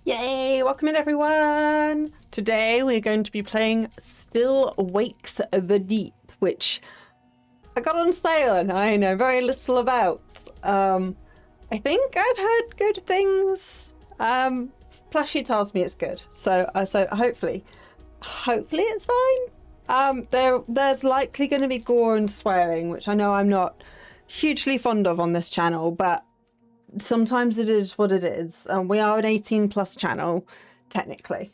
Yay! Welcome in, everyone! Today we're going to be playing Still Wakes the Deep, which I got on sale and I know very little about. I think I've heard good things. Plushy tells me it's good, so hopefully it's fine. There's likely going to be gore and swearing, which I know I'm not hugely fond of on this channel, but sometimes it is what it is. We are an 18 plus channel, technically.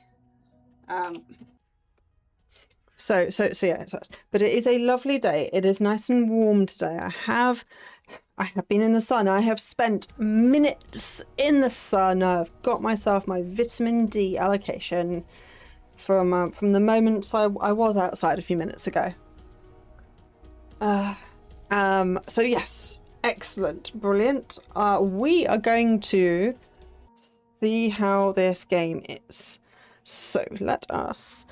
So yeah. But it is a lovely day. It is nice and warm today. I have been in the sun. I have spent minutes in the sun. I've got myself my vitamin D allocation from the moment I was outside a few minutes ago. So yes. Excellent, brilliant. We are going to see how this game is. So let us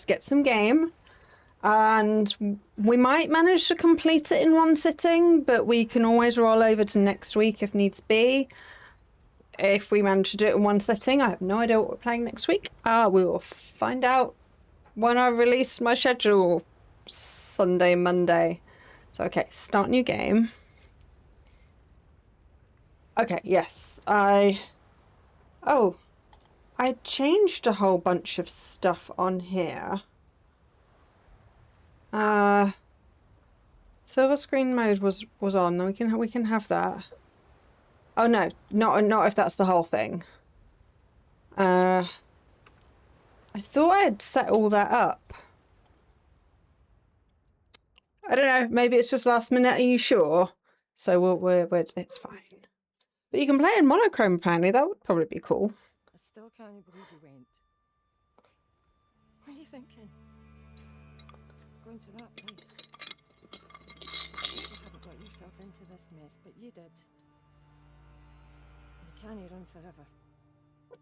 get some game, and we might manage to complete it in one sitting, but we can always roll over to next week if needs be. If we manage to do it in one sitting, I have no idea what we're playing next week. We will find out when I release my schedule. Sunday, Monday. So, okay, start new game. Okay, yes, I changed a whole bunch of stuff on here. Silver screen mode was on. We can have that. Oh no, not if that's the whole thing. I thought I'd set all that up. I don't know. Maybe it's just last minute. Are you sure? So it's fine. But you can play in monochrome. Apparently, that would probably be cool. I still can't believe you went. What are you thinking? Going to that place. You haven't got yourself into this mess, but you did. You can't run forever. I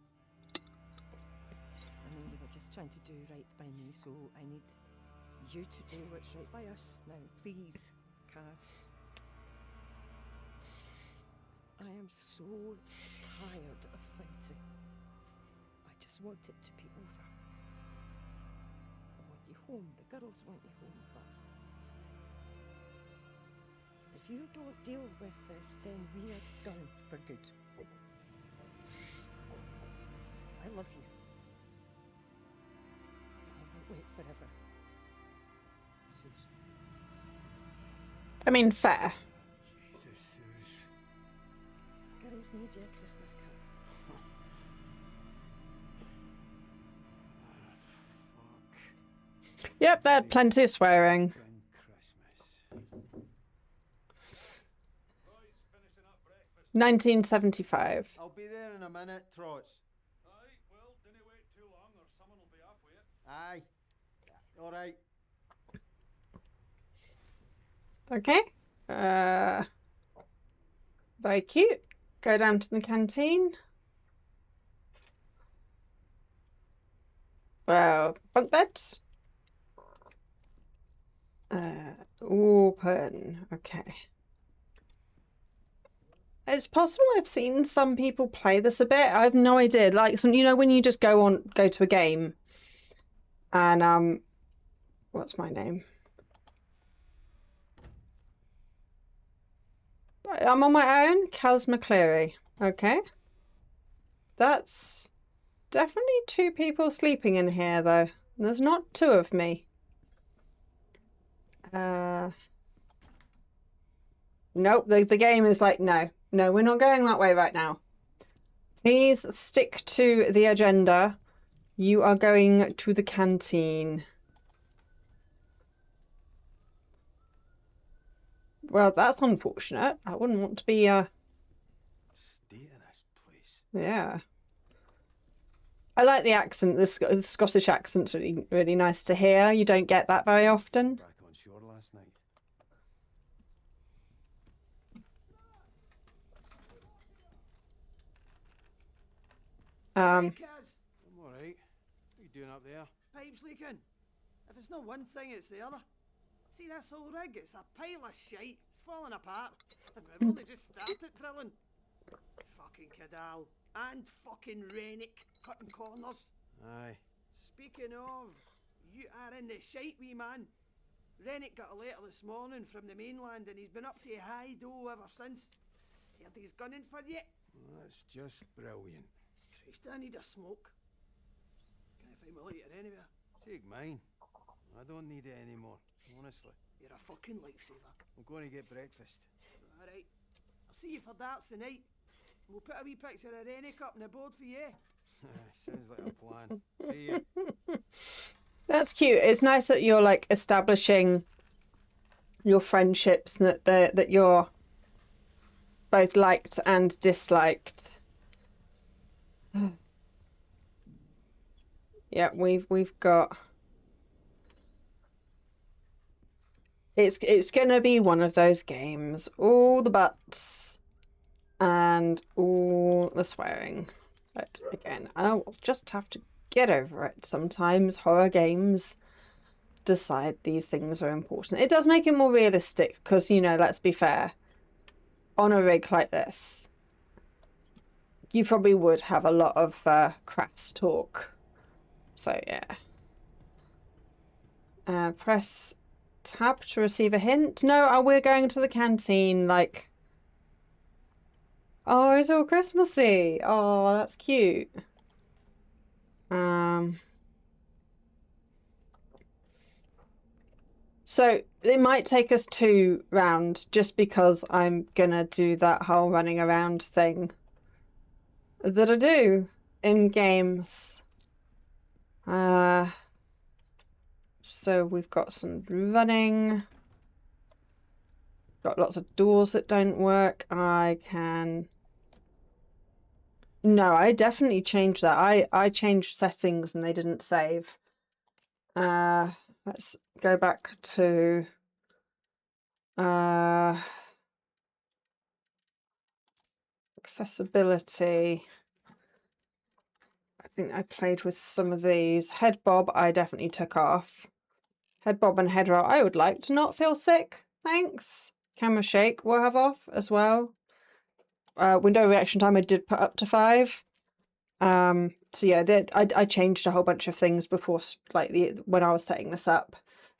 mean, you were just trying to do right by me, so I need you to do what's right by us. Now, please, Kaz. I am so tired of fighting. I just want it to be over. I want you home. The girls want you home, but if you don't deal with this, then we are done for good. I love you. But I won't wait forever. I mean, fair. Jesus, Sus. Girls need you a Christmas card. Fuck. Yep, they had plenty of swearing. Christmas. 1975. I'll be there in a minute, Trots. Aye, well, dinna wait too long or someone will be up with it. Aye. Alright. Okay. Very cute. Go down to the canteen. Well, bunk beds. Open. Okay. It's possible I've seen some people play this a bit. I have no idea. Like when you just go to a game and what's my name? I'm on my own. Kaz McCleary. Okay. That's definitely two people sleeping in here, though. There's not two of me. Nope, the game is like, no, we're not going that way right now. Please stick to the agenda. You are going to the canteen. Well, that's unfortunate. I wouldn't want to be, State of this place. yeah. I like the accent. The Scottish accent's really, really nice to hear. You don't get that very often. Back on shore last night. Hey, Kaz. I'm alright. What are you doing up there? Pipes leaking. If it's not one thing, it's the other. See this whole rig? It's a pile of shite. It's falling apart. And we've only just started drilling. Fucking Cadal. And fucking Rennick cutting corners. Aye. Speaking of, you are in the shite, wee man. Rennick got a letter this morning from the mainland and he's been up to high dough ever since. Heard he's gunning for you. Well, that's just brilliant. Christ, I need a smoke. Can't find my lighter anywhere. Take mine. I don't need it anymore, honestly. You're a fucking lifesaver. I'm going to get breakfast. Alright. I'll see you for darts tonight. We'll put a wee picture of Rennick up on the board for you. Sounds like a plan. See ya. That's cute. It's nice that you're like establishing your friendships, and that you're both liked and disliked. Yeah, we've got. It's gonna be one of those games. All the butts and all the swearing. But again, I'll just have to get over it. Sometimes horror games decide these things are important. It does make it more realistic because, you know, let's be fair, on a rig like this, you probably would have a lot of crass talk. So yeah. Press tab to receive a hint. No, we're going to the canteen, like... Oh, it's all Christmassy. Oh, that's cute. So it might take us 2 rounds just because I'm gonna do that whole running around thing that I do in games. So we've got some running. Got lots of doors that don't work. I can... No, I definitely changed that. I changed settings and they didn't save. Let's go back to accessibility. I think I played with some of these. Head bob I definitely took off. Head bob and head roll I would like to not feel sick. Thanks. Camera shake we'll have off as well. Window reaction time I did put up to 5. So yeah, I changed a whole bunch of things before, like when I was setting this up.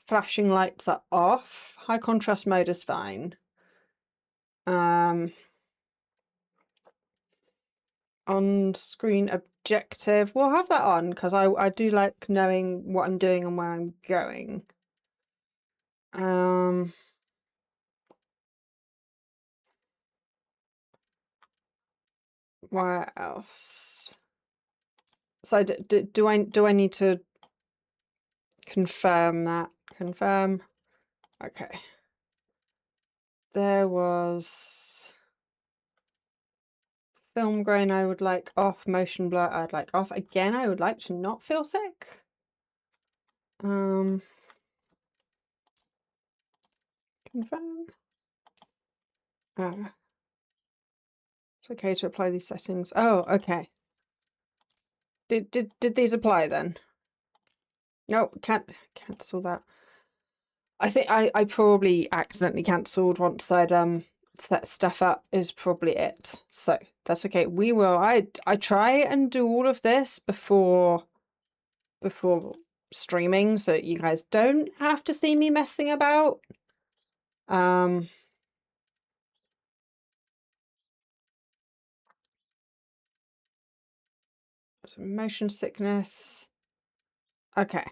Flashing lights are off. High contrast mode is fine. On screen objective, we'll have that on because I do like knowing what I'm doing and where I'm going. Where else? So do I need to confirm that? Confirm. Okay. There was film grain I would like off, motion blur I'd like off. Again, I would like to not feel sick. Confirm. It's okay to apply these settings. Oh, okay. Did these apply then? Nope, can't cancel that. I think I probably accidentally cancelled once I'd set stuff up is probably it. So that's okay. We will I try and do all of this before streaming so that you guys don't have to see me messing about. So motion sickness. Okay.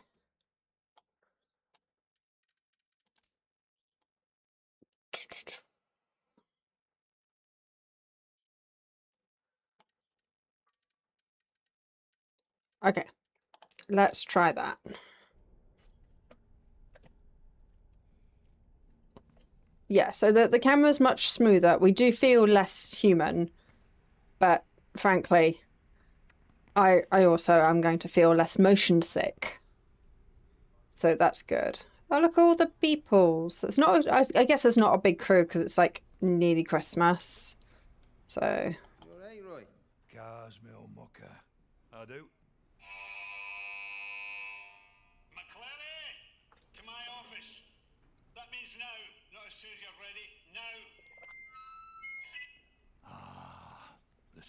Okay, let's try that. Yeah, so the camera's much smoother. We do feel less human, but frankly, I also am going to feel less motion sick. So that's good. Oh, look, all the beeples. It's not, I guess there's not a big crew because it's like nearly Christmas. So. You alright, Roy? Cars, me old mucker. I do. McClary, to my office. That means now, not as soon as you're ready. Now.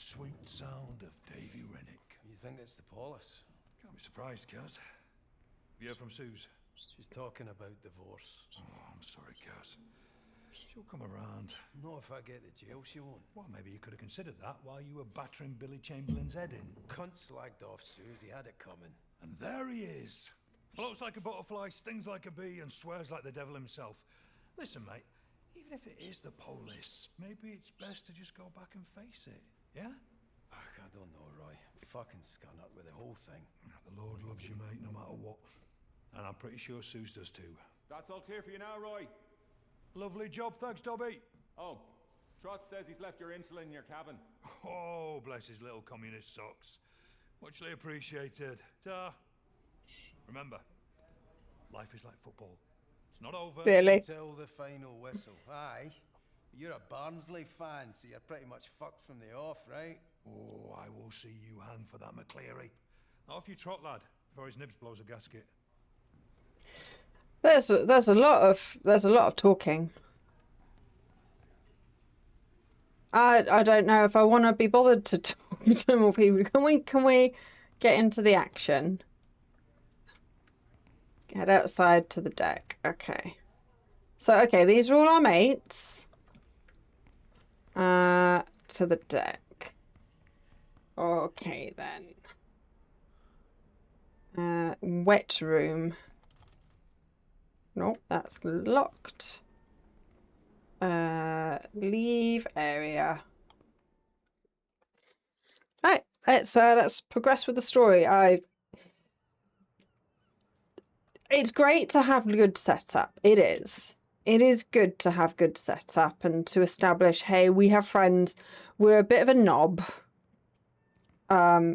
sweet sound of Davy Rennick. You think it's the police? Can't be surprised, Kaz. Have you heard from Suze? She's talking about divorce. Oh, I'm sorry, Kaz. She'll come around. Not if I get to jail, she won't. Well, maybe you could have considered that while you were battering Billy Chamberlain's head in. Cunt slagged off Susie, had it coming. And there he is. Floats like a butterfly, stings like a bee, and swears like the devil himself. Listen, mate, even if it is the police, maybe it's best to just go back and face it, yeah? Ugh, I don't know, Roy. I'm fucking scun up with the whole thing. The Lord loves you, mate, no matter what. And I'm pretty sure Suze does too. That's all clear for you now, Roy. Lovely job, thanks, Dobby. Oh, Trot says he's left your insulin in your cabin. Oh, bless his little communist socks. Muchly appreciated. Ta. Remember, life is like football. It's not over. Really? Till the final whistle. Aye. You're a Barnsley fan, so you're pretty much fucked from the off, right? Oh, I will see you hand for that, McCleary. Off you trot, lad, before his nibs blows a gasket. There's a lot of talking. I don't know if I want to be bothered to talk to more people. Can we get into the action? Head outside to the deck. Okay. So okay, these are all our mates. To the deck. Okay then. Wet room. Nope, that's locked. Leave area. Right, let's progress with the story. It's great to have good setup. It is. It is good to have good setup and to establish, hey, we have friends. We're a bit of a knob. I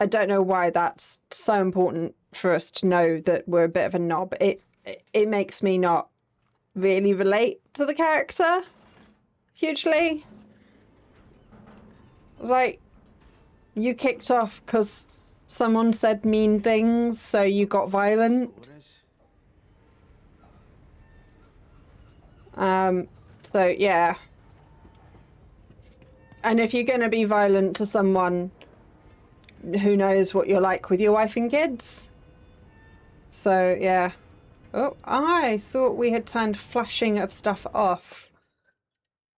don't know why that's so important for us to know that we're a bit of a knob. It makes me not really relate to the character hugely. It was like, you kicked off because someone said mean things, so you got violent. So yeah. And if you're gonna be violent to someone, who knows what you're like with your wife and kids. So yeah. Oh, I thought we had turned flashing of stuff off.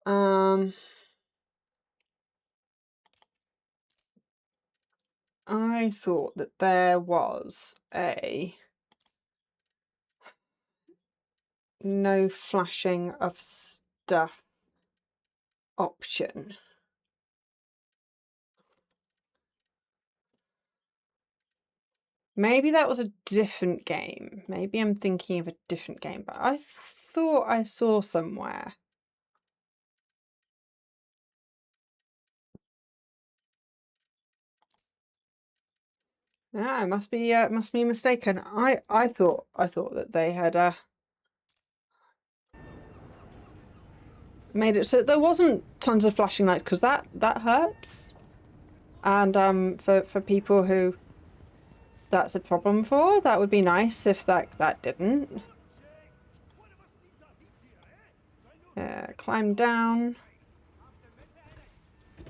I thought that there was a no flashing of stuff option. Maybe that was a different game. Maybe I'm thinking of a different game, but I thought I saw somewhere. Ah, I must be mistaken. I thought that they had made it so there wasn't tons of flashing lights, because that hurts. And for people who that's a problem for, that would be nice if that didn't. Climb down.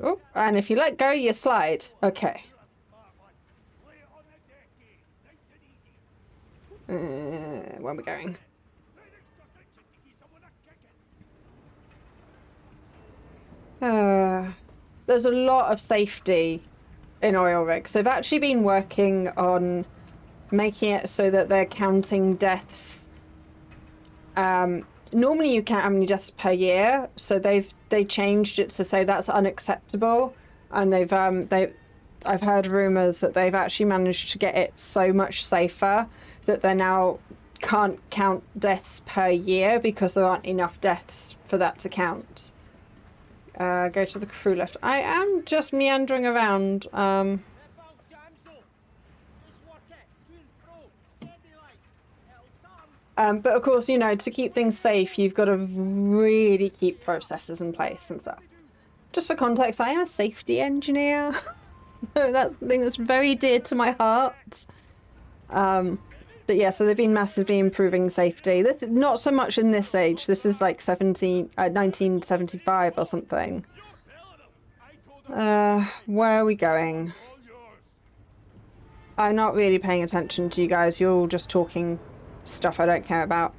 Oh, and if you let go, you slide. Okay. Where are we going? There's a lot of safety in oil rigs. They've actually been working on making it so that they're counting deaths. Normally you count how many deaths per year, so they changed it to say that's unacceptable, and I've heard rumors that they've actually managed to get it so much safer that they now can't count deaths per year because there aren't enough deaths for that to count. Go to the crew lift. I am just meandering around. But of course, you know, to keep things safe, you've got to really keep processes in place and stuff. Just for context, I am a safety engineer. That's the thing that's very dear to my heart. But yeah, so they've been massively improving safety. This, not so much in this age. This is like 1975 or something. Where are we going? I'm not really paying attention to you guys. You're all just talking stuff I don't care about.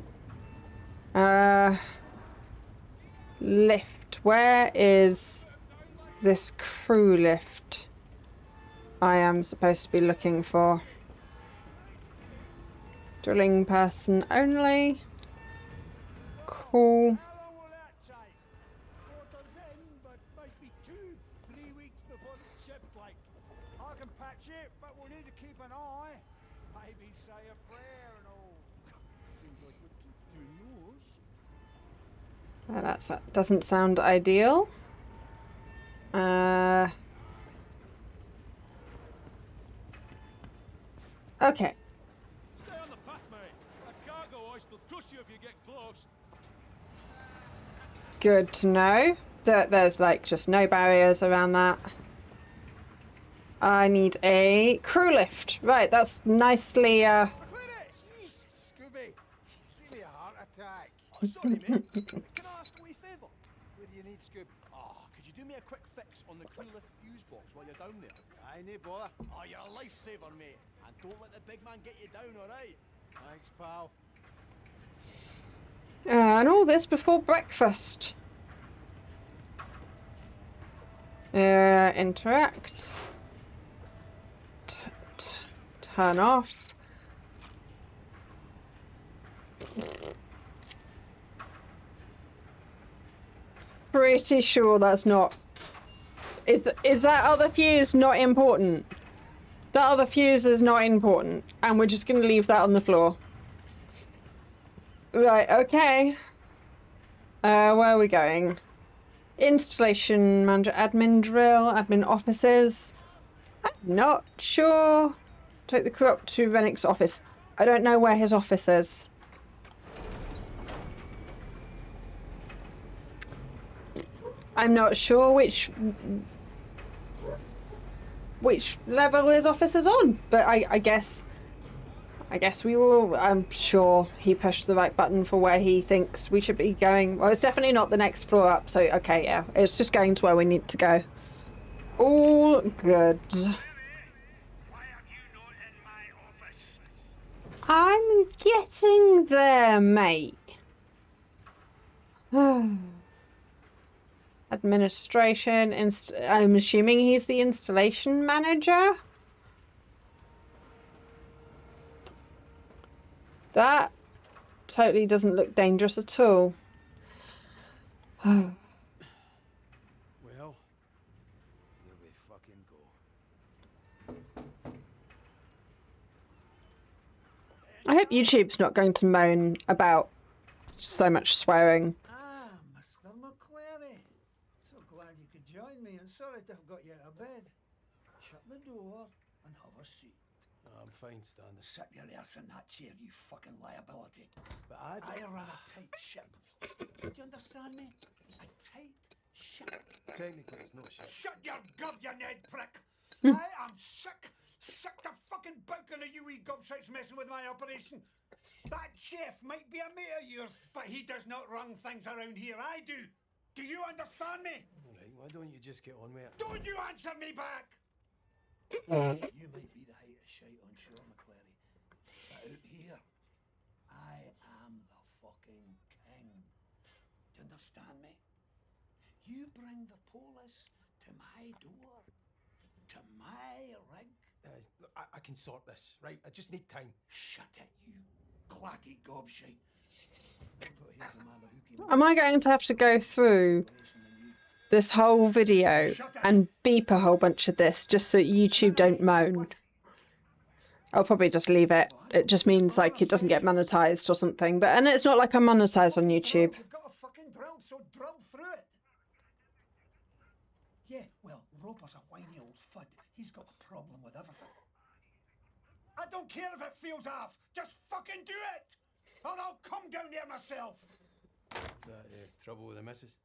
Lift. Where is this crew lift I am supposed to be looking for? Drilling person only. Cool. How long will that take? Quarters in, but might be 2-3 weeks before it's shipped, like. I can patch it, but we'll need to keep an eye. Maybe say a prayer and all. Seems like we keep doing those. That doesn't sound ideal. Okay. Stay on the path, mate. A cargo hoist will crush you if you get close. Good to know that there's like just no barriers around that. I need a crew lift. Right, that's nicely Jesus, Scooby. Give me a heart attack. Oh, sorry, mate. Can I ask a wee favour? What do you need, Scoob? Oh, could you do me a quick fix on the crew lift fuse box while you're down there? Aye, no bother. Oh, you're a lifesaver, mate. And don't let the big man get you down, alright? Thanks, pal. and all this before breakfast. Interact. Turn off. Pretty sure that's not. Is that other fuse not important? That other fuse is not important, and we're just going to leave that on the floor. Right, okay. Where are we going? Installation manager, admin drill, admin offices. I'm not sure. Take the crew up to Rennick's office. I don't know where his office is. I'm not sure which level his office is on, but I guess we will. I'm sure he pushed the right button for where he thinks we should be going. Well, it's definitely not the next floor up, so okay, yeah, it's just going to where we need to go. All good. I'm getting there, mate. Administration. I'm assuming he's the installation manager. That totally doesn't look dangerous at all. Well, here we fucking go. I hope YouTube's not going to moan about so much swearing. Ah, Mr. McClary. So glad you could join me, and sorry to have got you out of bed. Shut the door and have a seat. I'm fine, Stan. Sit your ass in that chair, you fucking liability. But I run a tight ship. Do you understand me? A tight ship. Technically, it's no shit. Shut your gob, you Ned prick! I am sick to fucking bouking of you wee gobshites messing with my operation. That chef might be a mate of yours, but he does not run things around here. I do. Do you understand me? All right, why don't you just get on with it? Don't you answer me back! You might be the height of shite on shore, McClary, but out here, I am the fucking king. Do you understand me? You bring the police to my door, to my rig. Look, I can sort this, right? I just need time. Shut it, you clatty gobshite. Am I going to have to go through this whole video and beep a whole bunch of this just so YouTube don't moan? I'll probably just leave it. It just means like it doesn't get monetized or something. And it's not like I'm monetized on YouTube. You've got a fucking drill, so drill through it. Yeah, well, Roper's a whiny old fud. He's got a problem with everything. I don't care if it feels off. Just fucking do it, or I'll come down there myself. That trouble with the missus?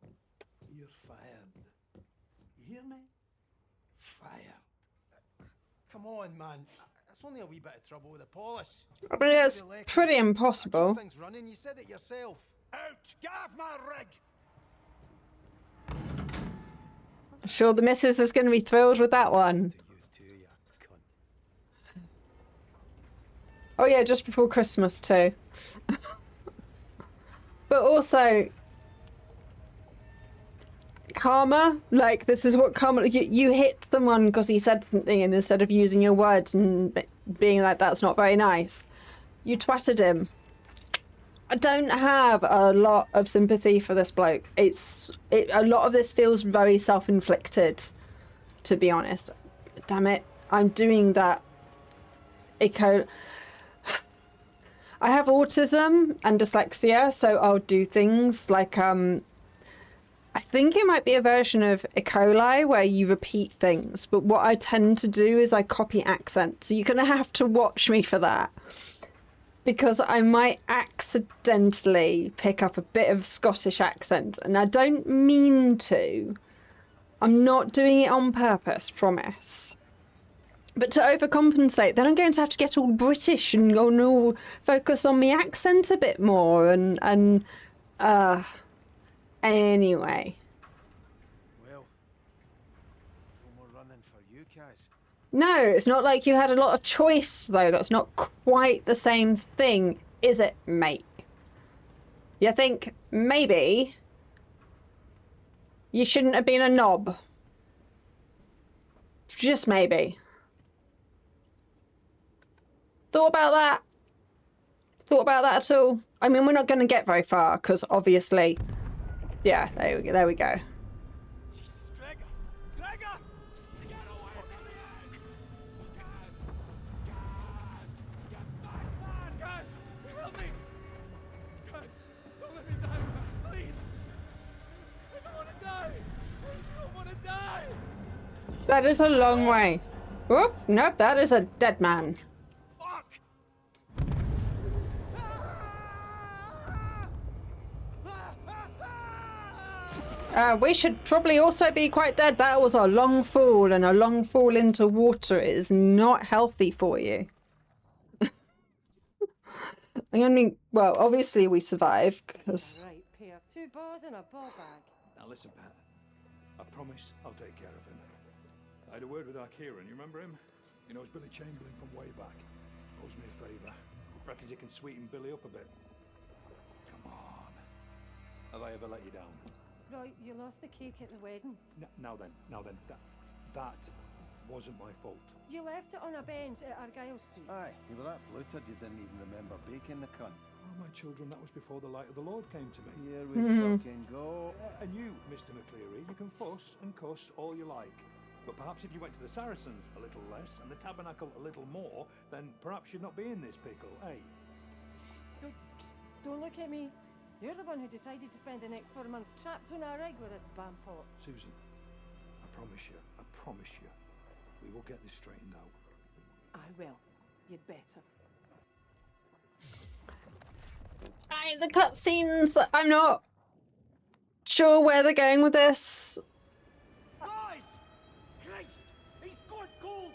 You're fired. You hear me? Fired. Come on, man. That's only a wee bit of trouble with the polish. I mean, it's pretty impossible. Things running. You said it yourself. Out! Get off my rig! Sure, the missus is going to be thrilled with that one. To you too, you cunt. Oh yeah, just before Christmas too. But also, karma, like this is what karma, you hit someone because he said something, and instead of using your words and being like, that's not very nice, you twatted him. I don't have a lot of sympathy for this bloke. A lot of this feels very self-inflicted, to be honest. Damn it, I'm doing that. I have autism and dyslexia, so I'll do things like, I think it might be a version of E. coli where you repeat things, but what I tend to do is I copy accents. So you're going to have to watch me for that, because I might accidentally pick up a bit of Scottish accent, and I don't mean to. I'm not doing it on purpose, promise. But to overcompensate, then I'm going to have to get all British and go no, focus on my accent a bit more, and anyway. Well, no more running for you, Kaz. No, it's not like you had a lot of choice, though. That's not quite the same thing, is it, mate? You think maybe you shouldn't have been a knob? Just maybe. Thought about that? Thought about that at all? I mean, we're not going to get very far, because obviously... Yeah, there we go. Jesus, Gregor! Gregor! Get away from the edge! Gaz! Get back, man! Gaz! Help me! Gaz! Don't let me die, man! Please! I don't want to die! I don't want to die! That is a long way. Whoop, nope, that is a dead man. Fuck! We should probably also be quite dead. That was a long fall, and a long fall into water is not healthy for you. Well, obviously we survived, because... Right, pair. 2 bars and a ball bag. Now listen, Pat. I promise I'll take care of him. I had a word with our Kieran, you remember him? He knows Billy Chamberlain from way back. Owes me a favour. Reckons he can sweeten Billy up a bit. Come on. Have I ever let you down? Right, you lost the cake at the wedding. Now then, that wasn't my fault. You left it on a bench at Argyle Street. Aye, you were that bloated you didn't even remember baking the cunt. Oh, my children, that was before the light of the Lord came to me. Here we fucking go. And you, Mr. McCleary, you can fuss and cuss all you like. But perhaps if you went to the Saracens a little less and the Tabernacle a little more, then perhaps you'd not be in this pickle, eh? Don't look at me. You're the one who decided to spend the next 4 months trapped on a rig with this vampot. Susan, I promise you, we will get this straightened out. I will. You'd better. The cutscenes, I'm not sure where they're going with this. Guys! Christ! He's gone cold!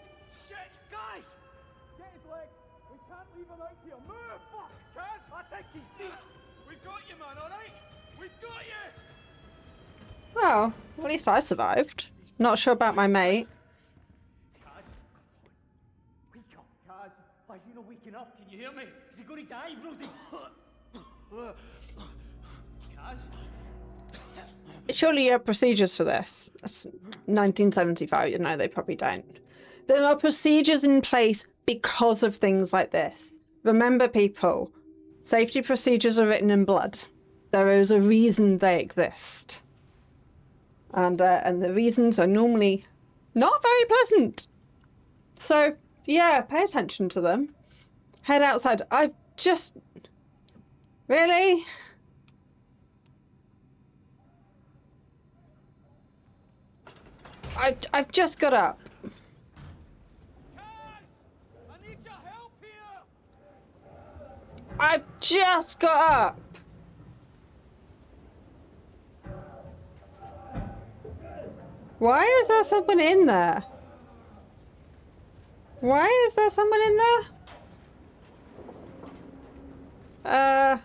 Shit! Guys! Get his legs! We can't leave him out here! Move! Fuck! Kaz! I think he's deep! We've got you, man, alright? We've got you! Well, at least I survived. Not sure about my mate. Kaz? Wake up, Kaz! Why is he not waking up? Can you hear me? Is he going to die, Brody? Kaz? Surely you have procedures for this. It's 1975, you know, they probably don't. There are procedures in place because of things like this. Remember, people, safety procedures are written in blood. There is a reason they exist. And the reasons are normally not very pleasant. So, yeah, pay attention to them. Head outside. I've just... Really? I've just got up. Kaz! I need your help here! I've just got up. Why is there someone in there? Why is there someone in there?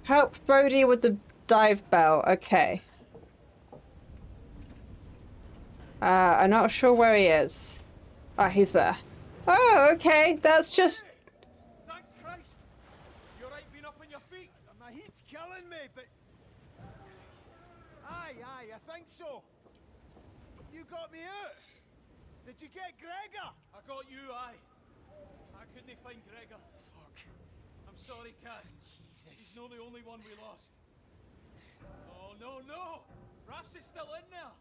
Help Brody with the dive bell. Okay. I'm not sure where he is. Oh, he's there. Oh, okay. That's just... Thank Christ! You alright being up on your feet? My heat's killing me, but... Aye, I think so. You got me out. Did you get Gregor? I got you, aye. I couldn't find Gregor. Fuck. I'm sorry, Kaz. Jesus. He's not the only one we lost. Oh, no! Rass is still in there.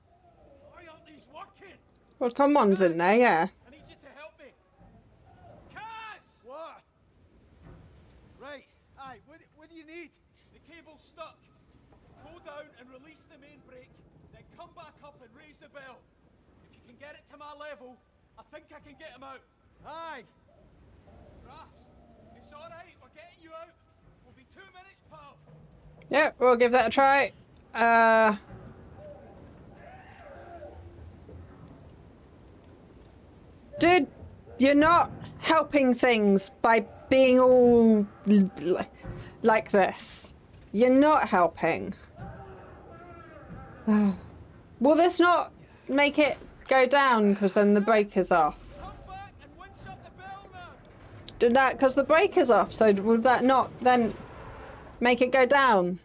Why aren't these working? Well, someone's in there, yeah. I need you to help me. Kaz! What? Right, aye, what do you need? The cable's stuck. Go down and release the main brake, then come back up and raise the bell. If you can get it to my level, I think I can get him out. Aye. Raffs, it's alright, we're getting you out. We'll be 2 minutes, pal. Yep, we'll give that a try. Dude, you're not helping things by being all like this. You're not helping. Will this not make it go down because then the brake is off? Come back and winch up the bell now. Did that because the brake is off, so would that not then make it go down?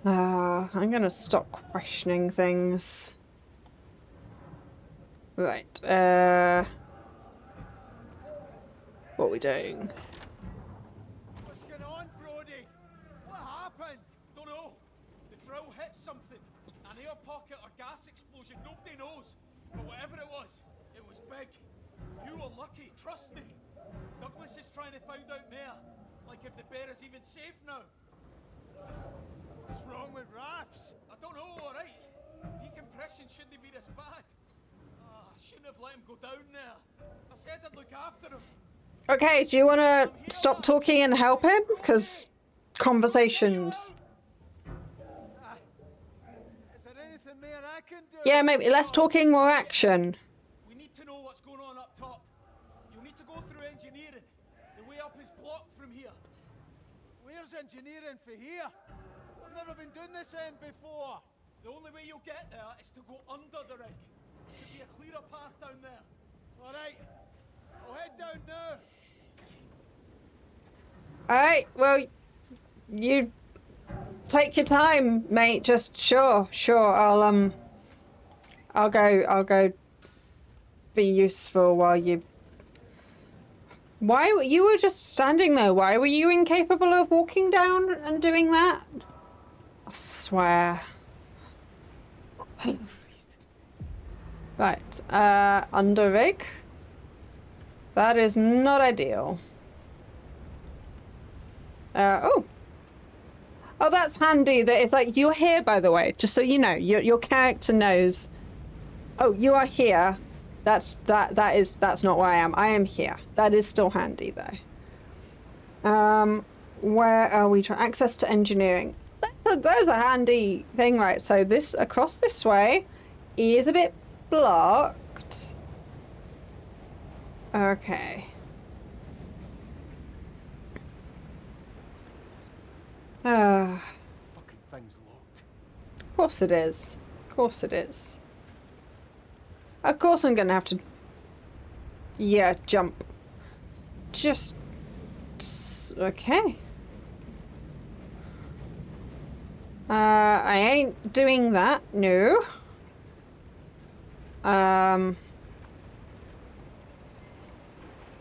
I'm gonna stop questioning things. Right, what are we doing? What's going on, Brody? What happened? Don't know. The drill hit something. An air pocket or gas explosion, nobody knows. But whatever it was big. You were lucky, trust me. Douglas is trying to find out more. Like if the bear is even safe now. What's wrong with Raffs? I don't know, alright. Decompression shouldn't be this bad. I shouldn't have let him go down there. I said I'd look after him. Okay, do you want to stop talking and help him? Because conversations. Is there anything more I can do? Yeah, maybe less talking, more action. We need to know what's going on up top. You'll need to go through engineering. The way up is blocked from here. Where's engineering for here? I've never been doing this end before. The only way you'll get there is to go under the rig. Should be a clearer path down there. All right, I'll head down now. Alright, well, you take your time, mate. Just sure, I'll go be useful while you... Why, you were just standing there. Why were you incapable of walking down and doing that? I swear. Right, under rig. That is not ideal. Oh, that's handy. That it's like you're here, by the way. Just so you know, your character knows. Oh, you are here. That's not where I am. I am here. That is still handy though. Where are we trying? Access to engineering. There's a handy thing, right? So this across this way is a bit blocked. Okay. Fucking thing's locked. Of course it is. Of course it is. Of course I'm gonna have to... Yeah, jump. Just... Okay. I ain't doing that, no.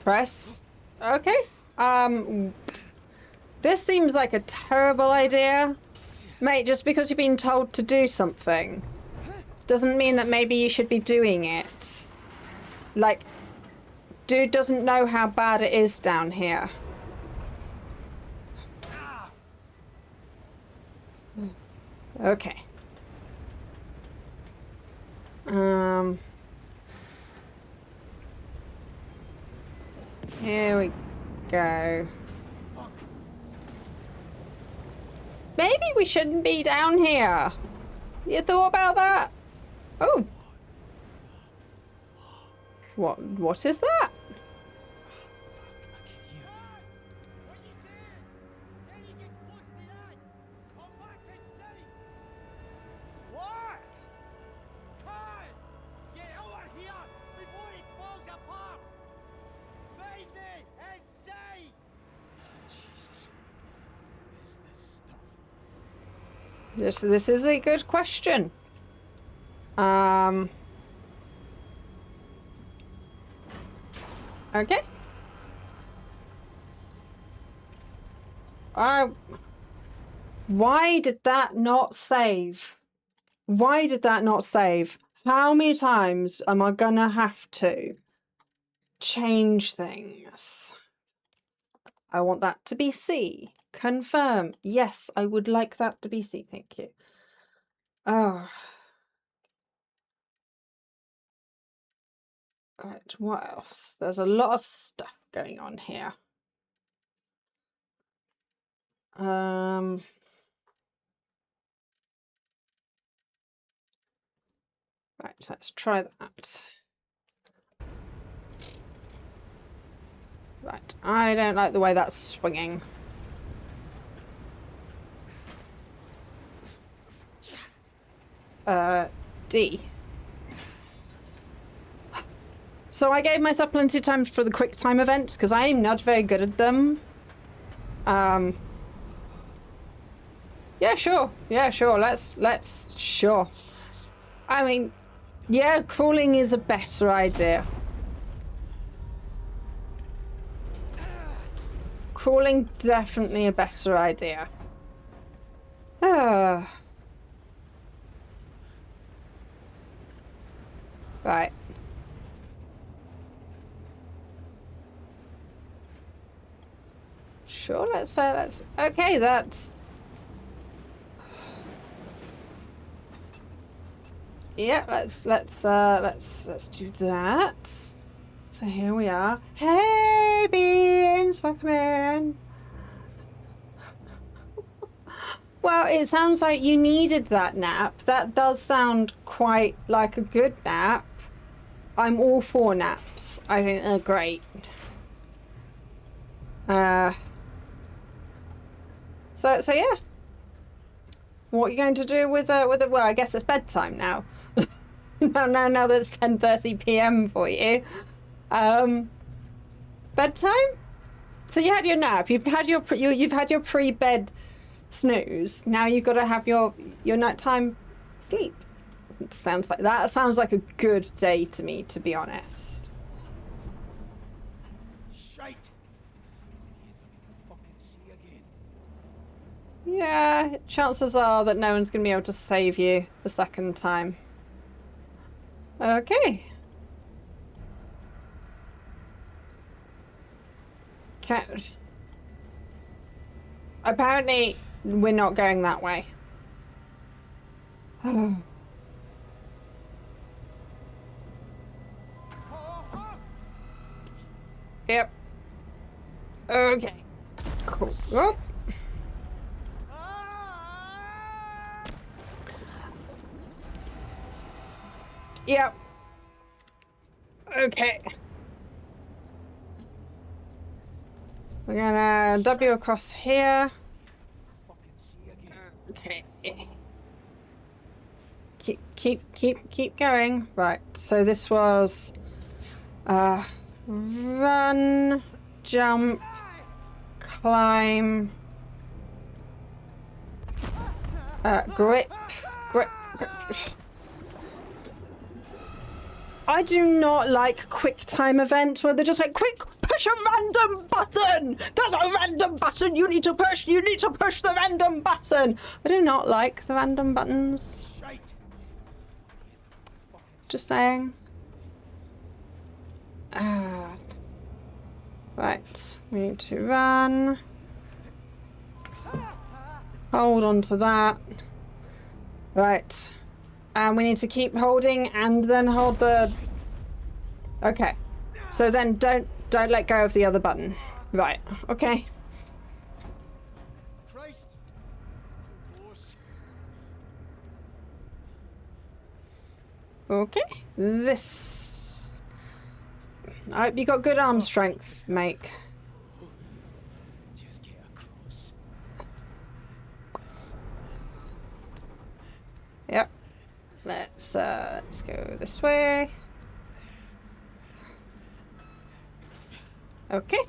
Press. Okay. This seems like a terrible idea. Mate, just because you've been told to do something doesn't mean that maybe you should be doing it. Like, dude doesn't know how bad it is down here. Okay. Here we go. Maybe we shouldn't be down here. You thought about that? Oh. What is that? This is a good question. Okay. Why did that not save? Why did that not save? How many times am I gonna have to change things? I want that to be C. Confirm. Yes, I would like that to be C. Thank you. Oh. Right, what else? There's a lot of stuff going on here. Right, let's try that. Right, I don't like the way that's swinging. D. So I gave myself plenty of time for the quick time events because I am not very good at them. Yeah, sure. Yeah, sure. Let's sure. I mean, yeah, crawling is a better idea. Crawling, definitely a better idea. Right. Sure, let's okay, that's yeah, let's do that. So here we are. Hey beans, welcome in. Well, it sounds like you needed that nap. That does sound quite like a good nap. I'm all for naps. I think they're great. So yeah. What are you going to do with it? Well, I guess it's bedtime now. now that it's 10:30 p.m. for you. Bedtime? So you had your nap. You've had your pre-bed snooze. Now you've got to have your nighttime sleep. Sounds like a good day to me, to be honest. Shite. Fucking see again. Yeah, chances are that no one's going to be able to save you the second time. Okay. Apparently, we're not going that way. Yep. Okay. Cool. Whoop. Yep. Okay. We're gonna W across here. Okay. Keep going. Right. So this was run, jump, climb, grip. I do not like quick time events where they're just like, quick, push a random button. There's a random button you need to push. You need to push the random button. I do not like the random buttons. Just saying. Right, we need to run. So, hold on to that. Right. And we need to keep holding and then hold the... Okay. So then don't let go of the other button. Right. Okay. Christ. Too close. Okay. This... I hope you got good arm strength, mate. Just get across. Yep. Let's go this way. Okay.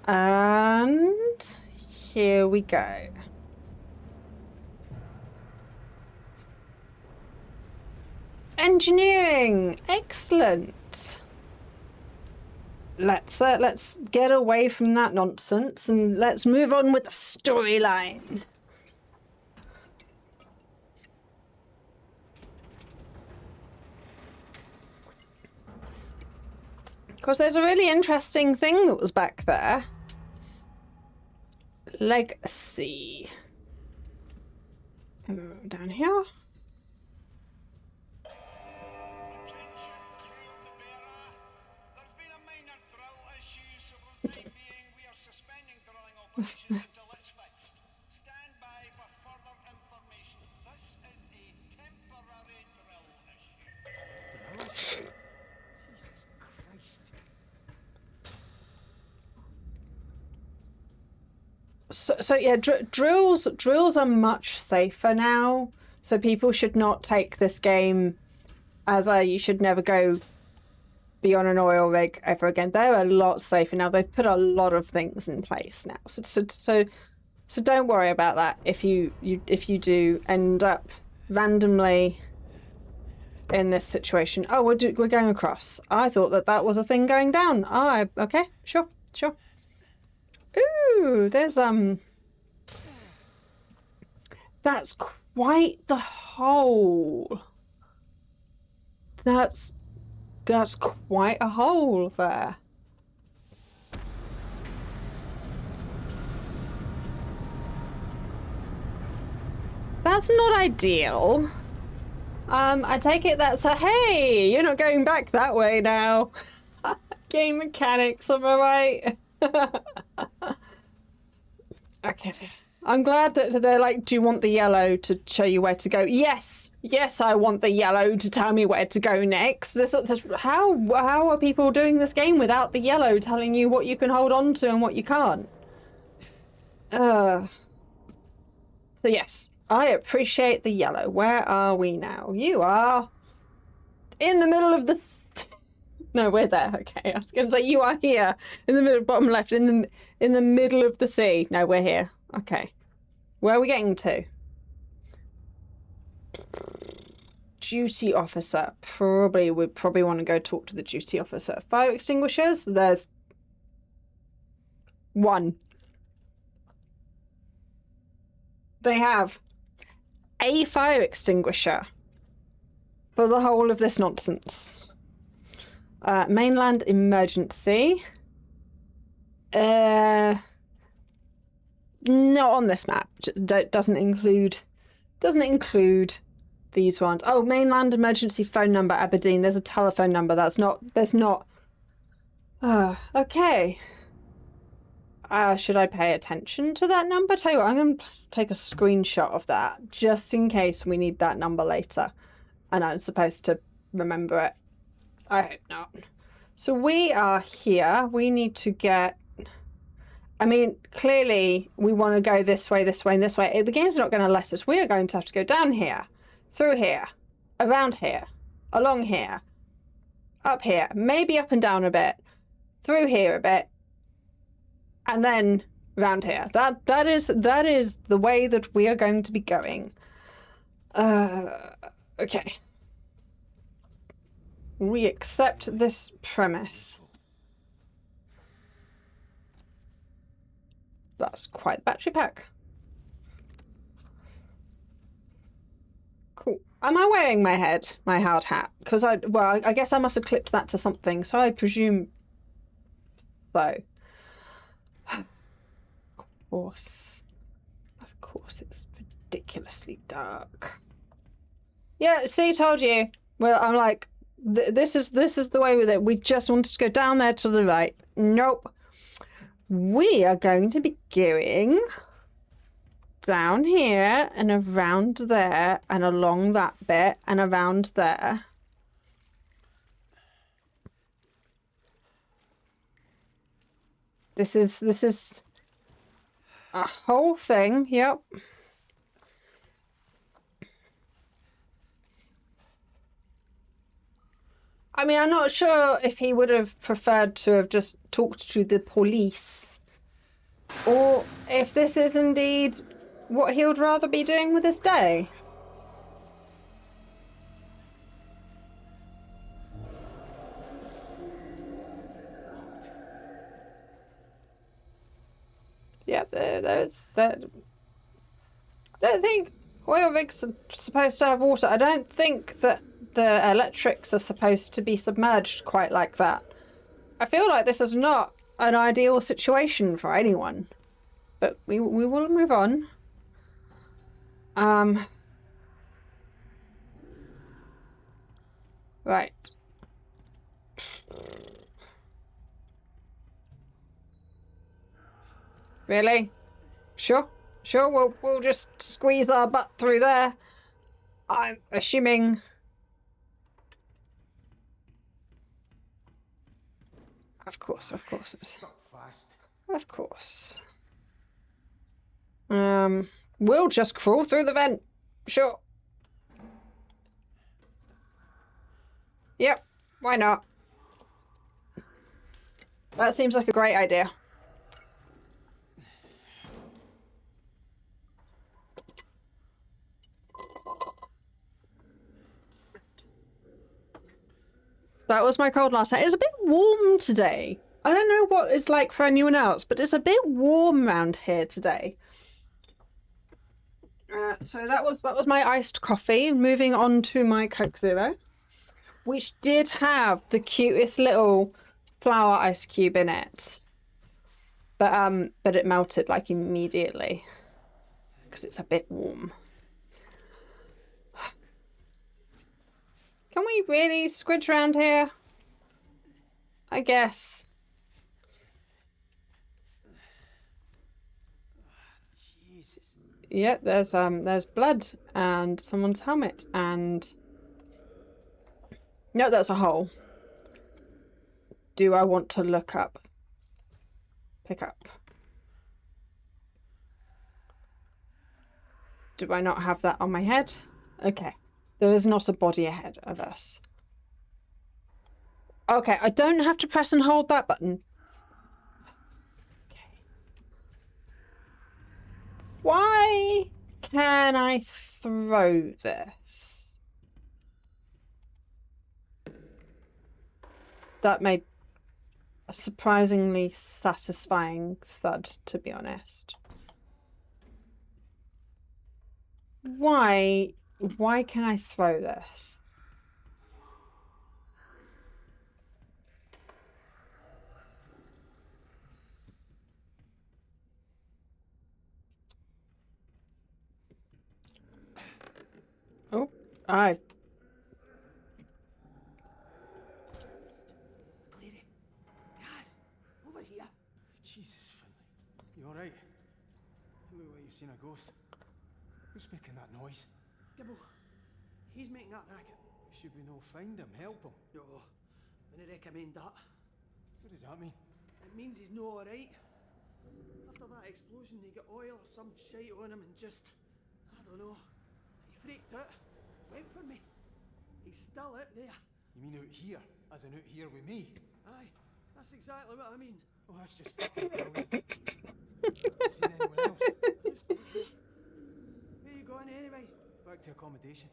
And here we go. Engineering, excellent. Let's get away from that nonsense and let's move on with the storyline. Of course, there's a really interesting thing that was back there. Legacy. Down here. Jesus Christ. So yeah, drills are much safer now. So people should not take this game as you should never go be on an oil rig ever again. They're a lot safer now. They've put a lot of things in place now. So don't worry about that if you do end up randomly in this situation. Oh, we're going across. I thought that was a thing going down. Okay, sure. Ooh, there's that's quite the hole. That's quite a hole there. That's not ideal. I take it that's a hey, you're not going back that way now. Game mechanics, am I right? Okay. I'm glad that they're like, do you want the yellow to show you where to go? Yes, I want the yellow to tell me where to go next. How are people doing this game without the yellow telling you what you can hold on to and what you can't? So yes, I appreciate the yellow. Where are we now? You are in the middle of the... No, we're there. Okay, I was going to say you are here in the middle, bottom left, in the middle of the sea. No, we're here. Okay. Where are we getting to? Duty officer. We probably want to go talk to the duty officer. Fire extinguishers. There's one. They have a fire extinguisher for the whole of this nonsense. Mainland emergency. Not on this map. Doesn't include these ones. Oh, mainland emergency phone number Aberdeen. There's a telephone number. There's not. Okay. Should I pay attention to that number? Tell you what, I'm going to take a screenshot of that just in case we need that number later. And I'm supposed to remember it. I hope not. So we are here. We need to get... I mean, clearly we want to go this way, and this way. The game's not going to let us. We are going to have to go down here, through here, around here, along here, up here, maybe up and down a bit, through here a bit, and then round here. That is the way that we are going to be going. Okay. We accept this premise. That's quite the battery pack. Cool. Am I wearing my hard hat? Because I guess I must have clipped that to something, so I presume so. Of course, it's ridiculously dark. Yeah, see, told you. Well, I'm like, this is the way with it. We just wanted to go down there to the right. Nope. We are going to be going down here and around there and along that bit and around there. This is a whole thing. Yep. I mean, I'm not sure if he would have preferred to have just talked to the police Or if this is indeed what he would rather be doing with his day. Yeah, there's that. I don't think oil rigs are supposed to have water. I don't think that the electrics are supposed to be submerged quite like that. I feel like this is not an ideal situation for anyone. But we will move on. Right. Really? Sure. Sure, we'll just squeeze our butt through there. I'm assuming. Of course. Stuck fast. Of course. We'll just crawl through the vent. Sure. Yep, why not? That seems like a great idea. That was my cold last night. It's a bit warm today. I don't know what it's like for anyone else, but it's a bit warm around here today. So that was my iced coffee. Moving on to my Coke Zero, which did have the cutest little flower ice cube in it, but it melted like immediately because it's a bit warm. Can we really squidge around here? I guess. Jesus. Yep, there's blood and someone's helmet and no, that's a hole. Do I want to look up? Pick up. Do I not have that on my head? Okay. There is not a body ahead of us. Okay, I don't have to press and hold that button. Okay. Why can I throw this? That made a surprisingly satisfying thud, to be honest. Why can I throw this? Oh, Clary. Yes, over here. Jesus, Finley. You alright? You look like you've seen a ghost. Who's making that noise? Gibble. He's making that racket. Should we no find him, help him? No, wouldn't recommend that. What does that mean? It means he's no alright. After that explosion, he got oil or some shite on him and just, I don't know. He freaked out, went for me. He's still out there. You mean out here? As in out here with me? Aye, that's exactly what I mean. Oh, that's just fucking brilliant. Seen anyone else? Just go here. Where are you going anyway? Back to accommodation.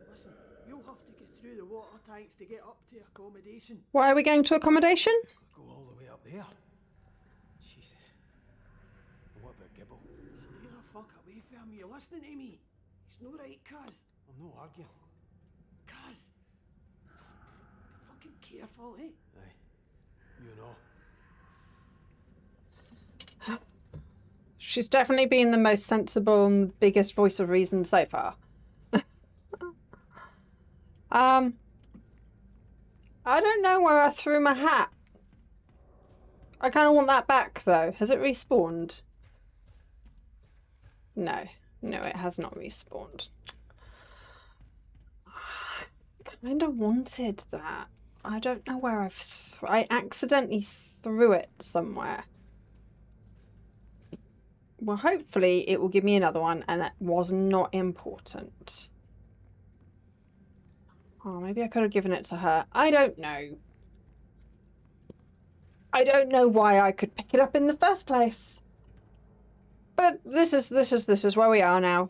Listen, you'll have to get through the water tanks to get up to accommodation. why are we going to accommodation? Go all the way up there. Jesus. And what about Gibble? Stay the fuck away from me. You're listening to me. He's no right, cuz. I'm no arguing. Cuz. Be fucking careful, eh? Aye. You know. She's definitely been the most sensible and biggest voice of reason so far. I don't know where I threw my hat. I kind of want that back, though. Has it respawned? No. No, it has not respawned. I kind of wanted that. I don't know where I accidentally threw it somewhere. Well, hopefully it will give me another one, and that was not important. Oh, maybe I could have given it to her. I don't know. I don't know why I could pick it up in the first place. But this is where we are now.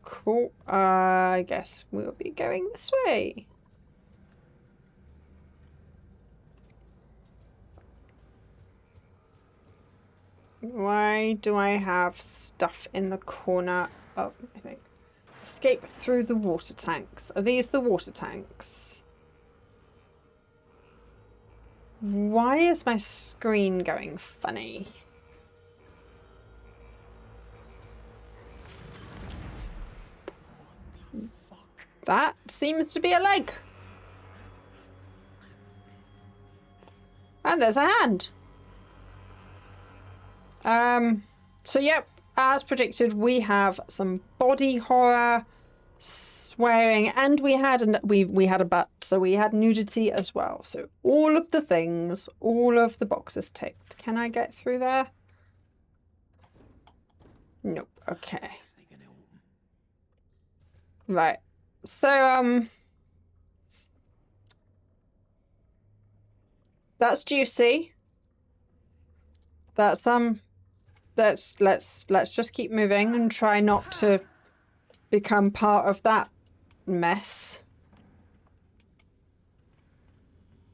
Cool. I guess we'll be going this way. Why do I have stuff in the corner of my thing? Escape through the water tanks. Are these the water tanks? Why is my screen going funny? That seems to be a leg. And there's a hand. So yep, as predicted, we have some body horror, swearing, and we had a butt, so we had nudity as well. So all of the things, all of the boxes ticked. Can I get through there? Nope. Okay. Right. So that's juicy. That's let's just keep moving and try not to become part of that mess.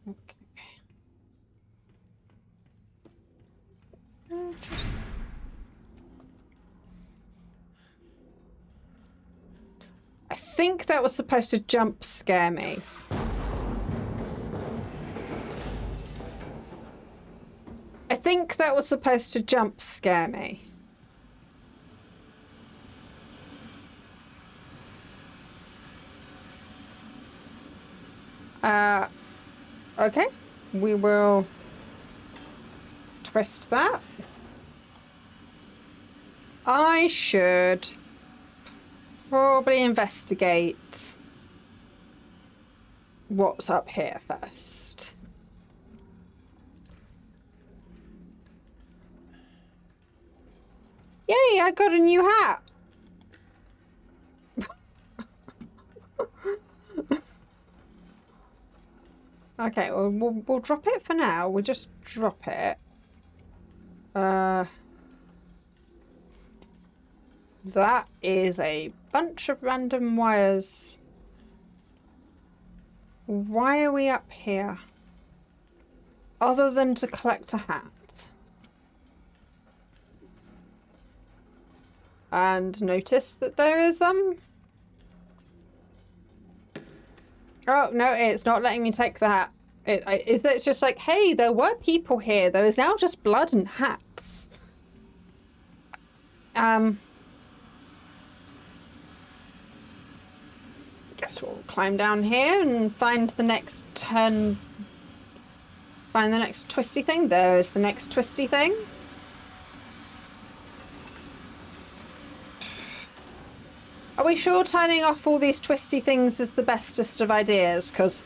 Okay. I think that was supposed to jump scare me. I think that was supposed to jump scare me. Okay. We will twist that. I should probably investigate what's up here first. Yay, I got a new hat. Okay, well, we'll drop it for now. We'll just drop it. That is a bunch of random wires. Why are we up here? Other than to collect a hat. And notice that there is Oh no, it's not letting me take the hat. It's just like, hey, there were people here. There is now just blood and hats. Guess we'll climb down here and find the next turn. Find the next twisty thing. There's the next twisty thing. Are we sure turning off all these twisty things is the bestest of ideas? Because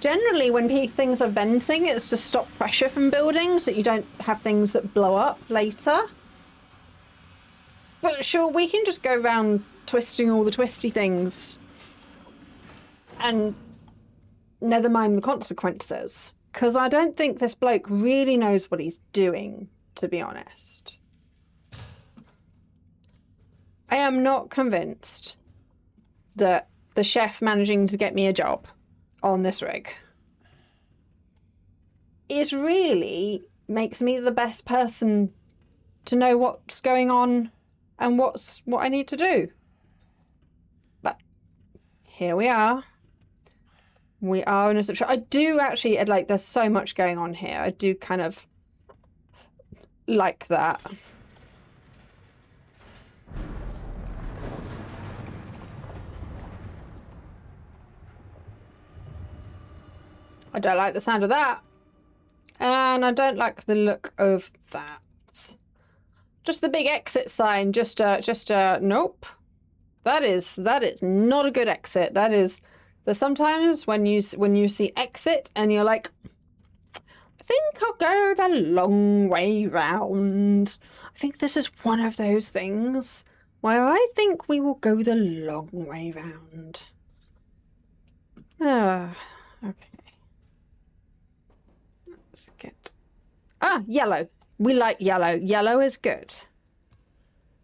generally when things are venting, it's to stop pressure from buildings, so that you don't have things that blow up later. But sure, we can just go around twisting all the twisty things and never mind the consequences. Because I don't think this bloke really knows what he's doing, to be honest. I am not convinced that the chef managing to get me a job on this rig is really makes me the best person to know what's going on and what I need to do. But here we are. We are in a situation. I do actually like. There's so much going on here. I do kind of like that. I don't like the sound of that. And I don't like the look of that. Just the big exit sign. Just nope. That is not a good exit. That is. There's sometimes when you see exit and you're like, I think I'll go the long way round. I think this is one of those things where I think we will go the long way round. Okay. Let's get Ah, yellow. We like yellow. Yellow is good.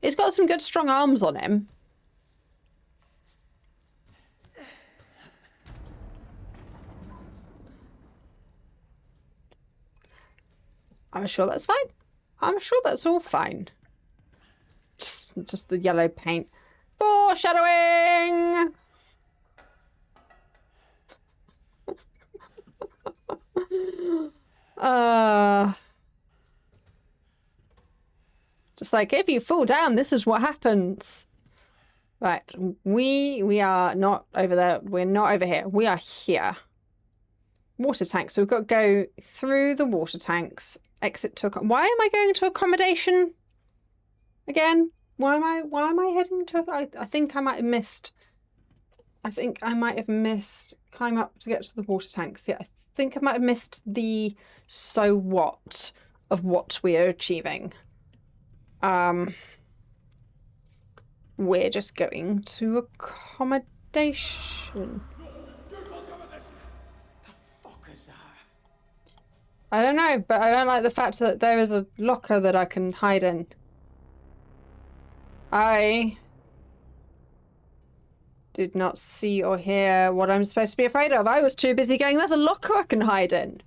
He's got some good strong arms on him. I'm sure that's fine. I'm sure that's all fine. Just the yellow paint. Foreshadowing! Just like, if you fall down, this is what happens. Right, we are not over there. We're not over here. We are here. Water tanks. So we've got to go through the water tanks. Exit to... Why am I going to accommodation again? Why am I heading to... I think I might have missed... Climb up to get to the water tanks. Yeah, I think I might have missed the so what of what we are achieving. We're just going to accommodation. I don't know, but I don't like the fact that there is a locker that I can hide in. I did not see or hear what I'm supposed to be afraid of. I was too busy going, there's a locker I can hide in.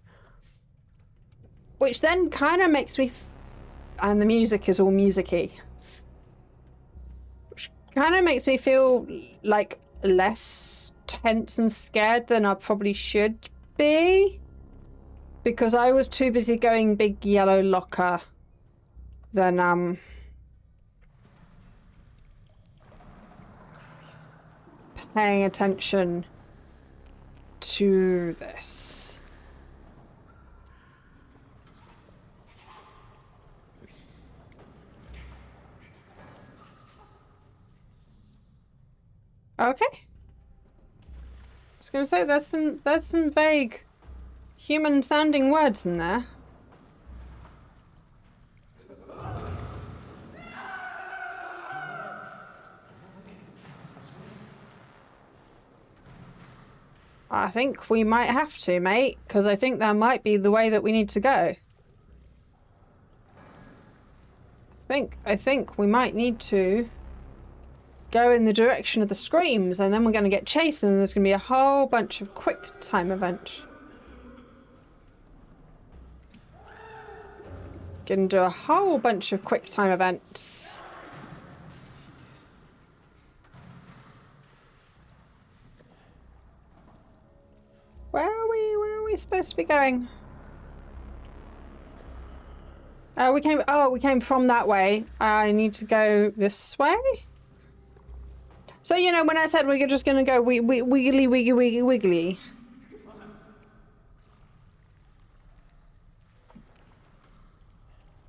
Which then kind of makes me... And the music is all music-y. Which kind of makes me feel like less tense and scared than I probably should be. Because I was too busy going big yellow locker than paying attention to this. Okay. I was gonna say there's some vague human sounding words in there. I think we might have to, mate, because I think that might be the way that we need to go. I think we might need to go in the direction of the screams, and then we're going to get chased, and there's going to be a whole bunch of quick time events. Gonna do a whole bunch of quick time events. Where are we supposed to be going? We came from that way. I need to go this way. So, you know, when I said we're just gonna go wiggly, wiggly.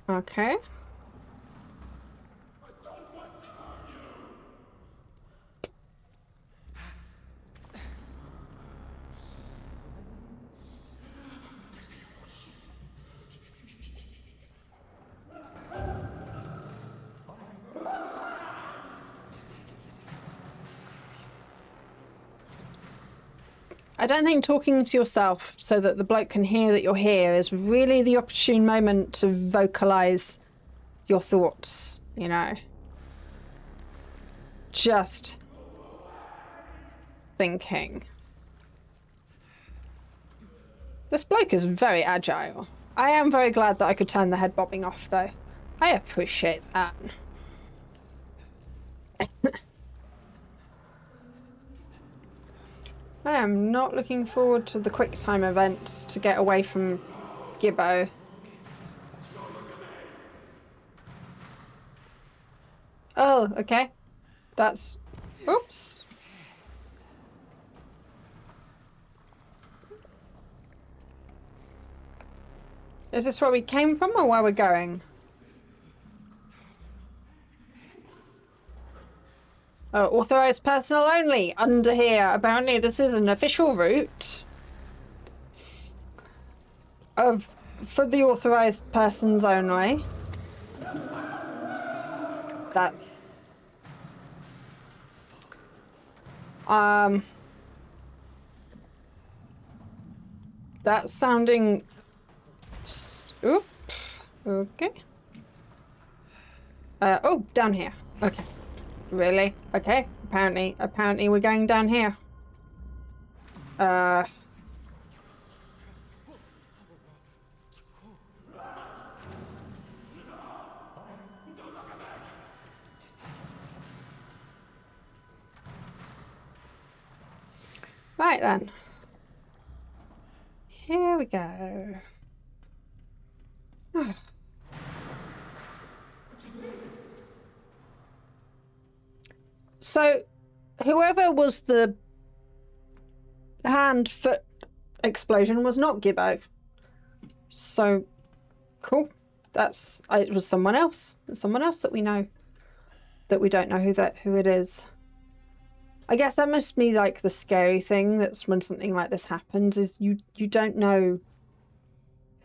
Okay. I don't think talking to yourself so that the bloke can hear that you're here is really the opportune moment to vocalize your thoughts, you know. Just thinking. This bloke is very agile. I am very glad that I could turn the head bobbing off, though. I appreciate that. I am not looking forward to the quick time events to get away from Gibbo. Oh, okay. That's... Oops. Is this where we came from or where we're going? Authorized personnel only under here. Apparently this is an official route for the authorized persons only. That's that's sounding... Oop. Okay. Oh, down here. Okay. Really? Okay. Apparently we're going down here. Right then. Here we go. So, whoever was the hand-foot explosion was not Gibbo. So, cool. It was someone else. Someone else that we know. That we don't know who it is. I guess that must be like the scary thing. That's when something like this happens. Is you don't know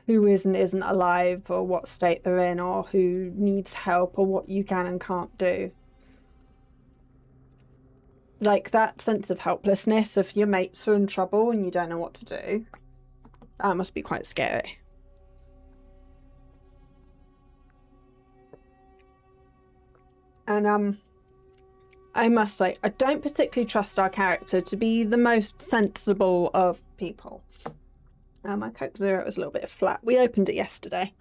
who is and isn't alive, or what state they're in, or who needs help, or what you can and can't do. Like that sense of helplessness if your mates are in trouble and you don't know what to do. That must be quite scary. And I must say, I don't particularly trust our character to be the most sensible of people. My Coke Zero was a little bit flat. We opened it yesterday.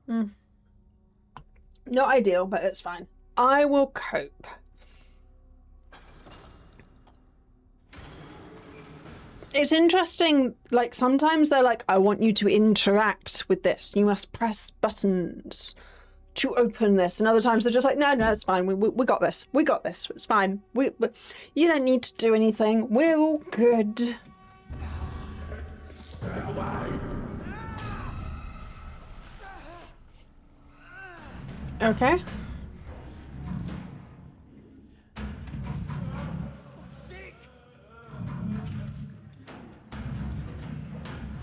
Not ideal, but it's fine. I will cope. It's interesting, like sometimes they're like, I want you to interact with this. You must press buttons to open this. And other times they're just like, no, it's fine. We got this. We got this. It's fine. You don't need to do anything. We're all good. Stay away. Okay.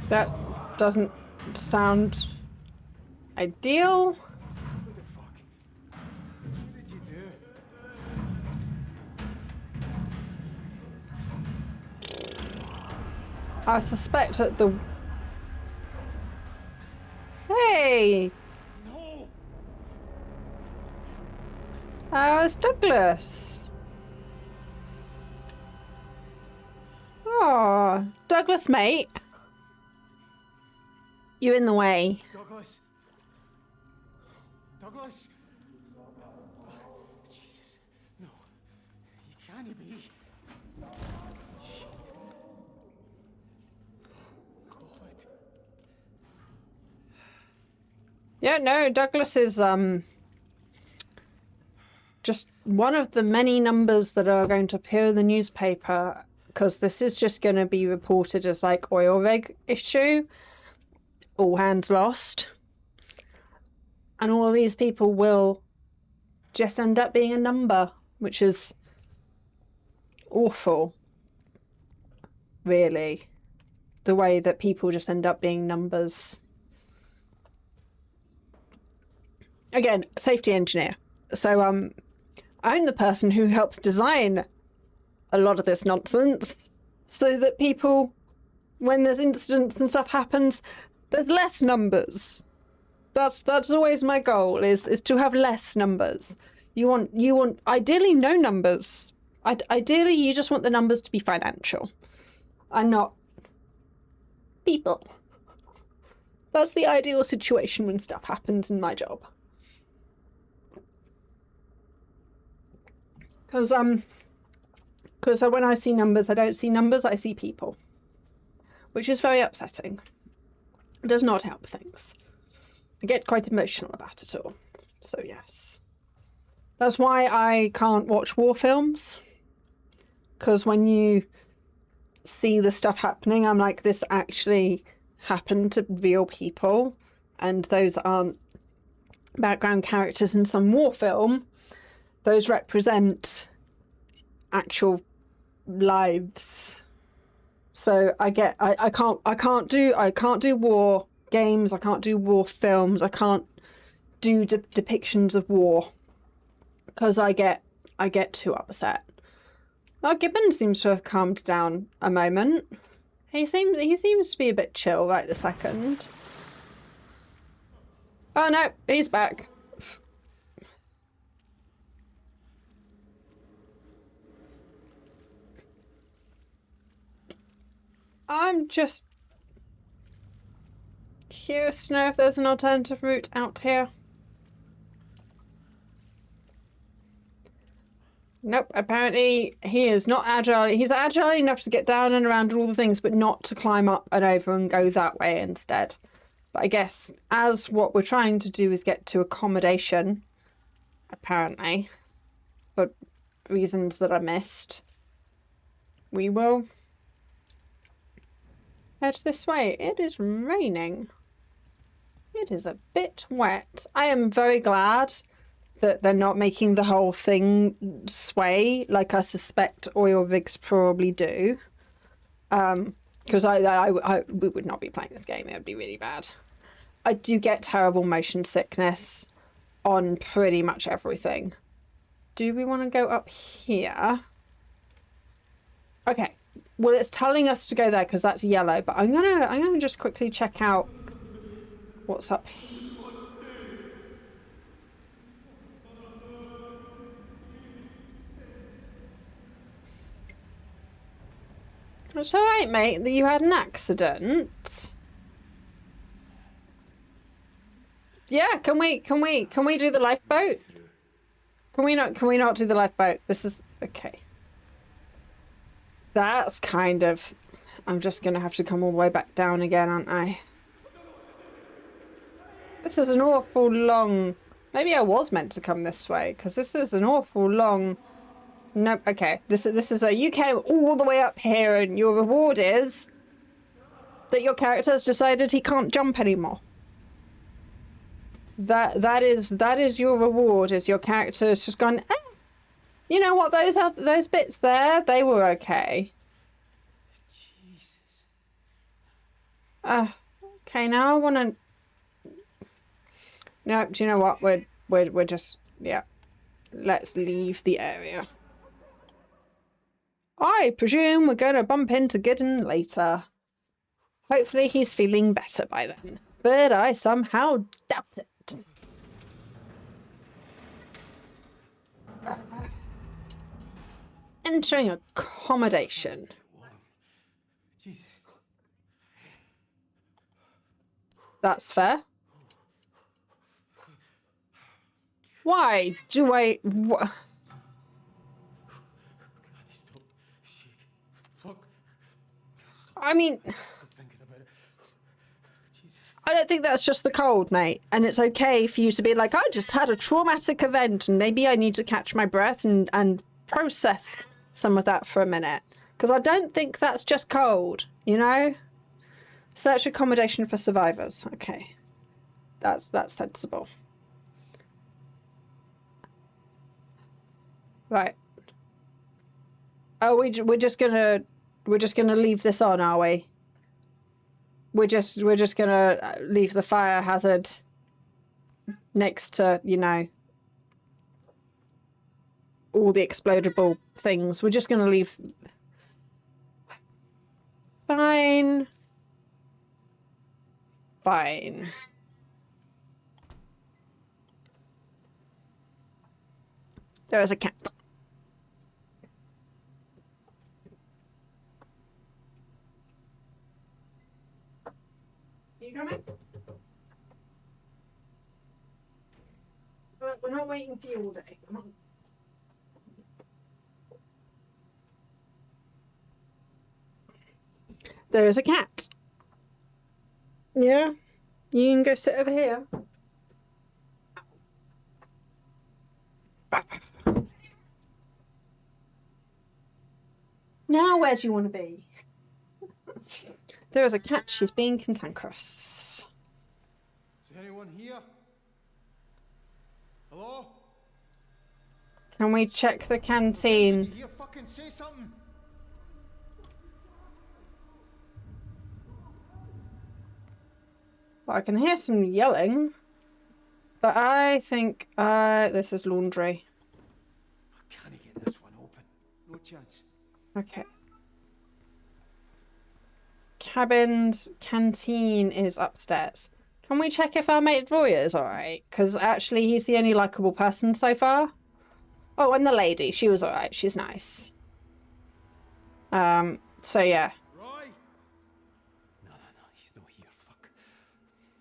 That doesn't sound ideal. What the fuck? What did you do? I suspect that the... Hey! No! How's Douglas? Oh, Douglas, mate. You're in the way. Douglas? Douglas? Jesus. No. You can't be. Shit. God. Yeah, no, Douglas is just one of the many numbers that are going to appear in the newspaper, because this is just going to be reported as like oil rig issue. All hands lost. And all of these people will just end up being a number, which is awful, really. The way that people just end up being numbers. Again, safety engineer. So I'm the person who helps design a lot of this nonsense so that people, when there's incidents and stuff happens, there's less numbers. That's always my goal, is to have less numbers. You want ideally no numbers. Ideally you just want the numbers to be financial and not people. That's the ideal situation when stuff happens in my job. Because when I see numbers, I don't see numbers, I see people. Which is very upsetting. It does not help things. I get quite emotional about it all. So yes. That's why I can't watch war films. Because when you see the stuff happening, I'm like, this actually happened to real people. And those aren't background characters in some war film. Those represent actual lives. So I can't do war games, I can't do war films, I can't do depictions of war because I get too upset. Oh, Gibbon seems to have calmed down a moment. He seems to be a bit chill right the second. Oh no, he's back. I'm just curious to know if there's an alternative route out here. Nope, apparently he is not agile. He's agile enough to get down and around all the things, but not to climb up and over and go that way instead. But I guess as what we're trying to do is get to accommodation, apparently, for reasons that I missed, we will head this way. It is raining. It is a bit wet. I am very glad that they're not making the whole thing sway like I suspect oil rigs probably do. Because we would not be playing this game. It would be really bad. I do get terrible motion sickness on pretty much everything. Do we want to go up here? Okay. Well, it's telling us to go there because that's yellow, but I'm gonna just quickly check out what's up here. It's alright, mate, that you had an accident. Yeah, can we do the lifeboat? Can we not do the lifeboat? This is okay. That's kind of, I'm just gonna have to come all the way back down again, aren't I? This is an awful long, maybe I was meant to come this way, because this is an awful long. Nope, okay. This is a you came all the way up here and your reward is that your character has decided he can't jump anymore. That is your reward, is your character has just gone, you know what, those bits there, they were okay. Jesus. Okay, now I wanna. No, do you know what? We're just, yeah. Let's leave the area. I presume we're going to bump into Gideon later. Hopefully he's feeling better by then. But I somehow doubt it. Entering accommodation. Jesus. That's fair. Why do I... I mean, I don't think that's just the cold, mate. And it's okay for you to be like, I just had a traumatic event and maybe I need to catch my breath and process some of that for a minute. Because I don't think that's just cold, you know? Search accommodation for survivors. Okay. That's sensible. Right. Oh, we're just gonna leave this on, are we? We're just gonna leave the fire hazard next to, you know, all the explodable things. We're just gonna leave. Fine. Fine. There is a cat. You coming? We're not waiting for you all day. Come on. There's a cat. Yeah. You can go sit over here. Now where do you want to be? There is a cat. She's being cantankerous. Is anyone here? Hello? Can we check the canteen? Did you hear fucking say something? Well, I can hear some yelling. But I think this is laundry. Can I get this one open? No chance. Okay. Cabin's canteen is upstairs. Can we check if our mate Roy is alright? Because actually he's the only likable person so far. Oh, and the lady. She was alright. She's nice. So yeah. Roy? No, he's not here. Fuck.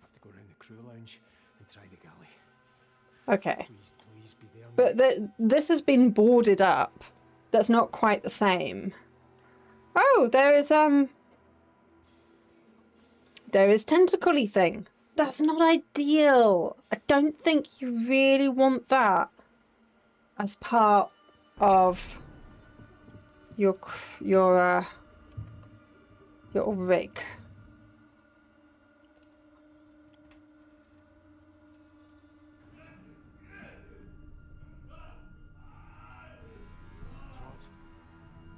I have to go around the crew lounge and try the galley. Okay. Please be there. But this has been boarded up. That's not quite the same. Oh, there is tentacle-y thing. That's not ideal. I don't think you really want that as part of your rig.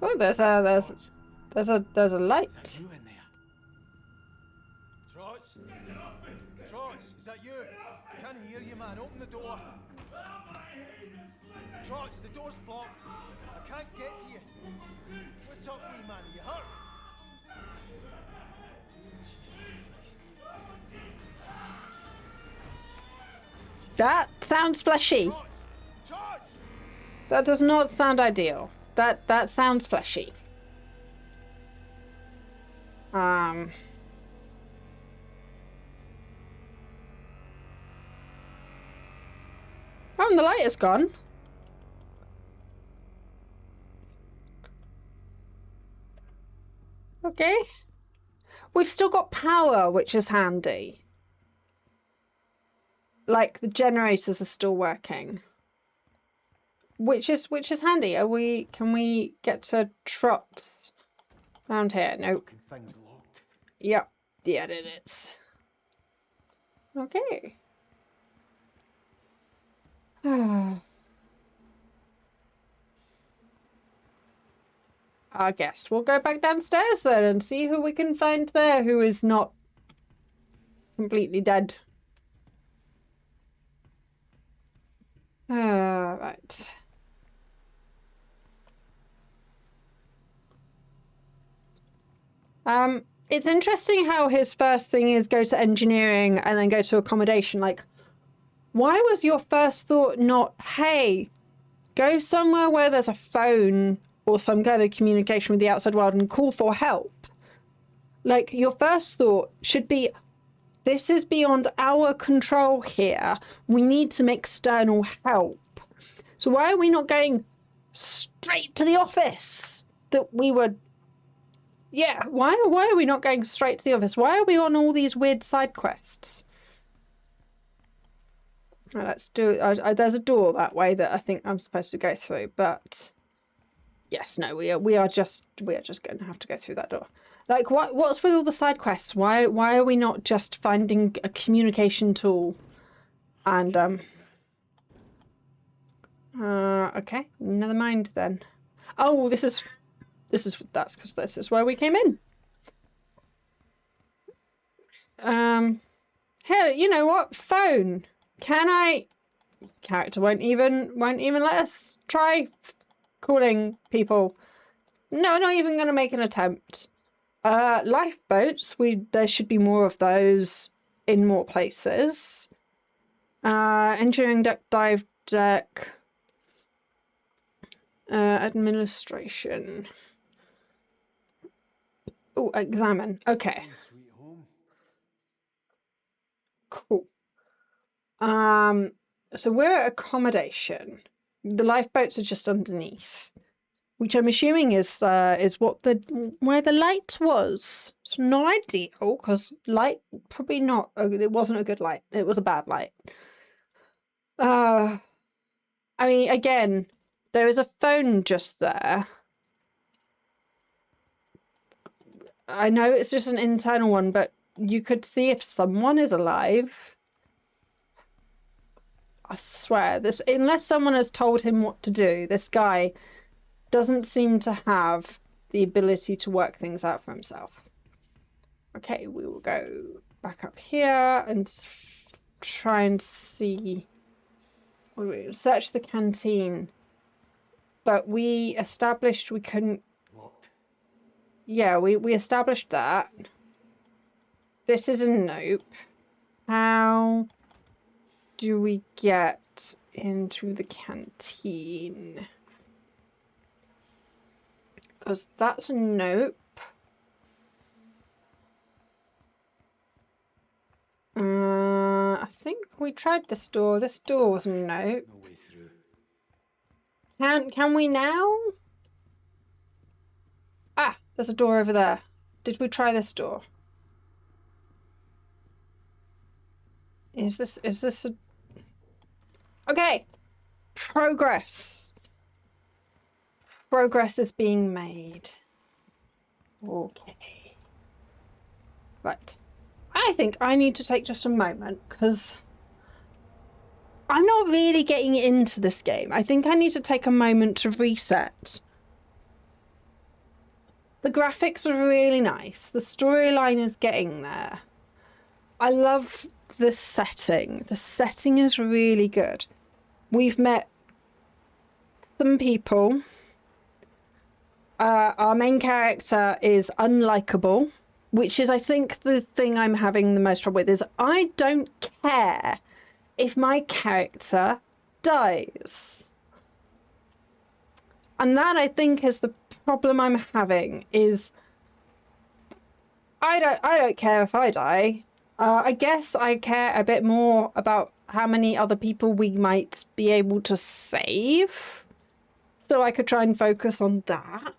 Oh, there's a light. Is that you in there? Trots? Trots, is that you? I can't hear you, man. Open the door. Trots, the door's blocked. I can't get to you. What's up, wee man? Are you hurt? Jesus Christ. That sounds fleshy. Trots! Trots! That does not sound ideal. That sounds fleshy. Oh, and the light is gone. Okay. We've still got power, which is handy. Like the generators are still working. Which is handy. Can we get to Trots around here? Nope. Thing's locked. Yep. Yeah, it is. Okay. I guess we'll go back downstairs then and see who we can find there who is not completely dead. Right. It's interesting how his first thing is go to engineering and then go to accommodation. Like, why was your first thought not, hey, go somewhere where there's a phone or some kind of communication with the outside world and call for help? Like, your first thought should be, this is beyond our control here. We need some external help. So why are we not going straight to the office that we were... Yeah, why are we not going straight to the office? Why are we on all these weird side quests? Right, let's do it. There's a door that way that I think I'm supposed to go through, but yes, no, we are just going to have to go through that door. Like, what's with all the side quests? Why are we not just finding a communication tool? And okay, never mind then. Oh, that's because this is where we came in. Here, you know what? Phone. Character won't even let us try calling people. No, not even gonna make an attempt. Lifeboats. There should be more of those in more places. Engineering deck, dive deck. Administration. Oh, examine. Okay. Sweet home. Cool. So we're at accommodation. The lifeboats are just underneath, which I'm assuming is where the light was. It's not ideal because light probably not. It wasn't a good light. It was a bad light. I mean, again, there is a phone just there. I know it's just an internal one, but you could see if someone is alive. I swear, unless someone has told him what to do, this guy doesn't seem to have the ability to work things out for himself. Okay, we will go back up here and try and see. We search the canteen, but we established we couldn't. Locked. Yeah, we established that. This is a nope. How do we get into the canteen? Because that's a nope. I think we tried this door. This door was a nope. No way through. Can we now? Ah, there's a door over there. Did we try this door? Is this a... Okay. Progress. Progress is being made. Okay. Right. I think I need to take just a moment because I'm not really getting into this game. I think I need to take a moment to reset. The graphics are really nice. The storyline is getting there. I love the setting. The setting is really good. We've met some people. Our main character is unlikable, which is, I think, the thing I'm having the most trouble with is I don't care if my character dies. And that, I think, is the problem I'm having is I don't care if I die. I guess I care a bit more about how many other people we might be able to save. So I could try and focus on that.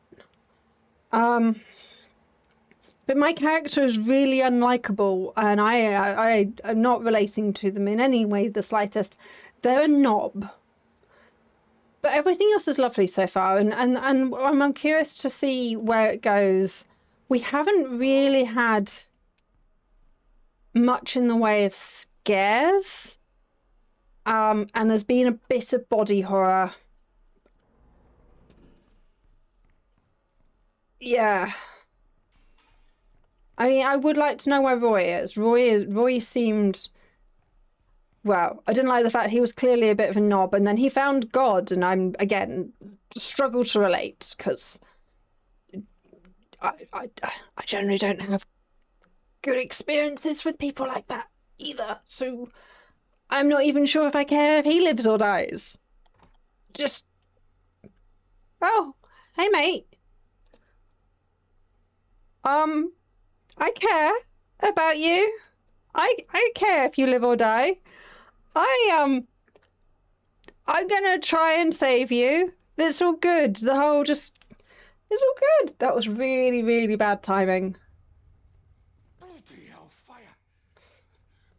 But my character is really unlikable, and I am not relating to them in any way the slightest. They're a knob. But everything else is lovely so far, and I'm curious to see where it goes. We haven't really had much in the way of scares. And there's been a bit of body horror. Yeah. I mean, I would like to know where Roy is. Roy seemed... Well, I didn't like the fact he was clearly a bit of a knob, and then he found God, and I'm, again, struggle to relate, because I generally don't have good experiences with people like that either, so I'm not even sure if I care if he lives or dies. Just... Oh, hey mate. I care about you. I care if you live or die. I'm gonna try and save you. It's all good. It's all good. That was really, really bad timing. Bloody hellfire!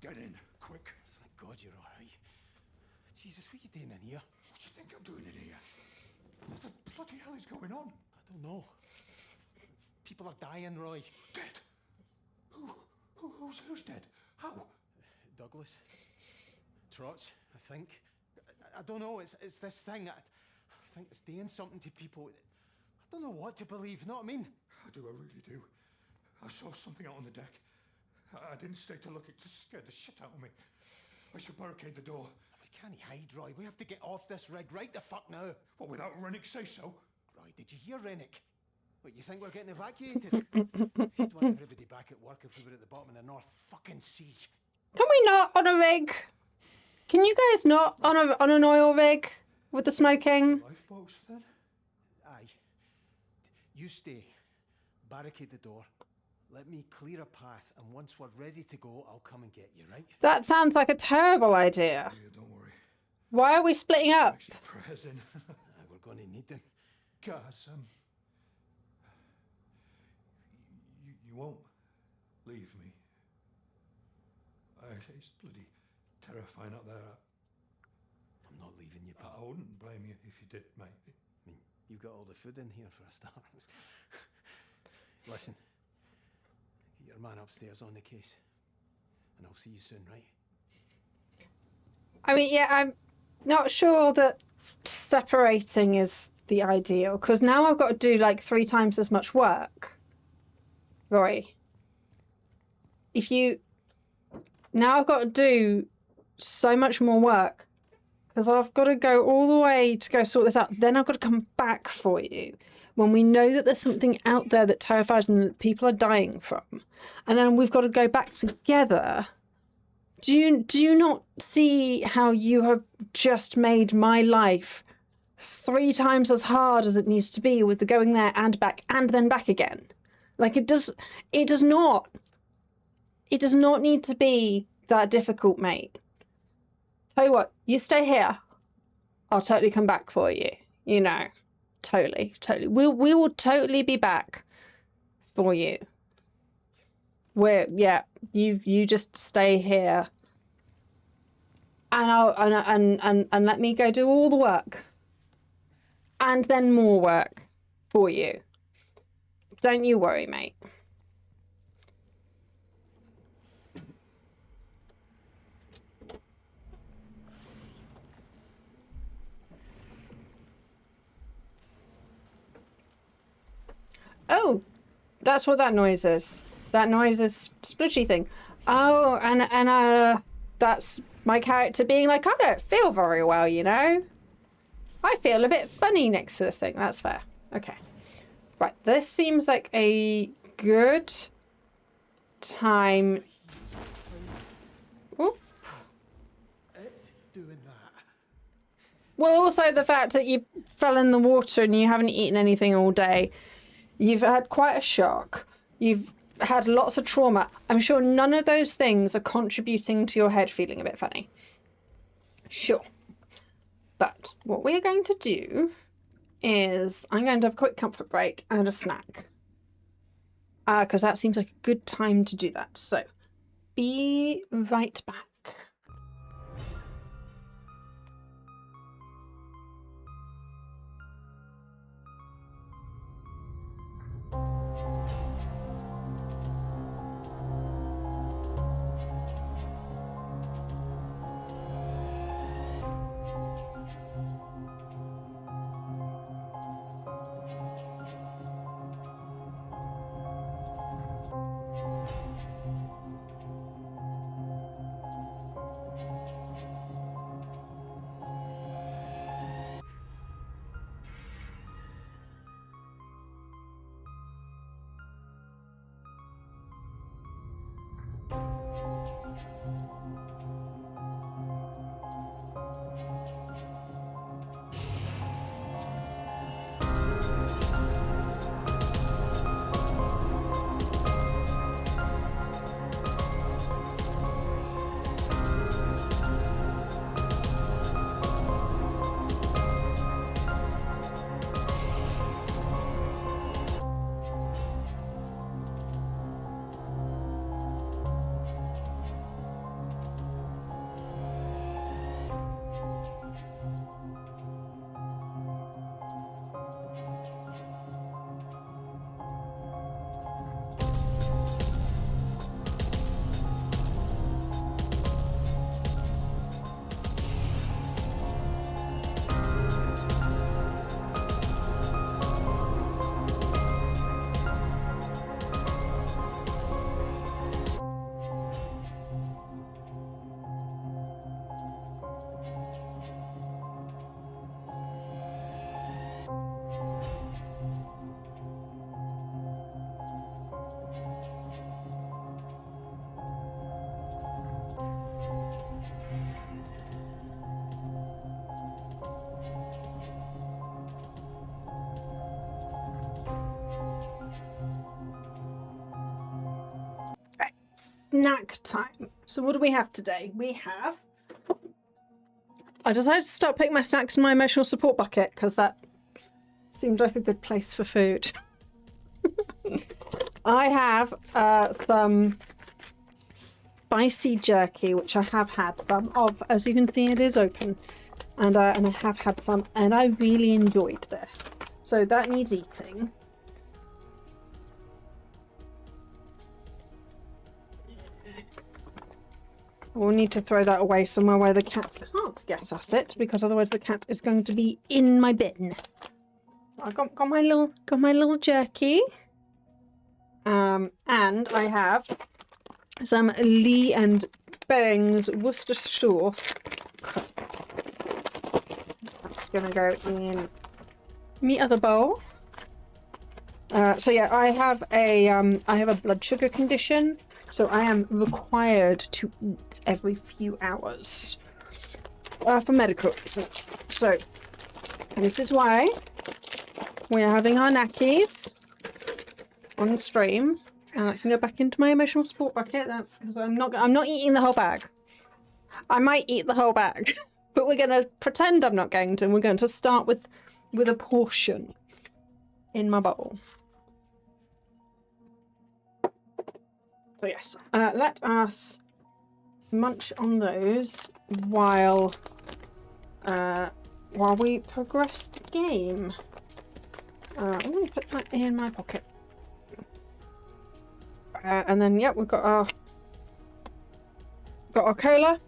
Get in, quick. Thank God you're all right. Jesus, what are you doing in here? What do you think I'm doing in here? What the bloody hell is going on? I don't know. People are dying, Roy. Dead? Who's dead? How? Douglas. Trots, I think. I don't know, it's this thing. I think it's doing something to people. I don't know what to believe, know what I mean? I really do. I saw something out on the deck. I didn't stay to look, it just scared the shit out of me. I should barricade the door. We can't hide, Roy. We have to get off this rig right the fuck now. What, without Rennick say so? Roy, did you hear Rennick? What, you think we're getting evacuated? He'd want everybody back at work if we were at the bottom of the North fucking Sea. Can we not on a rig? Can you guys not on an oil rig with the smoking? Lifeboats then? Aye. You stay. Barricade the door. Let me clear a path, and once we're ready to go, I'll come and get you, right? That sounds like a terrible idea. Yeah, don't worry. Why are we splitting up? Extra prayers in. We're gonna need them. Guys, you won't leave me. It's bloody terrifying out there. I'm not leaving you, pal. I wouldn't blame you if you did, mate. I mean, you've got all the food in here for a start. Listen, get your man upstairs on the case, and I'll see you soon, right? I mean, yeah, I'm not sure that separating is the ideal, because now I've got to do like 3 times as much work. Roy, now I've got to do so much more work because I've got to go all the way to go sort this out. Then I've got to come back for you when we know that there's something out there that terrifies and that people are dying from. And then we've got to go back together Do you not see how you have just made my life 3 times as hard as it needs to be with the going there and back and then back again? Like it does not need to be that difficult, mate. Tell you what, you stay here. I'll totally come back for you. You know, totally. We will totally be back for you. You just stay here. And let me go do all the work. And then more work for you. Don't you worry, mate. Oh, that's what that noise is. That noise is splitchy thing. Oh, and that's my character being like, I don't feel very well, you know? I feel a bit funny next to this thing. That's fair. Okay. Right, this seems like a good time. Ooh. Doing that. Well, also the fact that you fell in the water and you haven't eaten anything all day. You've had quite a shock. You've had lots of trauma. I'm sure none of those things are contributing to your head feeling a bit funny. Sure. But what we're going to do is I'm going to have a quick comfort break and a snack. Because that seems like a good time to do that. So, be right back. Snack time. So what do we have today? We have... I decided to start putting my snacks in my emotional support bucket because that seemed like a good place for food. I have some spicy jerky, which I have had some of. As you can see, it is open. And I have had some, and I really enjoyed this. So that needs eating. We'll need to throw that away somewhere where the cat can't get at it, because otherwise the cat is going to be in my bin. I got my little jerky, and I have some Lee and Beng's Worcester sauce. That's gonna go in my other bowl. So yeah, I have a blood sugar condition. So I am required to eat every few hours for medical reasons. So this is why we're having our knackies on stream. I can go back into my emotional support bucket. That's because I'm not eating the whole bag. I might eat the whole bag, but we're gonna pretend I'm not going to, and we're going to start with a portion in my bowl. So yes, let us munch on those while we progress the game. I'm going to put that in my pocket. And then, yep, we've got our cola.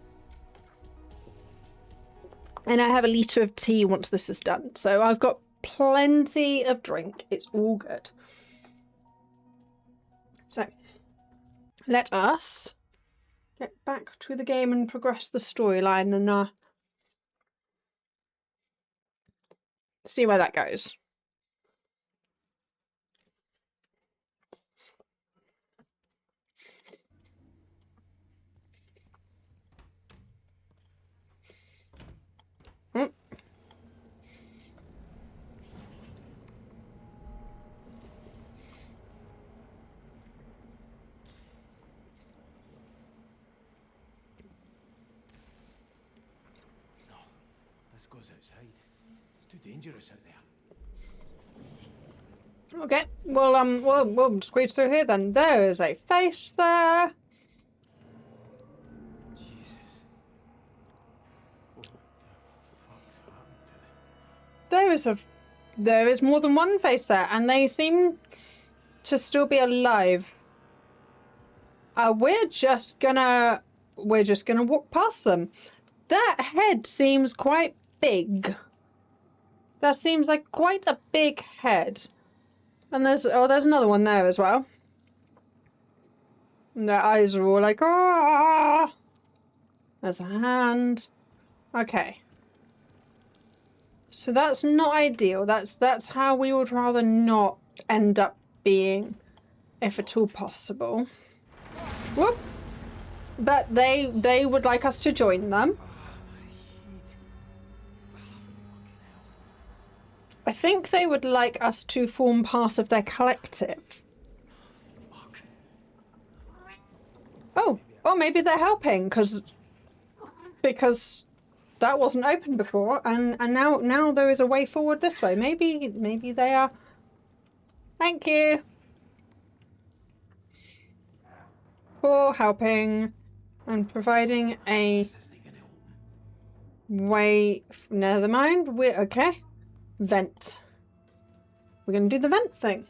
And I have a litre of tea once this is done. So I've got plenty of drink. It's all good. So let us get back to the game and progress the storyline and see where that goes. This goes outside. It's too dangerous out there. Okay, well, we'll squeeze through here then. There is a face there. Jesus. What the fuck's happened to them? There is more than one face there, and they seem to still be alive. We're just gonna walk past them. That head seems quite big. That seems like quite a big head. And there's another one there as well. And their eyes are all like, ah. There's a hand. Okay. So that's not ideal. That's how we would rather not end up being, if at all possible. Whoop. But they would like us to join them. I think they would like us to form part of their collective. Oh, maybe they're helping because that wasn't open before, and now there is a way forward this way. Maybe they are. Thank you for helping and providing a way. Never mind. We're okay. Vent. We're gonna do the vent thing.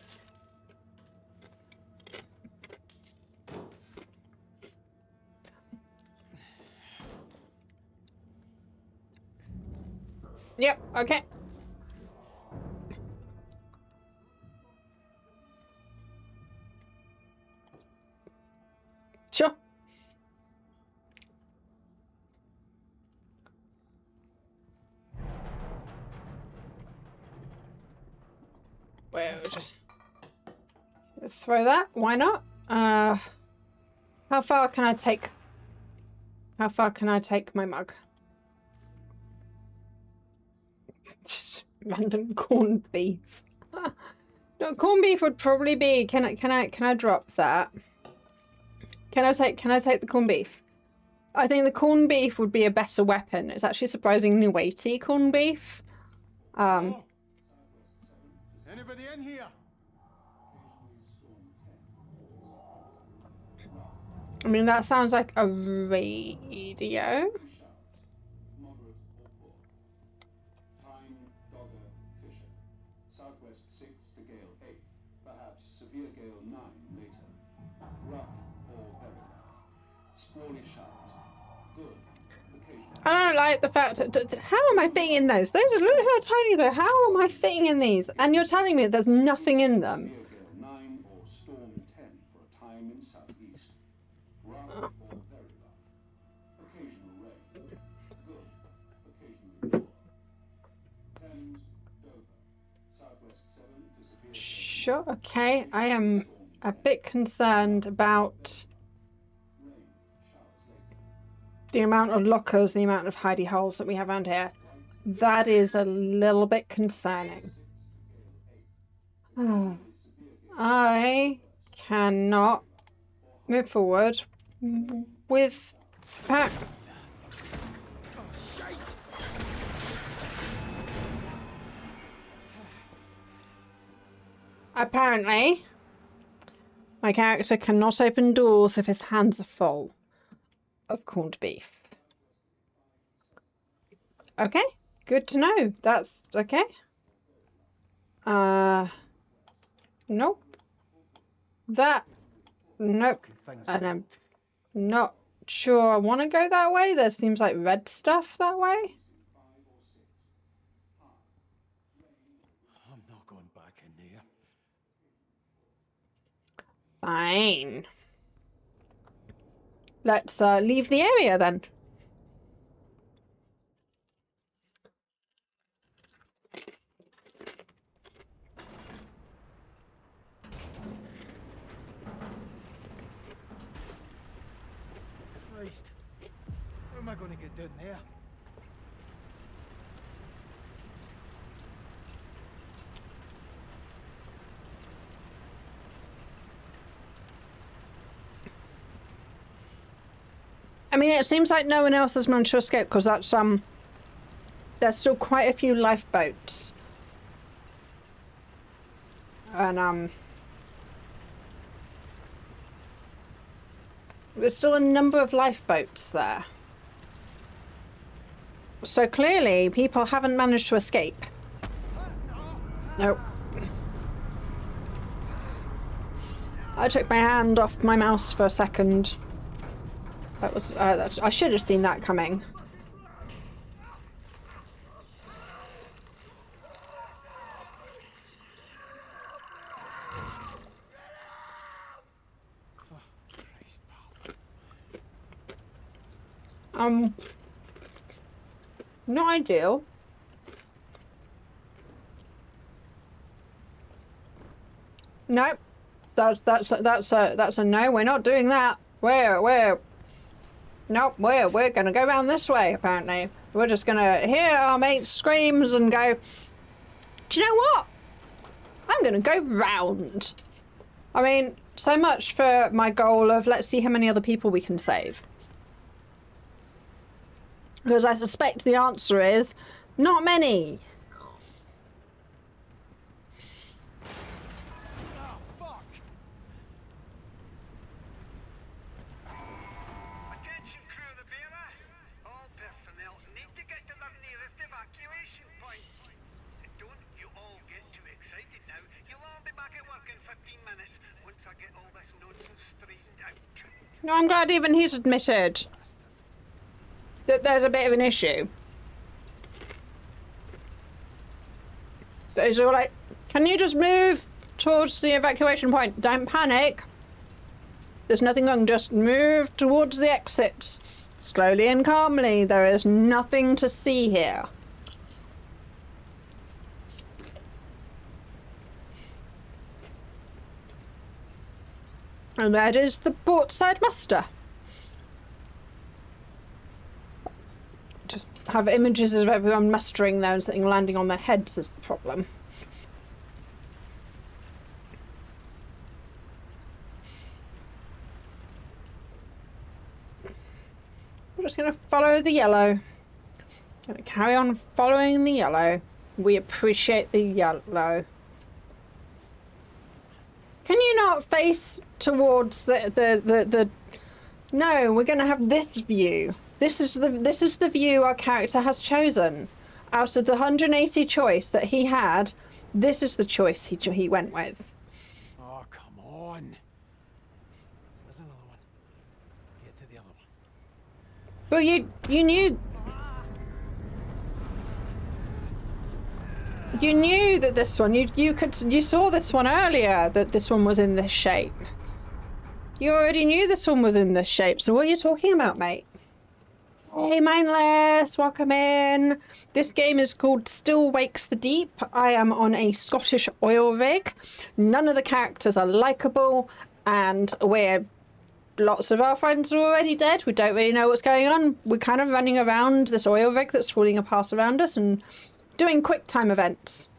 Yep, okay. Sure. Well, just throw that. Why not? How far can I take my mug? Just random corned beef. No, corned beef would probably be. Can I drop that? Can I take the corned beef? I think the corned beef would be a better weapon. It's actually surprisingly weighty, corned beef. Anybody in here? I mean, that sounds like a radio. Southwest 6 to gale 8, perhaps severe gale 9 later. Rough or very rough. Squally showers. Good. Occasional. I don't like the fact that, how am I fitting in those? Those are, look how tiny though. How am I fitting in these? And you're telling me there's nothing in them. Severe gale 9 or storm 10 for a time in southeast. Rough or very rough. Occasional rain. Good. Occasionally poor. Thames, Dover. Southwest 7 to severe. Sure, okay. I am a bit concerned about the amount of lockers, the amount of hidey holes that we have around here, that is a little bit concerning. I cannot move forward with pack. Apparently, my character cannot open doors if his hands are full of corned beef. Okay, good to know. That's okay. Nope. Nope. And I'm not sure I want to go that way. There seems like red stuff that way. I'm not going back in there. Fine. Let's leave the area then. Christ. How am I going to get down there? I mean, it seems like no one else has managed to escape because that's there's still quite a few lifeboats. And there's still a number of lifeboats there. So clearly people haven't managed to escape. Nope. I took my hand off my mouse for a second. That was I should have seen that coming. Not ideal. Nope. That's a no. We're not doing that. Nope, we're gonna go around this way, apparently. We're just gonna hear our mate's screams and go, do you know what? I'm gonna go round. I mean, so much for my goal of let's see how many other people we can save. Because I suspect the answer is not many. No, I'm glad even he's admitted that there's a bit of an issue. But he's all like, can you just move towards the evacuation point? Don't panic. There's nothing wrong, just move towards the exits. Slowly and calmly, there is nothing to see here. And that is the portside muster. Just have images of everyone mustering there and something landing on their heads is the problem. We're just going to follow the yellow. Going to carry on following the yellow. We appreciate the yellow. Can you not face towards the No, we're going to have this view. This is the view our character has chosen. Out of the 180 choice that he had, this is the choice he went with. Oh, come on. There's another one. Get to the other one. But you knew... You knew that this one, you saw this one earlier, that this one was in this shape. You already knew this one was in this shape, so what are you talking about, mate? Hey, mindless, welcome in. This game is called Still Wakes the Deep. I am on a Scottish oil rig. None of the characters are likeable, and we're lots of our friends are already dead. We don't really know what's going on. We're kind of running around this oil rig that's falling apart around us and doing quick time events.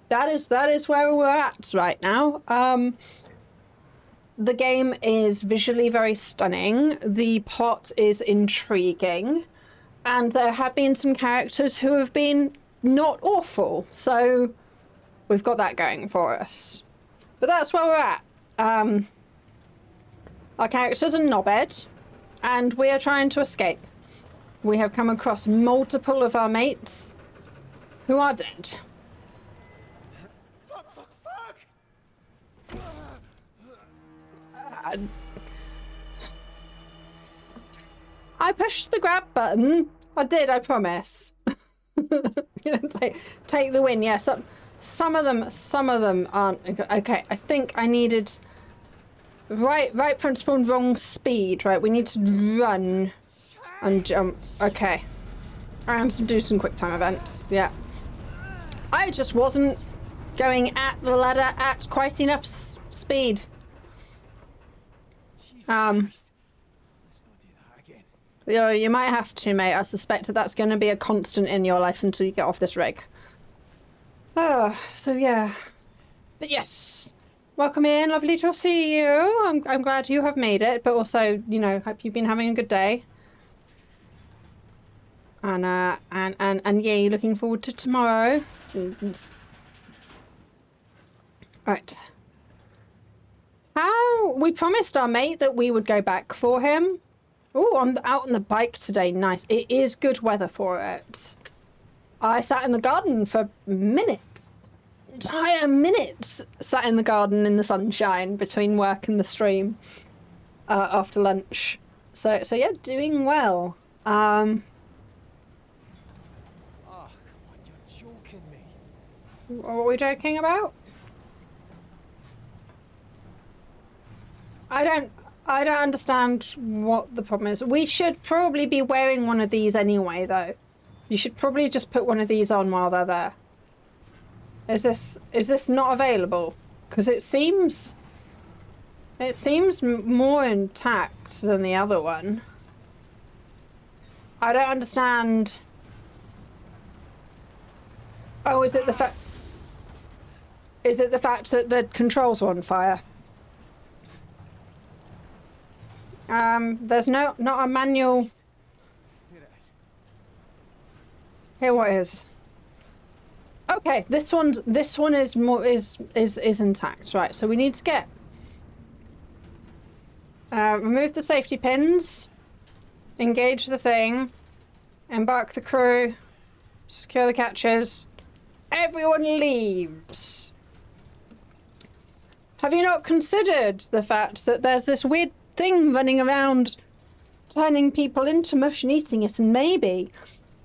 That is where we're at right now. The game is visually very stunning. The plot is intriguing. And there have been some characters who have been not awful. So we've got that going for us. But that's where we're at. Our characters are knobhead, and we are trying to escape. We have come across multiple of our mates who are dead. I pushed the grab button. I did, I promise. Take the win. Yeah, some of them aren't. Okay, I think I needed right principle and wrong speed. Right, we need to run and jump. Okay, and to do some quick time events. Yeah, I just wasn't going at the ladder at quite enough speed. You might have to, mate. I suspect that's going to be a constant in your life until you get off this rig. So yeah. But yes. Welcome in. Lovely to see you. I'm glad you have made it, but also, you know, hope you've been having a good day. And yeah, you're looking forward to tomorrow. Right. How we promised our mate that we would go back for him. Oh, I'm out on the bike today. Nice. It is good weather for it. I sat in the garden for minutes. Entire minutes sat in the garden in the sunshine between work and the stream after lunch. So yeah, doing well. Oh, come on, you're joking me. What are we joking about? I don't understand what the problem is. We should probably be wearing one of these anyway, though. You should probably just put one of these on while they're there. Is this not available? Because it seems more intact than the other one. I don't understand. Oh, is it the fact that the controls are on fire? There's not a manual. Here it is. Here, what is? Okay, this one is intact, right? So we need to get remove the safety pins, engage the thing, embark the crew, secure the catches. Everyone leaves. Have you not considered the fact that there's this weird thing running around turning people into mush and eating it, and maybe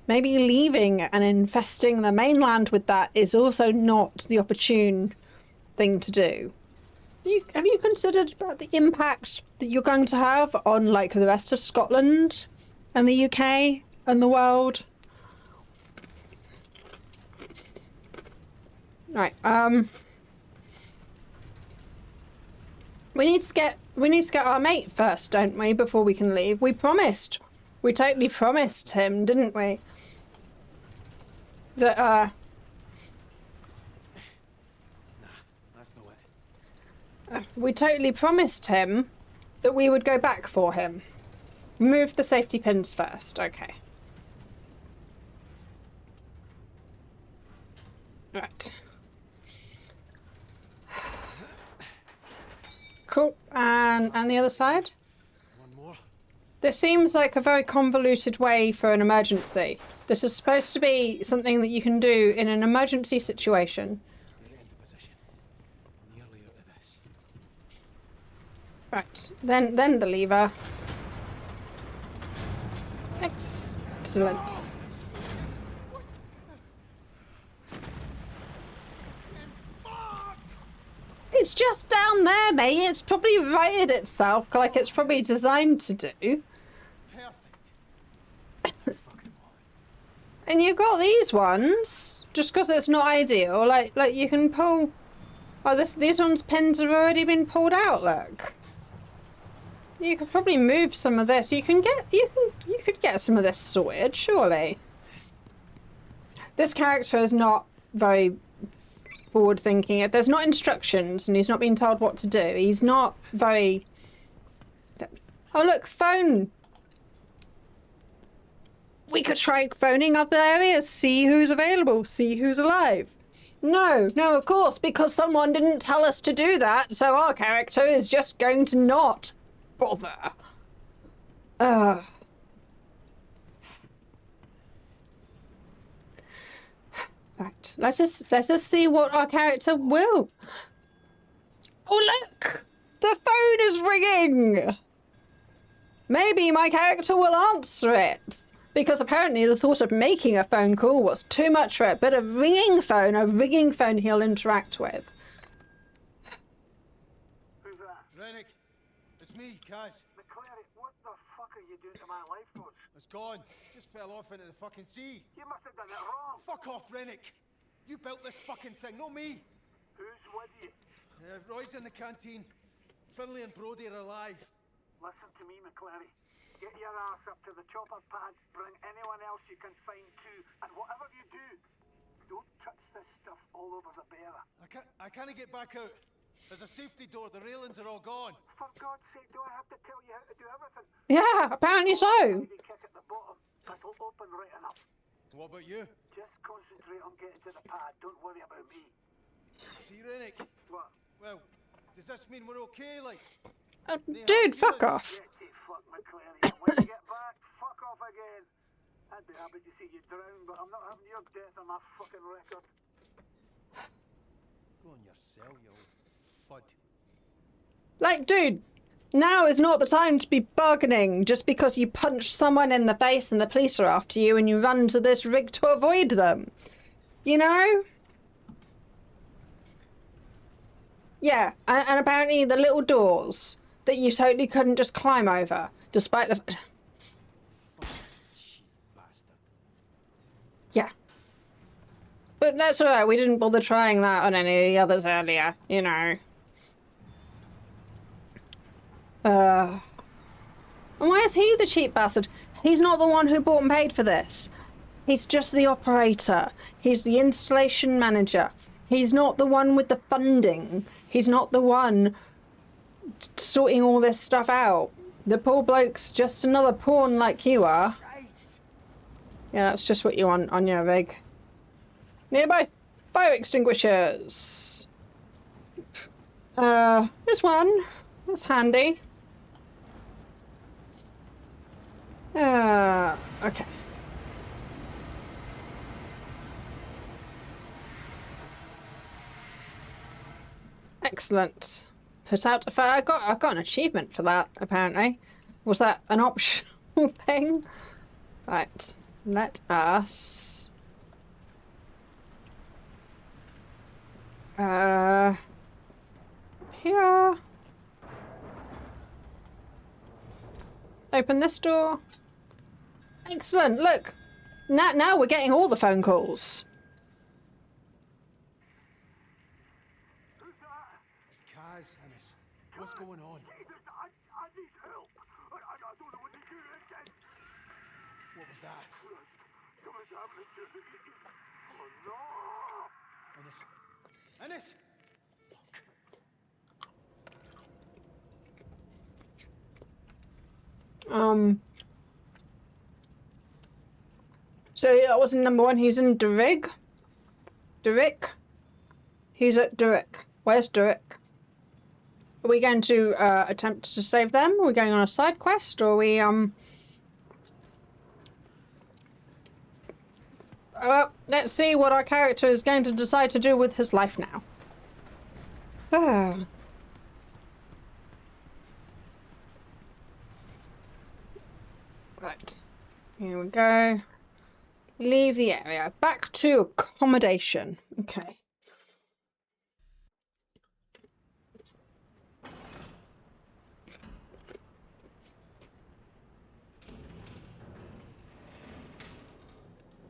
leaving and infesting the mainland with that is also not the opportune thing to do? Have you considered about the impact that you're going to have on, like, the rest of Scotland and the UK and the world? Right, we need to get our mate first, don't we, before we can leave? We totally promised him, didn't we? That Nah, that's not it. we totally promised him that we would go back for him. Remove the safety pins first, okay. Right. Cool. And the other side? One more. This seems like a very convoluted way for an emergency. This is supposed to be something that you can do in an emergency situation. Get it into position. Nearly out of this. Right. Then the lever. Excellent. It's just down there, mate. It's probably righted itself like it's probably designed to do. Perfect. And you got these ones just because it's not ideal. Like you can pull. Oh, these ones' pins have already been pulled out. Look. You could probably move some of this. You could get some of this sorted, surely. This character is not very forward thinking. There's not instructions and he's not being told what to do. He's not very... Oh look, phone! We could try phoning other areas, see who's available, see who's alive. No, of course, because someone didn't tell us to do that, so our character is just going to not bother. Right, let's just see what our character will. Oh look! The phone is ringing! Maybe my character will answer it. Because apparently the thought of making a phone call was too much for it, but a ringing phone he'll interact with. Who's that? Rennick. It's me, Kaz. McClary, what the fuck are you doing to my lifeboat? It's gone. It just fell off into the fucking sea. You must have done it wrong. Fuck off, Rennick. You built this fucking thing, not me. Who's with you? Roy's in the canteen. Finlay and Brody are alive. Listen to me, McClary. Get your ass up to the chopper pad, bring anyone else you can find too, and whatever you do, don't touch this stuff all over the bearer. I can't get back out. There's a safety door, the railings are all gone. For God's sake, do I have to tell you how to do everything? Yeah, apparently so. Kick at the bottom, it'll open right enough. What about you? Just concentrate on getting to the pad, don't worry about me. See, Rennick? What? Well, does this mean we're okay, like? Dude, fuck off. Fuck McClary. When you get back, fuck off again. I'd be happy to see you drown, but I'm not having your death on my fucking record. Go on yourself, you old fud. Like, dude, now is not the time to be bargaining just because you punch someone in the face and the police are after you and you run to this rig to avoid them. You know? Yeah, and apparently the little doors that you totally couldn't just climb over, despite the... Yeah. But that's alright, we didn't bother trying that on any of the others earlier, you know. And why is he the cheap bastard? He's not the one who bought and paid for this. He's just the operator. He's the installation manager. He's not the one with the funding. He's not the one sorting all this stuff out. The poor bloke's just another pawn like you are. Yeah, that's just what you want on your rig. Nearby fire extinguishers. This one. That's handy. Okay. Excellent. Put out a fire. I got an achievement for that, apparently. Was that an optional thing? Right. Let us... here. Open this door. Excellent. Look. Now we're getting all the phone calls. It's Kaz, Ennis. What's going on? Jesus, I need help. I don't know what to do. What was that? Something's happening to me. Oh no! Ennis. Ennis! So that wasn't number one. He's in Derrig. Derrick. He's at Derrick. Where's Derrick? Are we going to attempt to save them? Are we going on a side quest, or are we let's see what our character is going to decide to do with his life now. Right. Here we go. Leave the area. Back to accommodation. Okay.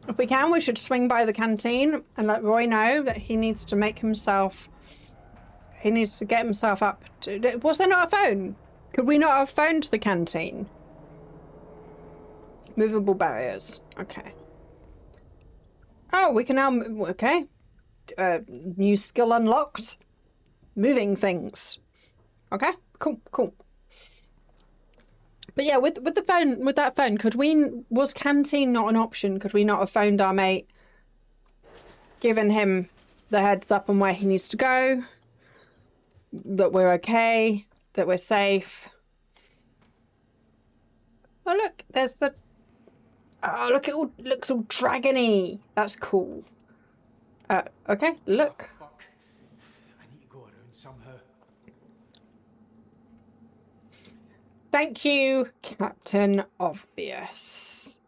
If we can, we should swing by the canteen and let Roy know that he needs to make himself... He needs to get himself up to... Was there not a phone? Could we not have found the canteen? Movable barriers. Okay. Oh, we can now... Okay. New skill unlocked. Moving things. Okay. Cool. Cool. But yeah, with the phone, with that phone, was canteen not an option? Could we not have phoned our mate, given him the heads up on where he needs to go, that we're okay, that we're safe? Oh look, there's the... Oh look, it looks all dragony. That's cool. Okay, look. Oh, fuck. I need to go around somehow. Thank you, Captain Obvious.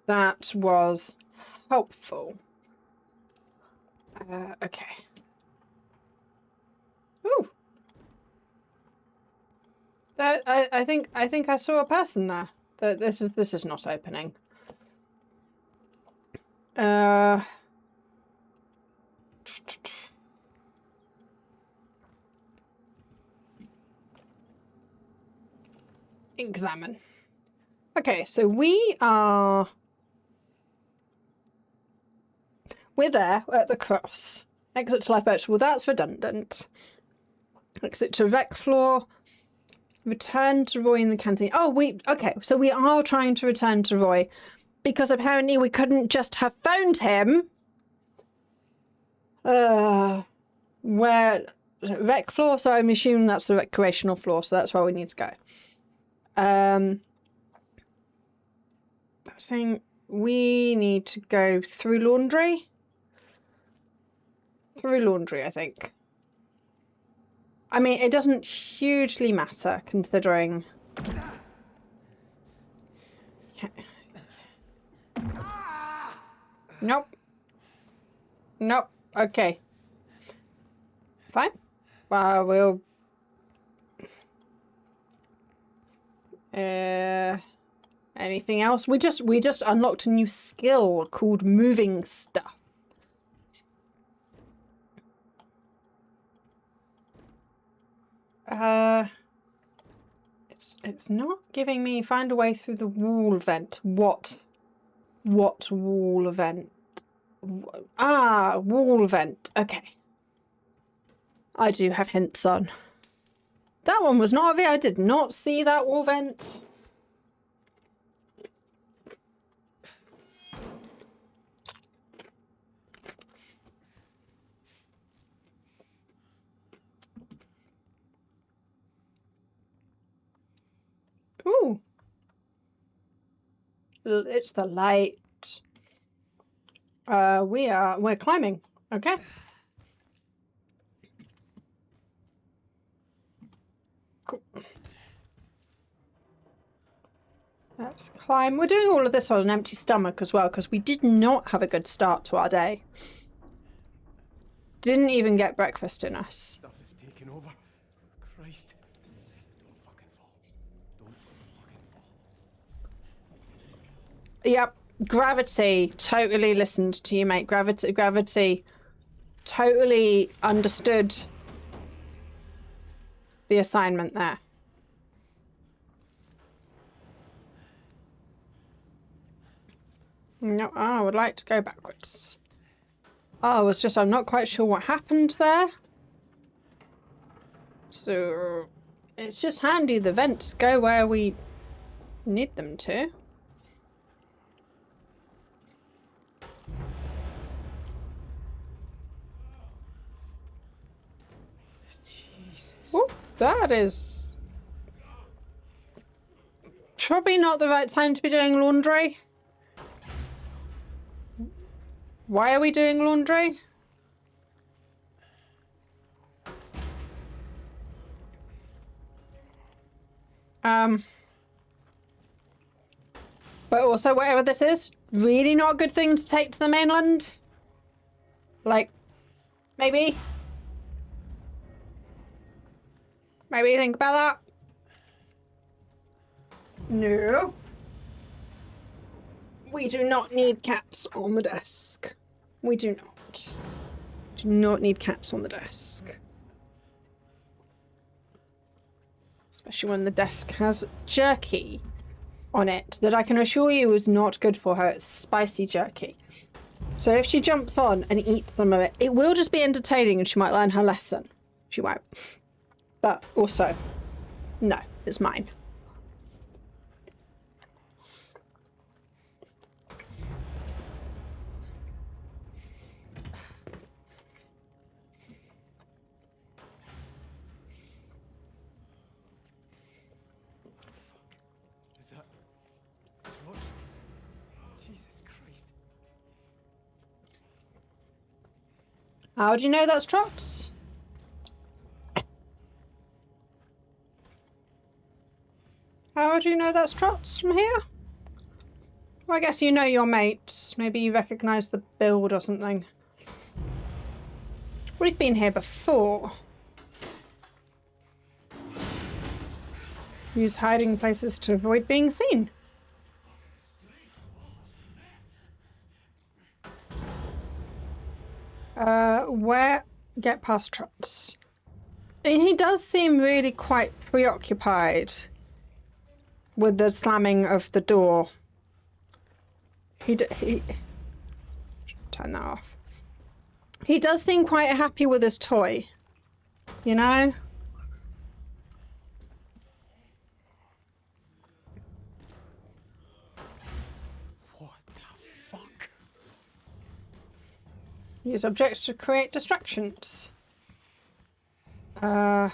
That was helpful. Okay. Ooh. I think I saw a person there. This is not opening. Examine. Okay, so we're there at the cross. Exit to lifeboat. Well, that's redundant. Exit to wreck floor. Return to Roy in the canteen. Oh, okay, so we are trying to return to Roy because apparently we couldn't just have phoned him. Where wreck floor? So I'm assuming that's the recreational floor, so that's where we need to go. I was saying we need to go through laundry. Through laundry, I think. I mean, it doesn't hugely matter considering. Okay. Nope. Nope. Okay. Fine. We'll. Anything else? We just unlocked a new skill called moving stuff. It's not giving me find a way through the wall vent. What wall vent? Ah, wall vent. Okay. I do have hints on. That one was not obvious. I did not see that wall vent. Ooh. It's the light. We're climbing. Okay. Cool. Let's climb. We're doing all of this on an empty stomach as well, because we did not have a good start to our day. Didn't even get breakfast in us. Stuff is taking over. Christ. Don't fucking fall. Don't fucking fall. Yep. Gravity totally listened to you, mate. Gravity totally understood the assignment there. No, I would like to go backwards. Oh, it's just I'm not quite sure what happened there. So it's just handy the vents go where we need them to. Jesus. Whoop, that is probably not the right time to be doing laundry. Why are we doing laundry? But also, whatever this is, really not a good thing to take to the mainland. Like, maybe think about that. No. We do not need cats on the desk. We do not. Do not need cats on the desk. Especially when the desk has jerky on it that I can assure you is not good for her. It's spicy jerky. So if she jumps on and eats some of it, it will just be entertaining and she might learn her lesson. She won't. But also, no, it's mine. Is that Trots? Jesus Christ. How do you know that's Trots? How do you know that's Trots from here? Well, I guess you know your mates. Maybe you recognise the build or something. We've been here before. Use hiding places to avoid being seen. Where? Get past Trots. And he does seem really quite preoccupied with the slamming of the door. He turn that off. He does seem quite happy with his toy, you know? What the fuck? Use objects to create distractions. I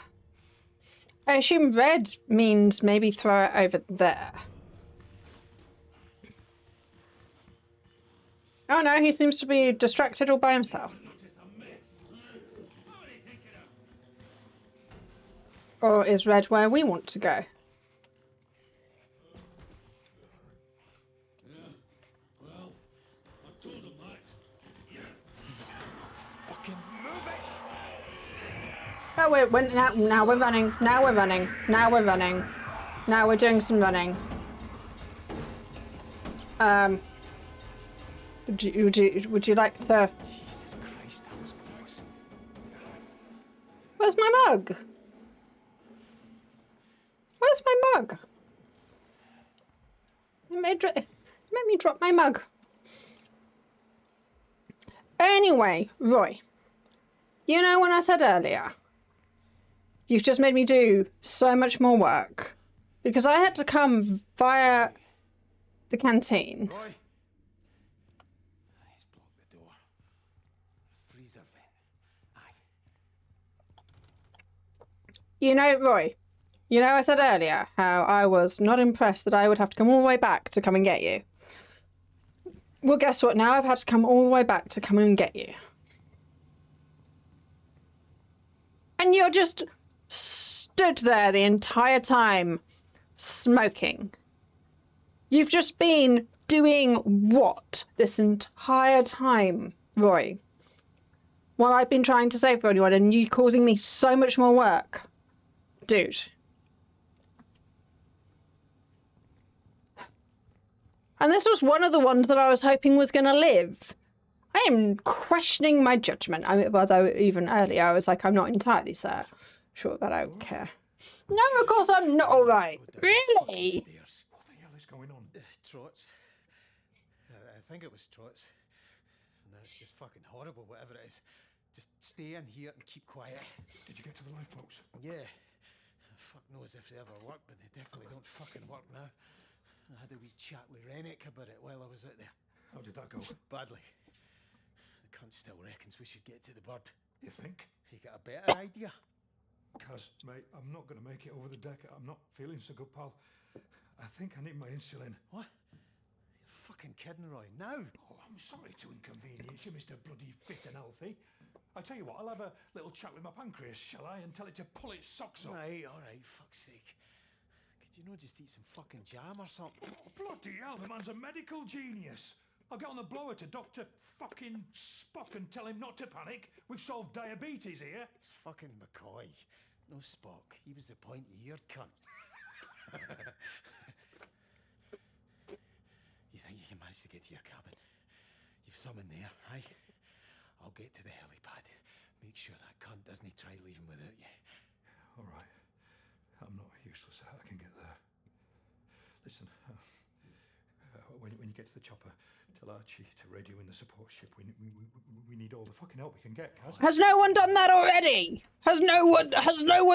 assume red means maybe throw it over there. Oh no, he seems to be distracted all by himself. Or is red where we want to go? Fucking move it! Oh wait, now we're running. Now we're running. Now we're running. Now we're doing some running. Would you like to? Jesus Christ, that was close. Where's my mug? Where's my mug? It made me drop my mug. Anyway, Roy, you know when I said earlier, you've just made me do so much more work because I had to come via the canteen. Roy! He's blocked the door. A freezer vent. Aye. You know, Roy, you know I said earlier how I was not impressed that I would have to come all the way back to come and get you. Well, guess what? Now I've had to come all the way back to come and get you. And you're just stood there the entire time, smoking. You've just been doing what this entire time, Roy? While I've been trying to save everyone and you causing me so much more work. Dude. And this was one of the ones that I was hoping was going to live. I am questioning my judgment. I mean, although even earlier I was like, I'm not entirely sure that I would care. No, of course I'm not. All right. Really? What the hell is going on? Trots. I think it was Trots. No, it's just fucking horrible, whatever it is. Just stay in here and keep quiet. Did you get to the lifeboats? Yeah. Fuck knows if they ever work, but they definitely don't fucking work now. I had a wee chat with Rennick about it while I was out there. How did that go? Badly. The cunt still reckons we should get to the bird. You think? You got a better idea? Kaz, mate, I'm not going to make it over the deck. I'm not feeling so good, pal. I think I need my insulin. What? You're fucking kidding, Roy. Now? Oh, I'm sorry to inconvenience you, Mr. Bloody Fit and Healthy. I tell you what, I'll have a little chat with my pancreas, shall I, and tell it to pull its socks up. All right, fuck's sake. Could you not just eat some fucking jam or something? Oh, bloody hell, the man's a medical genius. I'll get on the blower to Dr. fucking Spock and tell him not to panic. We've solved diabetes here. It's fucking McCoy. No Spock. He was the pointy-eared cunt. You think you can manage to get to your cabin? You've some in there, aye? I'll get to the helipad. Make sure that cunt doesn't try leaving without you. All right. I'm not useless. I can get there. Listen, when you get to the chopper, tell Archie to radio in the support ship. We need all the fucking help we can get, Kaz. Has no one done that already? Has no one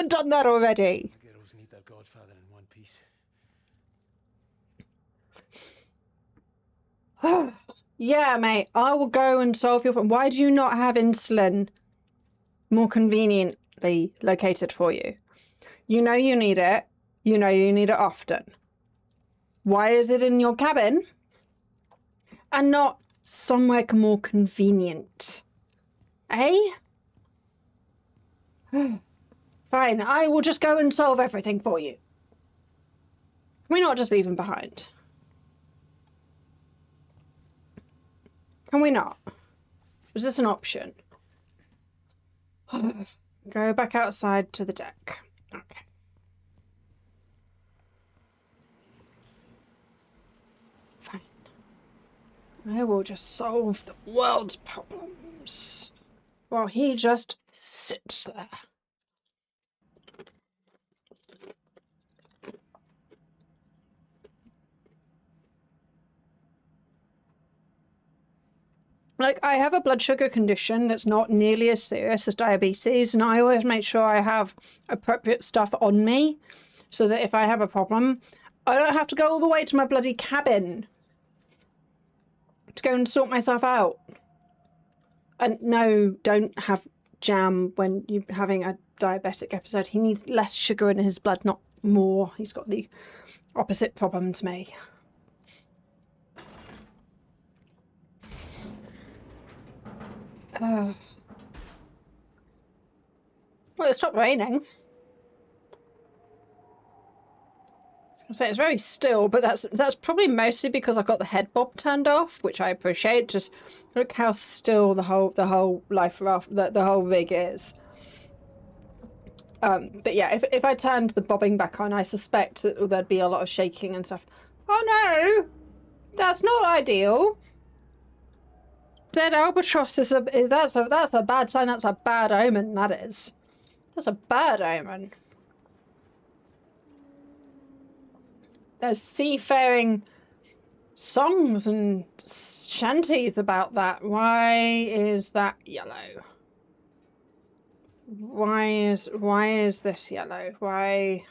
done that already? The girls need their godfather in one piece. Yeah, mate, I will go and solve your problem. Why do you not have insulin more conveniently located for you? You know you need it. You know you need it often. Why is it in your cabin and not somewhere more convenient? Eh? Fine, I will just go and solve everything for you. Can we not just leave him behind? Can we not? Is this an option? Go back outside to the deck. Okay. Fine. I will just solve the world's problems while he just sits there. Like, I have a blood sugar condition that's not nearly as serious as diabetes, and I always make sure I have appropriate stuff on me so that if I have a problem, I don't have to go all the way to my bloody cabin to go and sort myself out. And no, don't have jam when you're having a diabetic episode. He needs less sugar in his blood, not more. He's got the opposite problem to me. Well, it stopped raining. I was gonna say it's very still, but that's probably mostly because I've got the head bob turned off, which I appreciate. Just look how still the whole life raft, the whole rig is. But yeah, if I turned the bobbing back on, I suspect that there'd be a lot of shaking and stuff. Oh no, that's not ideal. Dead albatross that's a bad sign. That's a bad omen. That is. That's a bad omen. There's seafaring songs and shanties about that. Why is that yellow? Why is this yellow? Why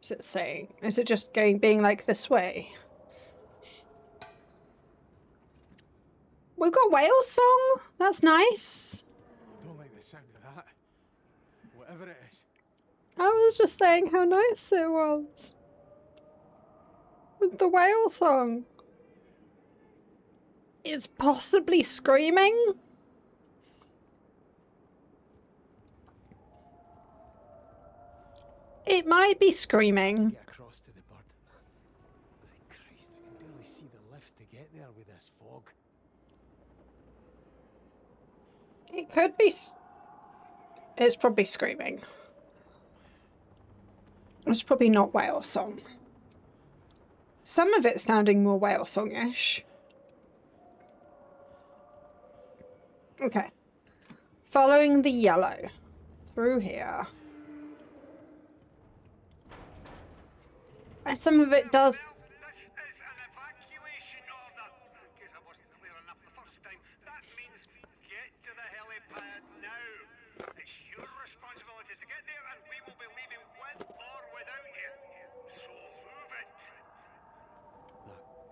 is it saying? Is it just being like this way? We've got whale song. That's nice. Don't like the sound of that. Whatever it is. I was just saying how nice it was. With the whale song. It's possibly screaming. It might be screaming. Get across to the bird. Christ, I can barely see the lift to get there with this fog. It could be. It's probably screaming. It's probably not whale song. Some of it sounding more whale song-ish. Okay. Following the yellow through here. And some of it does.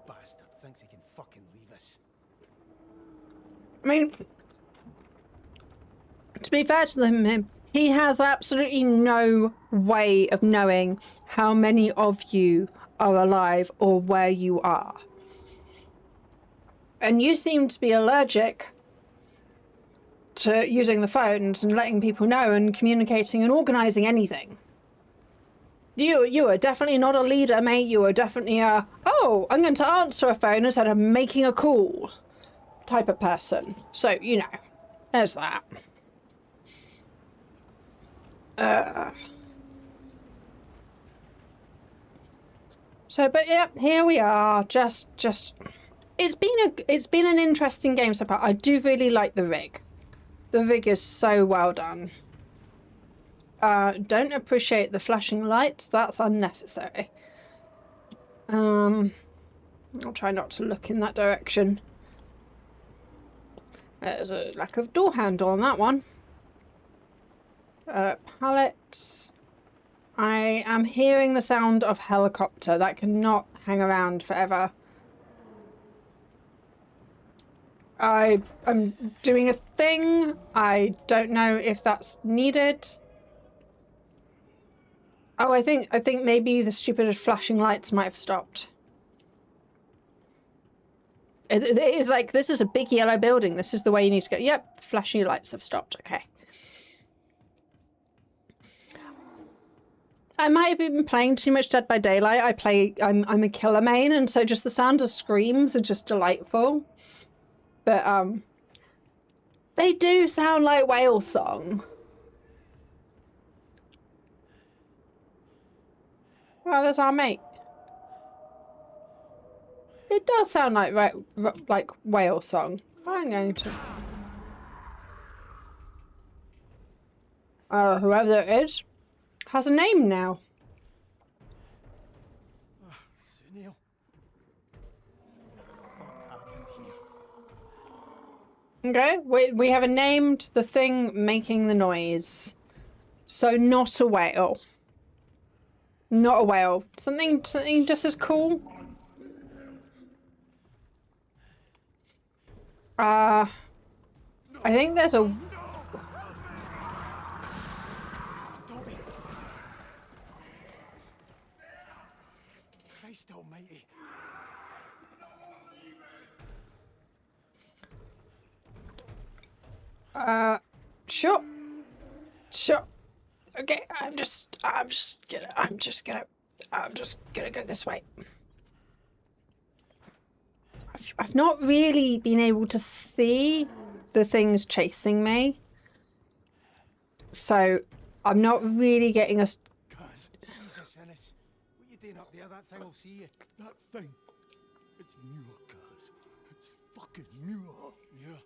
Bastard thinks he can fucking leave us. I mean, to be fair to him, he has absolutely no way of knowing how many of you are alive or where you are. And you seem to be allergic to using the phones and letting people know and communicating and organising anything. You are definitely not a leader, mate. You are definitely a, oh, I'm going to answer a phone instead of making a call type of person. So, you know, there's that. So, but yeah, here we are. Just it's been an interesting game so far. I do really like the rig. The rig is so well done. Don't appreciate the flashing lights. That's unnecessary. I'll try not to look in that direction. There's a lack of door handle on that one. Pallets. I am hearing the sound of helicopter. That cannot hang around forever. I'm doing a thing. I don't know if that's needed. Oh, I think maybe the stupid flashing lights might have stopped. It is like, this is a big yellow building. This is the way you need to go. Yep, flashing lights have stopped. Okay. I might have been playing too much Dead by Daylight. I'm a killer main, and so just the sound of screams are just delightful. But they do sound like whale song. Oh, there's our mate. It does sound like whale song. I'm going to. Whoever it is has a name now. Sunil. What happened here? Okay, we have named the thing making the noise. So not a whale. Not a whale. Something just as cool. I think there's a... Dobby. Christ almighty. Sure. Sure. Okay, I'm just gonna go this way. I've not really been able to see the things chasing me. So I'm not really getting a... Cuz, Jesus, Ennis. What you doing up there? That thing will see you. That thing. It's Muir, cuz. It's fucking Muir. Muir.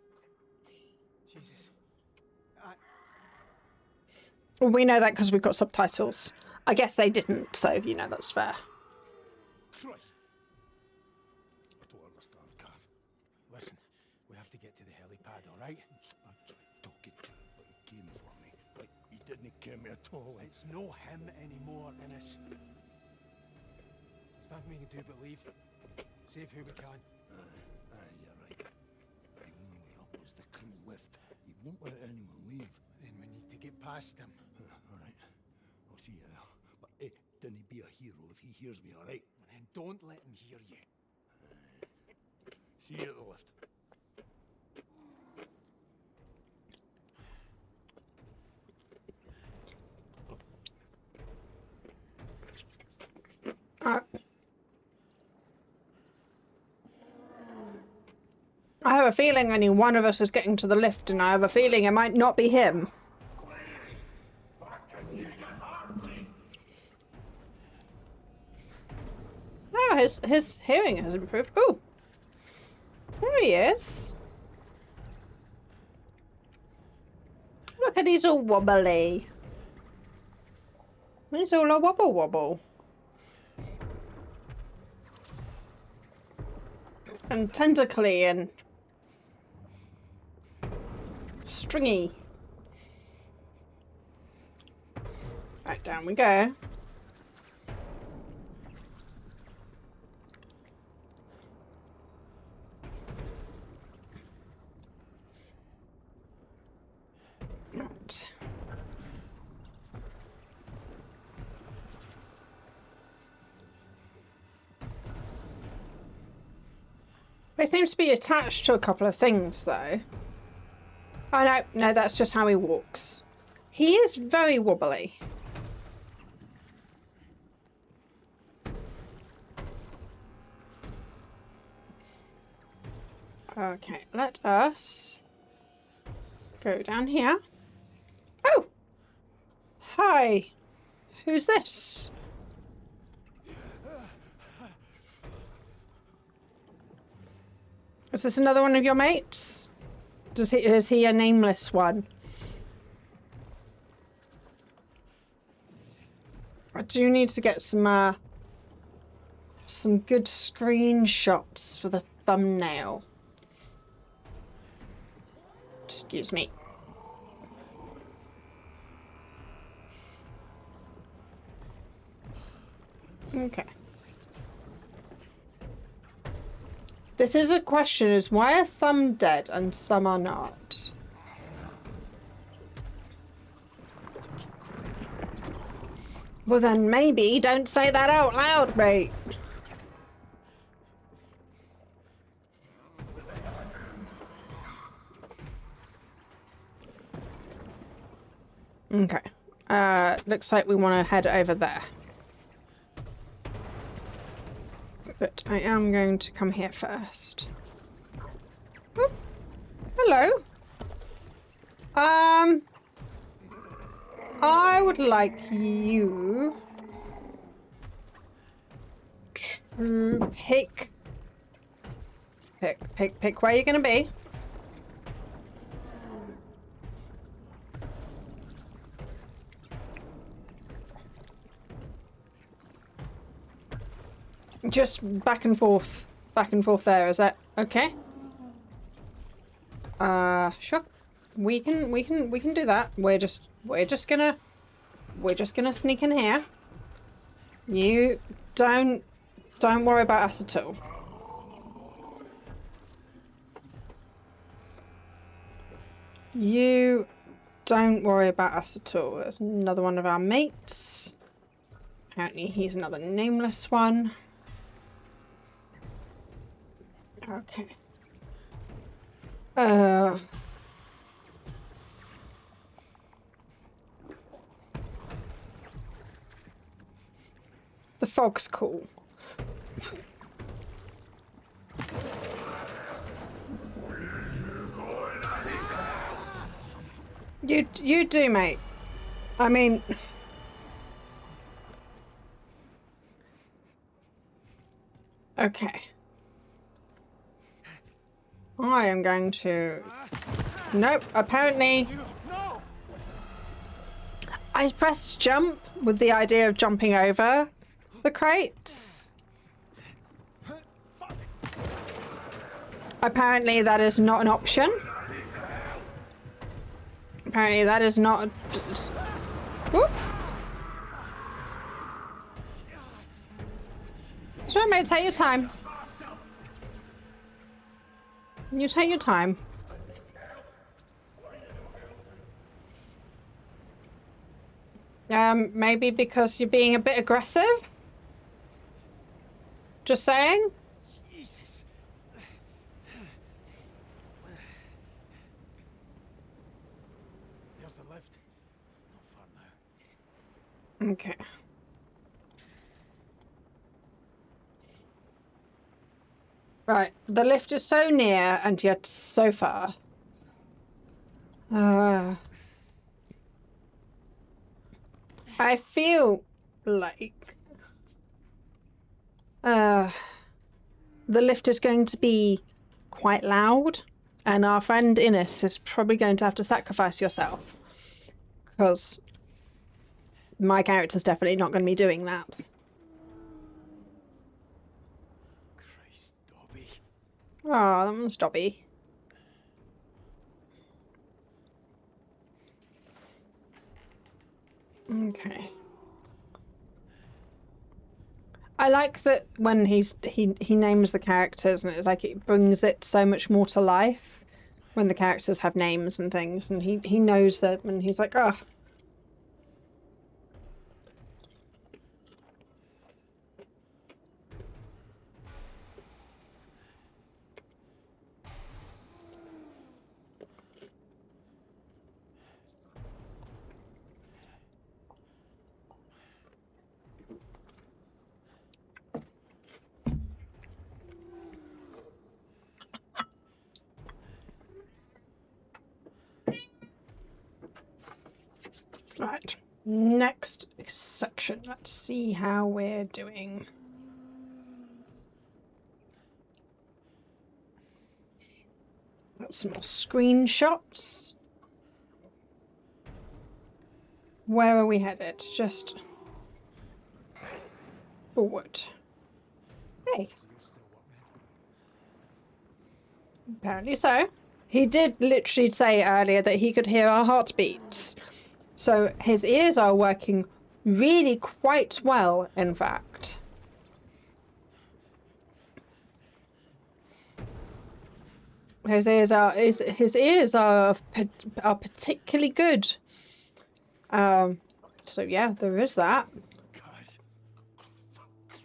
Jesus. Well, we know that because we've got subtitles. I guess they didn't, so, you know, that's fair. Christ. I don't understand, cuz. Listen, we have to get to the helipad, alright? I tried talking to him, but he came for me. Like, he didn't care me at all. It's no him anymore, Ennis. There's nothing we can do but leave. Save who we can. Aye, you're right. The only way up is the crew lift. He won't let anyone leave. Then we need to get past him. Alright. I'll see you there. But hey, don't be a hero if he hears me, alright? And then don't let him hear you. See you at the lift. I have a feeling only one of us is getting to the lift, and I have a feeling it might not be him. Oh, his hearing has improved. Oh, there he is. Look, and he's all wobbly. He's all a wobble wobble. And tentacly and stringy. Right, down we go. Right. It seems to be attached to a couple of things, though. Oh, no, that's just how he walks. He is very wobbly. Okay, let us go down here. Oh! Hi. Who's this? Is this another one of your mates? Is he a nameless one? do need to get some good screenshots for the thumbnail. Excuse me. Okay. This is a question, is why are some dead and some are not? Well then maybe don't say that out loud, mate. Okay. Looks like we want to head over there. But I am going to come here first. Oh, hello. I would like you to pick where you're gonna be. Just back and forth there, is that okay? Sure. We can do that. We're just gonna sneak in here. You don't worry about us at all. You don't worry about us at all. There's another one of our mates. Apparently he's another nameless one. Okay. The fog's cool. You do, mate. I mean... Okay. I am going to... Nope, apparently... I pressed jump with the idea of jumping over the crates. Apparently that is not an option. Apparently that is not... Whoop. So mate, take your time. You take your time. Maybe because you're being a bit aggressive? Just saying? Jesus. There's the lift. Not far now. Okay. Right, the lift is so near and yet so far. I feel like the lift is going to be quite loud, and our friend Innes is probably going to have to sacrifice yourself, because my character's definitely not going to be doing that. Christ, Dobby. Oh, that one's Dobby. Okay. I like that when he names the characters, and it's like it brings it so much more to life when the characters have names and things, and he knows them, and he's like, oh. Right, next section. Let's see how we're doing. Got some more screenshots. Where are we headed? Just... forward. Hey. Apparently so. He did literally say earlier that he could hear our heartbeats. So his ears are working really quite well, in fact. His ears are particularly good. So yeah, there is that. Guys,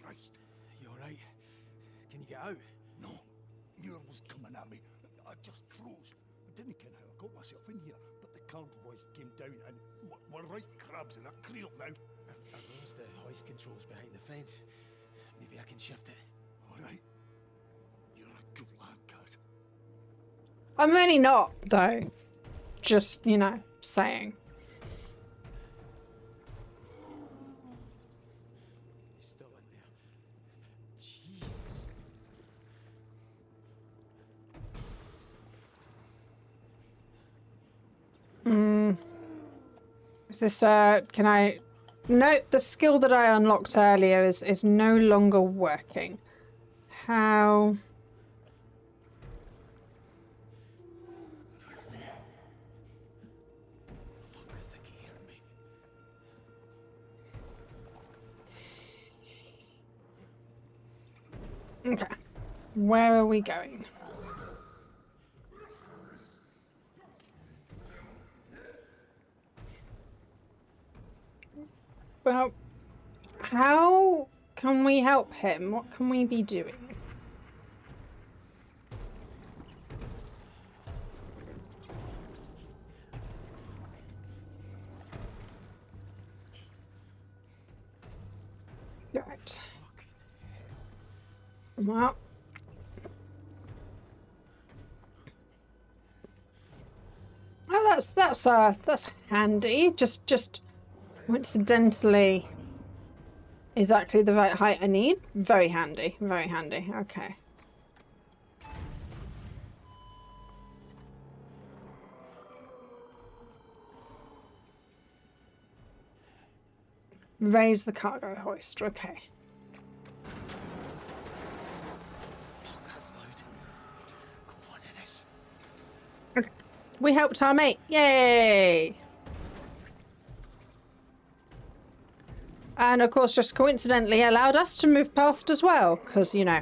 Christ, you alright? Can you get out? No, Muir was coming at me. I just froze. I didn't ken how I got myself in here, but the cargo hoist came down and we're right crabs in a creel now. Are those the hoist controls behind the fence? Maybe I can shift it. Alright. You're a good lad, Kaz. I'm really not, though. Just, you know, saying. He's still in there. Jesus. Is this, can I... Note the skill that I unlocked earlier is no longer working. How... Fuck, I think he heard me. Okay. Where are we going? Well, how can we help him? What can we be doing? Right. Well. Oh, that's handy. Just coincidentally exactly the right height I need. Very handy. Very handy. Okay. Raise the cargo hoist. Okay. Fuck, that's loud. Go on, Ennis. Okay. We helped our mate. Yay! And of course, just coincidentally allowed us to move past as well, because, you know,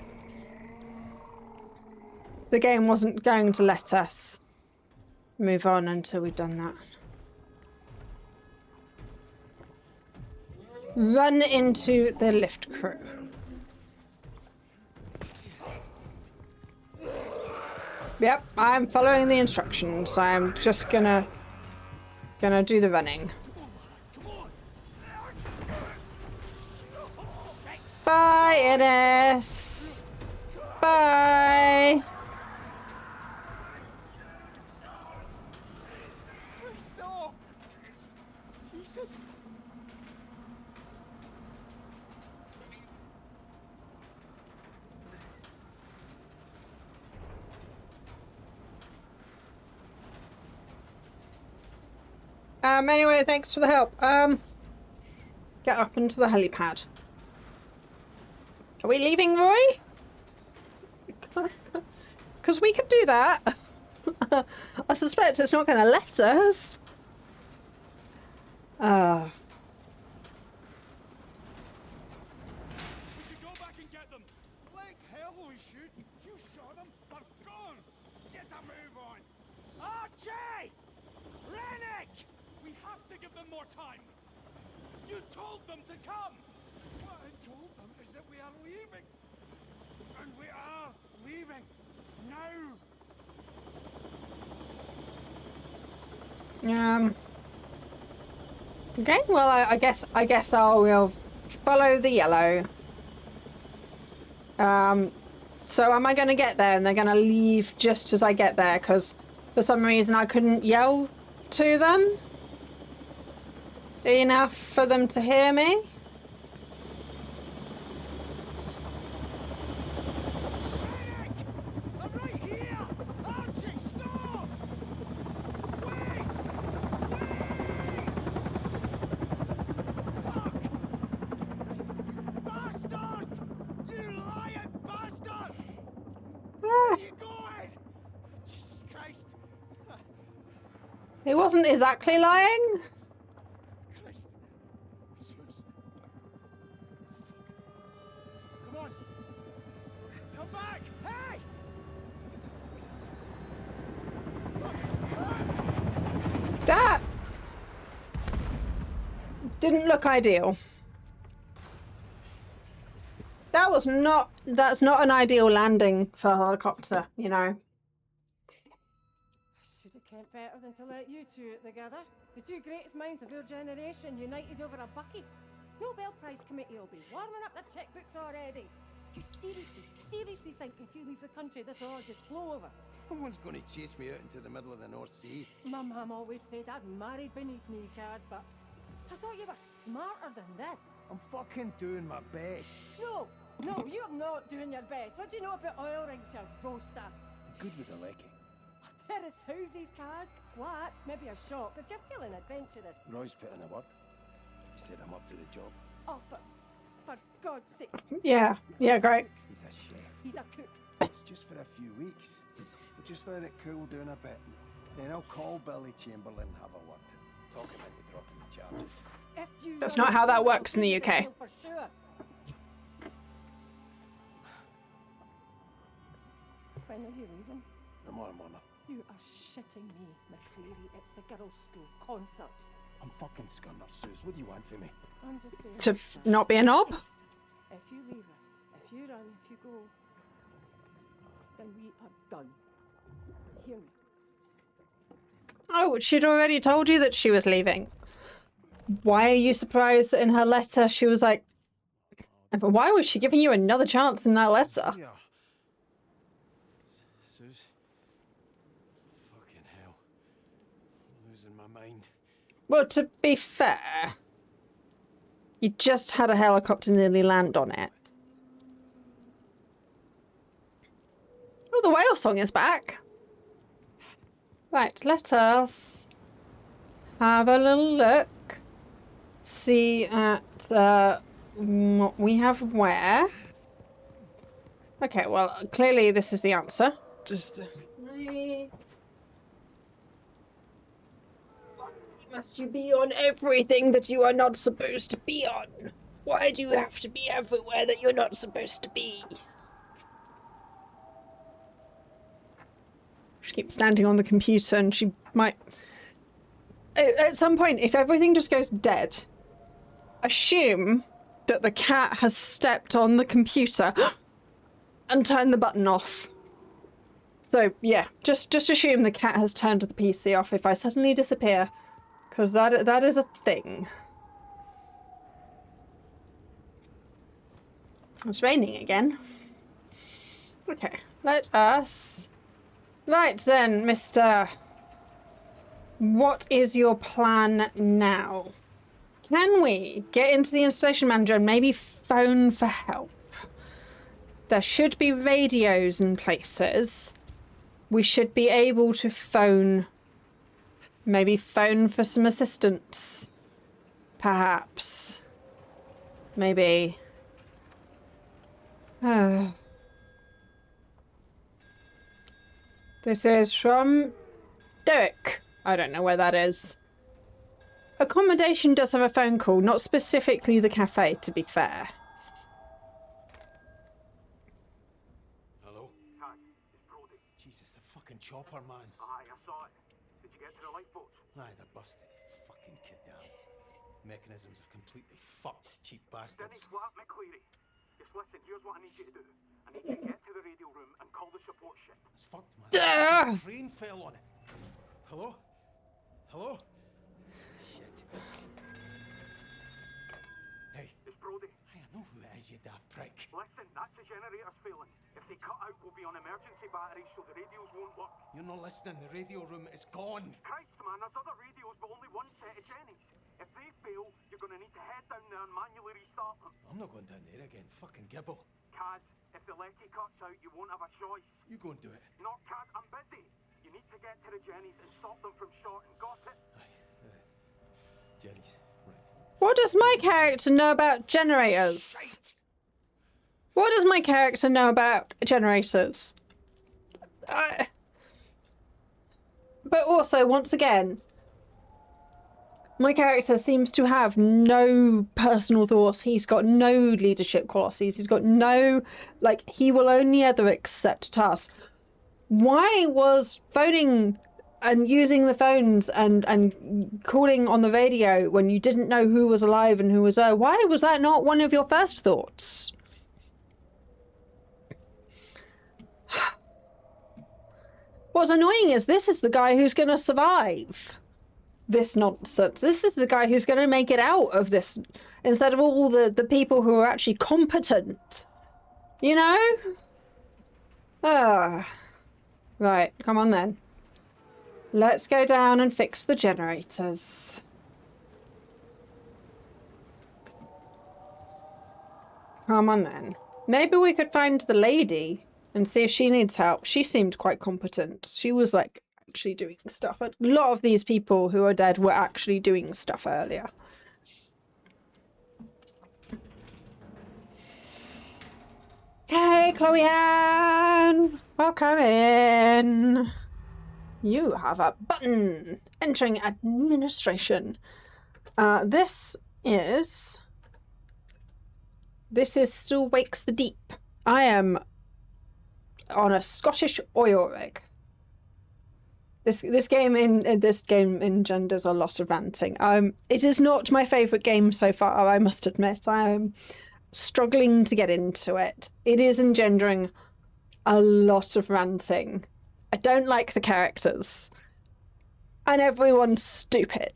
the game wasn't going to let us move on until we'd done that. Run into the lift crew. Yep, I'm following the instructions. I'm just gonna do the running. Bye, Ennis. Bye. No! Jesus! Anyway, thanks for the help. Get up into the helipad. Are we leaving, Roy? Because we could do that. I suspect it's not going to let us. We should go back and get them. Like hell we should. You saw them. They're gone. Get a move on. Archie! Rennick! We have to give them more time. You told them to come. What I told them is that we are leaving. And we are leaving. Now. Okay, well, I guess I will follow the yellow. So am I going to get there and they're going to leave just as I get there? Because for some reason I couldn't yell to them enough for them to hear me. I'm right here! Archie, stop! Wait! Wait! Fuck! Bastard! He wasn't exactly lying. Christ. Sus. Come on. Come back. Hey! That didn't look ideal. That's not an ideal landing for a helicopter, you know. Should have kept better than to let you two out together. The two greatest minds of your generation united over a bucky. Nobel Prize committee will be warming up their checkbooks already. You seriously think if you leave the country this will all just blow over? No one's going to chase me out into the middle of the North Sea. My mum always said I'd married beneath me, Kaz, but I thought you were smarter than this. I'm fucking doing my best. No, you're not doing your best. What do you know about oil rigs, you roaster? Good with the lecky. Terrace houses, Kaz, flats, maybe a shop, if you're feeling adventurous. Roy's put in a word. He said I'm up to the job. Oh, for God's sake. Yeah, great. He's a chef. He's a cook. It's just for a few weeks. We'll just let it cool down a bit. Then I'll call Billy Chamberlain and have a word. Talk about the dropping the charges. If you That's not how that works in the UK. For sure. When are you leaving? Tomorrow morning. You are shitting me, McCreary. It's the girls' school concert. I'm fucking scunner, Sus. What do you want from me? I'm just saying. To not be a knob? If you leave us, if you run, if you go, then we are done. Hear me? Oh, she'd already told you that she was leaving. Why are you surprised that in her letter she was like... But why was she giving you another chance in that letter? Yeah. Sus. Fucking hell. I'm losing my mind. Well, to be fair, you just had a helicopter nearly land on it. Oh, the whale song is back. Right, let us have a little look. See at what we have where. Okay, well, clearly this is the answer. Just... Must you be on everything that you are not supposed to be on? Why do you have to be everywhere that you're not supposed to be? She keeps standing on the computer and she might... At some point, if everything just goes dead, assume that the cat has stepped on the computer and turned the button off. So, yeah, just assume the cat has turned the PC off if I suddenly disappear. Because that is a thing. It's raining again. Okay, let us... Right then, Mr. What is your plan now? Can we get into the installation manager and maybe phone for help? There should be radios in places. We should be able to phone... Maybe phone for some assistance. Perhaps. Maybe. This is from Derek. I don't know where that is. Accommodation does have a phone call, not specifically the cafe, to be fair. Hello? Hi, it's Brody. Jesus, the fucking chopper, man. Aye, I saw it. Did you get to the lifeboats? Aye, they're busted. Fucking kid down. Mechanisms are completely fucked, cheap bastards. Denny's flat, McCleary. Just listen, here's what I need you to do. I need you to get to the radio room and call the support ship. It's fucked, man. The train fell on it. Hello? Hello? Shit. Hey. It's Brody. I know who it is, you daft prick. Listen, that's the generator's failing. If they cut out, we'll be on emergency batteries so the radios won't work. You're not listening. The radio room is gone. Christ, man, there's other radios, but only one set of Jennies. If they fail, you're going to need to head down there and manually restart them. I'm not going down there again. Fucking gibble. Kaz, if the lecky cuts out, you won't have a choice. You go and do it. No, Kaz, I'm busy. You need to get to the Jennies and stop them from shorting. Got it? Jennies. Right. What does my character know about generators? Shite. What does my character know about generators? But also, once again, My character seems to have no personal thoughts. He's got no leadership qualities. He's got no, like, he will only ever accept tasks. Why was phoning and using the phones and calling on the radio when you didn't know who was alive and who was why was that not one of your first thoughts? What's annoying is this is the guy who's going to survive this nonsense. This is the guy who's going to make it out of this instead of all the people who are actually competent. You know? Right, come on then. Let's go down and fix the generators. Come on then. Maybe we could find the lady and see if she needs help. She seemed quite competent. She was like actually doing stuff. A lot of these people who are dead were actually doing stuff earlier. Hey, Chloe Ann! Welcome in. You have a button. Entering administration. This is Still Wakes the Deep. I am on a Scottish oil rig. This game engenders a lot of ranting. It is not my favourite game so far, I must admit. I am struggling to get into it. It is engendering a lot of ranting. I don't like the characters. And everyone's stupid.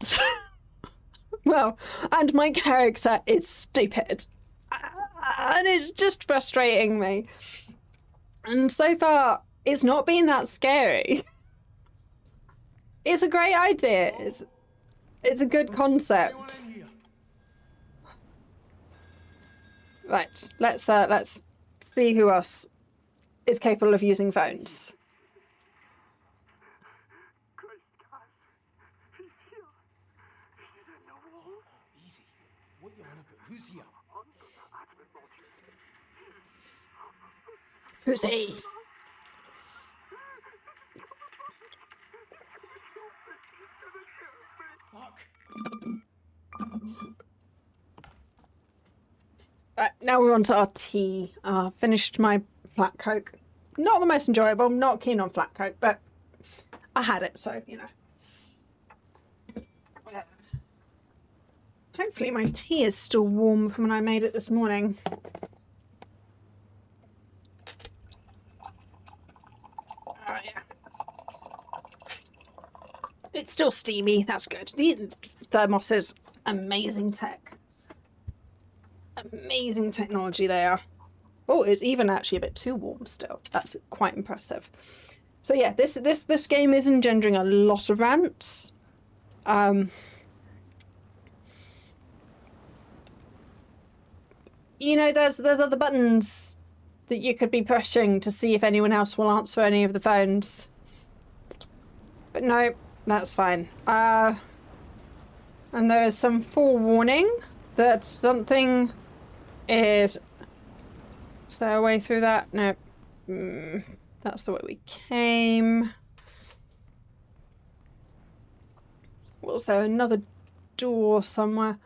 Well, and my character is stupid. And it's just frustrating me. And so far, it's not been that scary. It's a great idea. It's a good concept. Right, let's see who else is capable of using phones. Christ, Cass. He's here. He's in the wall. Easy. What you on about? Who's here? Under the admin module. Who's he? Fuck. Right, now we're on to our tea. Finished my flat coke. Not the most enjoyable. I'm not keen on flat coke, but I had it, so, you know. Hopefully my tea is still warm from when I made it this morning. Oh, yeah. It's still steamy. That's good. The thermos is amazing tech. Amazing technology they are. Oh, it's even actually a bit too warm still. That's quite impressive. So yeah, this game is engendering a lot of rants. You know, there's other buttons that you could be pushing to see if anyone else will answer any of the phones. But no, that's fine. And there is some forewarning that something is there a way through that? No. That's the way we came. Was there another door somewhere?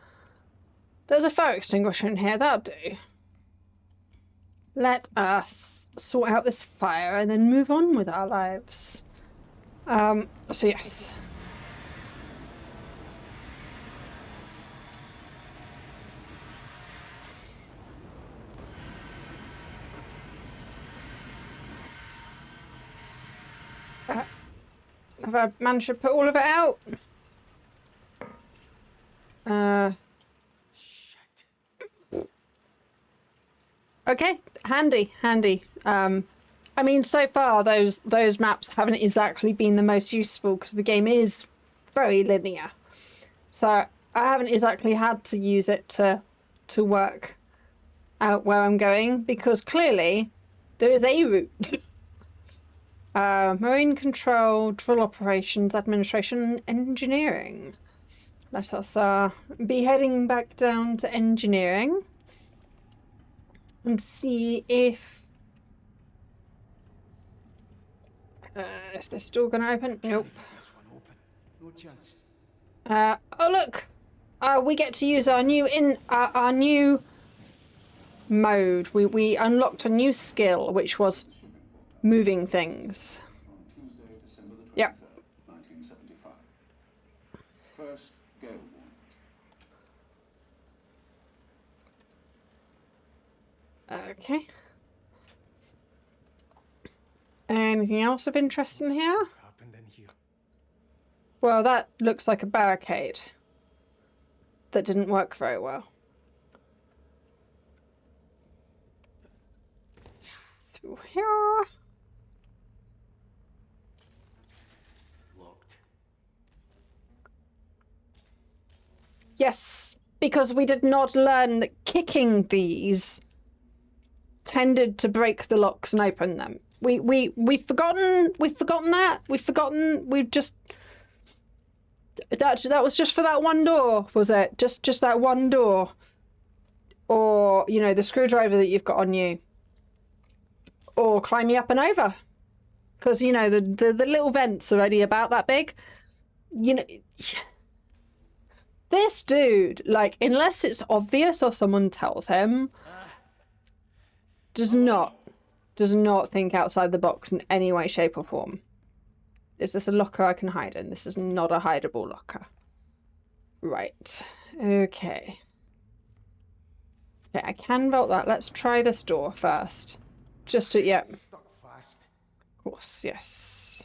There's a fire extinguisher in here. That'll do. Let us sort out this fire and then move on with our lives. So yes. Have I managed to put all of it out? Shit. Okay, handy. I mean, so far those maps haven't exactly been the most useful because the game is very linear. So I haven't exactly had to use it to work out where I'm going because clearly there is a route. Marine control, drill operations, administration, engineering. Let us be heading back down to engineering and see if is this door gonna open? Nope. This one open. No chance. Oh look, we get to use our new our new mode. We unlocked a new skill, which was moving things. On Tuesday, December the 23rd, Yep. 1975. First, gale warnings. Okay. Anything else of interest in here? What happened in here? Well, that looks like a barricade that didn't work very well. Through here. Locked. Yes, because we did not learn that kicking these tended to break the locks and open them. We've forgotten that. We've just that was just for that one door, was it? Just that one door. Or, you know, the screwdriver that you've got on you. Or climbing up and over. Because, you know, the little vents are only about that big. You know, this dude, like, unless it's obvious or someone tells him, does not think outside the box in any way, shape or form. Is this a locker I can hide in? This is not a hideable locker. Right. Okay. Okay, I can vault that. Let's try this door first. Just to, yeah. Stuck fast. Of course, yes.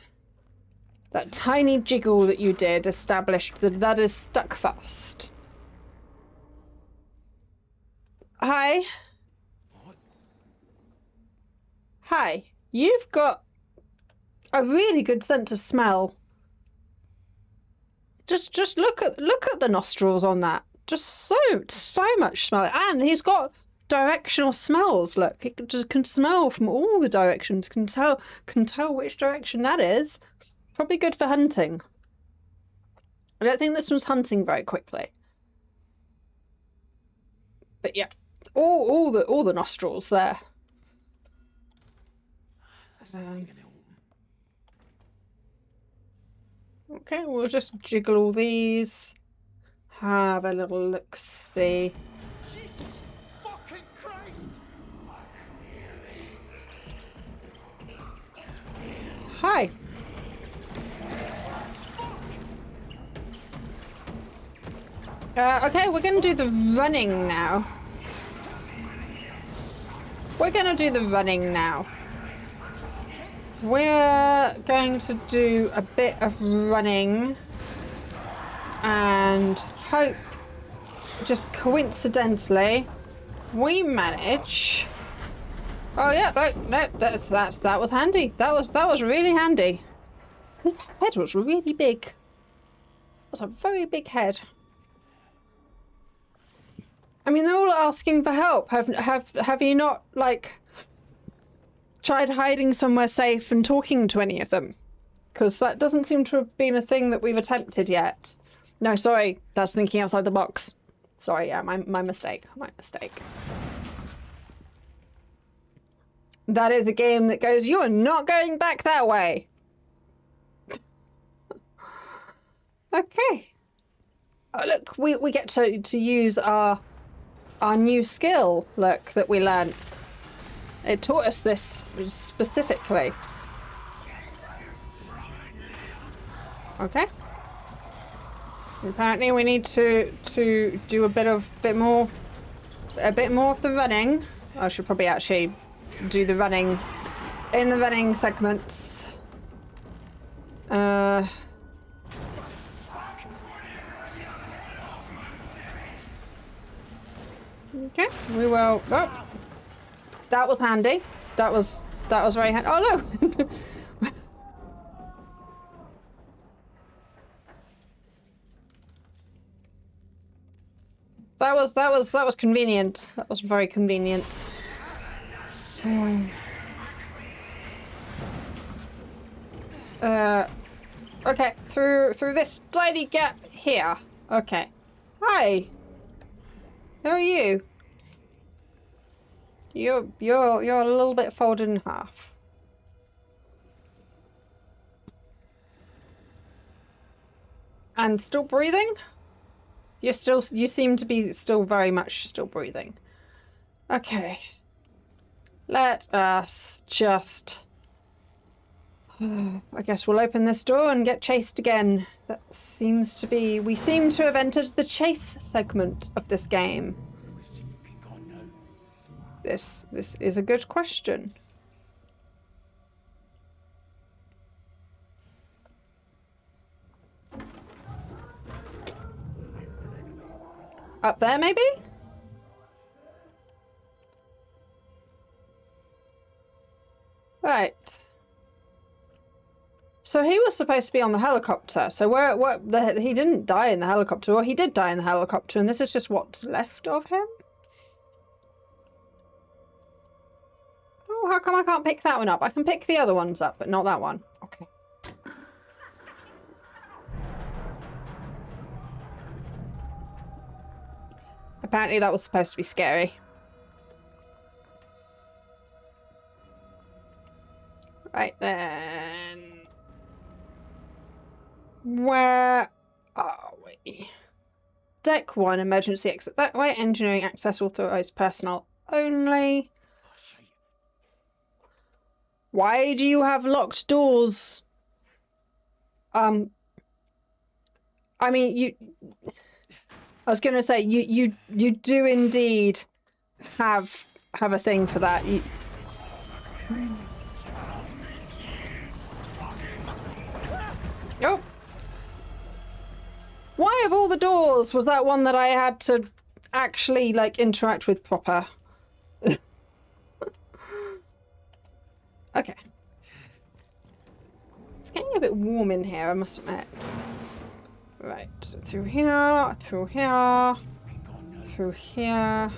That tiny jiggle that you did established that that is stuck fast. Hi. What? Hi. You've got a really good sense of smell. Just look at the nostrils on that. Just so much smell. And he's got directional smells. Look, he can smell from all the directions. Can tell which direction that is. Probably good for hunting. I don't think this one's hunting very quickly. But yeah, all the nostrils there. Okay, we'll just jiggle all these. Have a little look-see. Jesus fucking Christ! Hi. Okay, we're gonna do the running now. We're going to do a bit of running and hope, just coincidentally, we manage. Oh yeah, no, that was handy. That was really handy. His head was really big. It was a very big head. I mean, they're all asking for help. Have you not, like, tried hiding somewhere safe and talking to any of them? Because that doesn't seem to have been a thing that we've attempted yet. No, sorry, that's thinking outside the box. Sorry, yeah, my mistake. My mistake. That is a game that goes, you are not going back that way. Okay. Oh, look, we get to use our new skill, look, that we learned. It taught us this specifically. Okay. Apparently we need to do a bit more of the running. I should probably actually do the running in the running segments. Okay, we will. Oh, that was handy. That was very handy. Oh no. That was convenient. That was very convenient. Okay, through this tiny gap here. Okay. Hi. Who are you? You're a little bit folded in half. And still breathing? You seem to be still very much still breathing. Okay. Let us just... I guess we'll open this door and get chased again. That seems to be... We seem to have entered the chase segment of this game. Where's he fucking gone now? This is a good question. Up there, maybe? Right. So he was supposed to be on the helicopter. So he didn't die in the helicopter, or he did die in the helicopter, and this is just what's left of him? Oh, how come I can't pick that one up? I can pick the other ones up, but not that one. Okay. Apparently that was supposed to be scary. Right then. Where are we? Deck 1, emergency exit that way. Engineering access authorized personnel only. Oh, shite. Why do you have locked doors? I mean, I was going to say, you do indeed have a thing for that. Oh! Why of all the doors was that one that I had to actually, like, interact with proper? Okay. It's getting a bit warm in here, I must admit. Right, through here, through here, through here.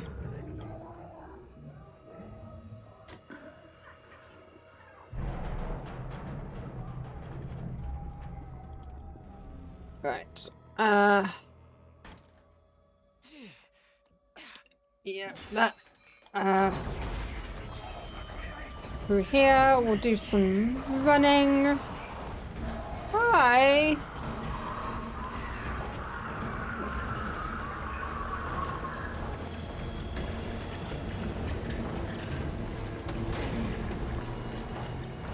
Right. Yeah, that. Through here, we'll do some running. Hi.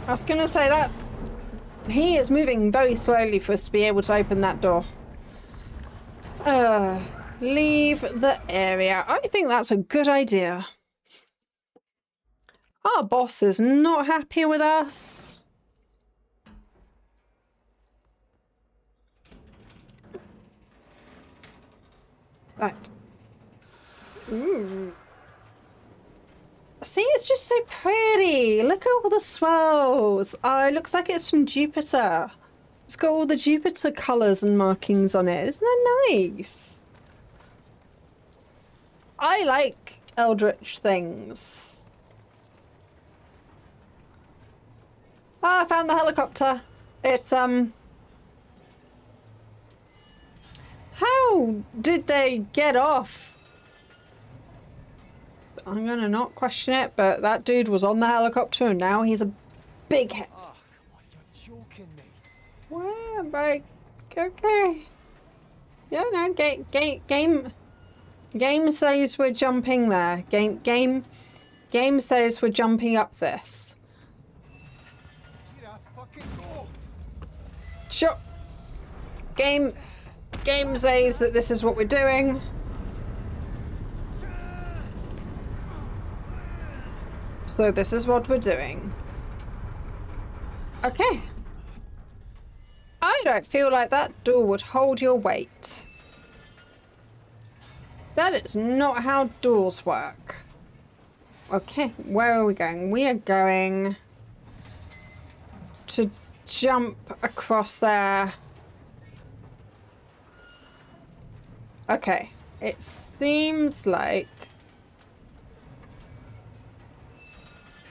I was gonna say that he is moving very slowly for us to be able to open that door. Leave the area. I think that's a good idea. Our boss is not happy with us. Right. Ooh. See, it's just so pretty. Look at all the swells. Oh, it looks like it's from Jupiter. It's got all the Jupiter colours and markings on it. Isn't that nice? I like eldrich things. Ah, I found the helicopter. It's, how did they get off? I'm gonna not question it, but that dude was on the helicopter and now he's a big hit. Oh, come on, you're joking me. Well, like, okay. Yeah, no, game says we're jumping there. Game says we're jumping up this. Here I fucking go. Sure. Game says that this is what we're doing. So this is what we're doing. Okay. I don't feel like that door would hold your weight. That is not how doors work. Okay, where are we going? We are going to jump across there. Okay, it seems like...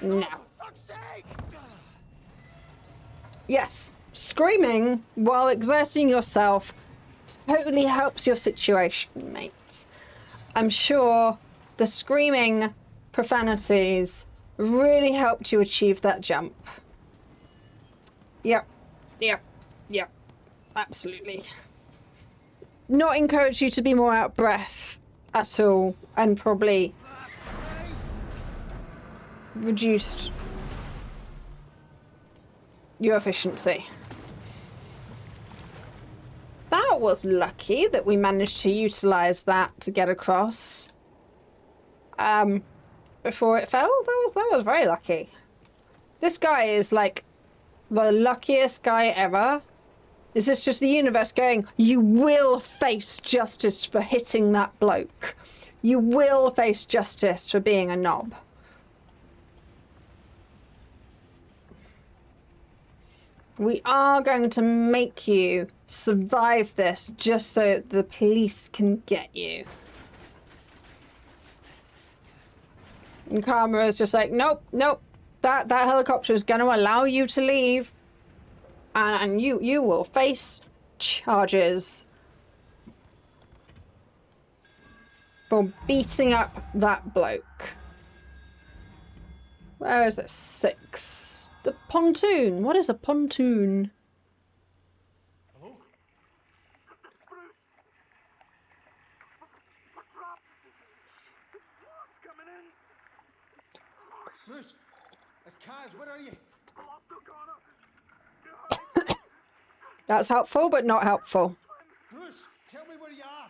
No. Yes, screaming while exerting yourself totally helps your situation, mate. I'm sure the screaming profanities really helped you achieve that jump. Yep, absolutely. not encourage you to be more out of breath at all, and probably reduced your efficiency. That was lucky that we managed to utilize that to get across before it fell. That was very lucky. This guy is like the luckiest guy ever. Is this just the universe going, you will face justice for hitting that bloke. You will face justice for being a knob. We are going to make you survive this just so the police can get you. And Karma is just like, nope, nope. That helicopter is going to allow you to leave. And you will face charges for beating up that bloke. Where is this? 6. The pontoon. What is a pontoon? Hello? Bruce! We're trapped! What's coming in? Bruce! It's Kaz, where are you? Lost O'Connor! That's helpful, but not helpful. Bruce, tell me where you are!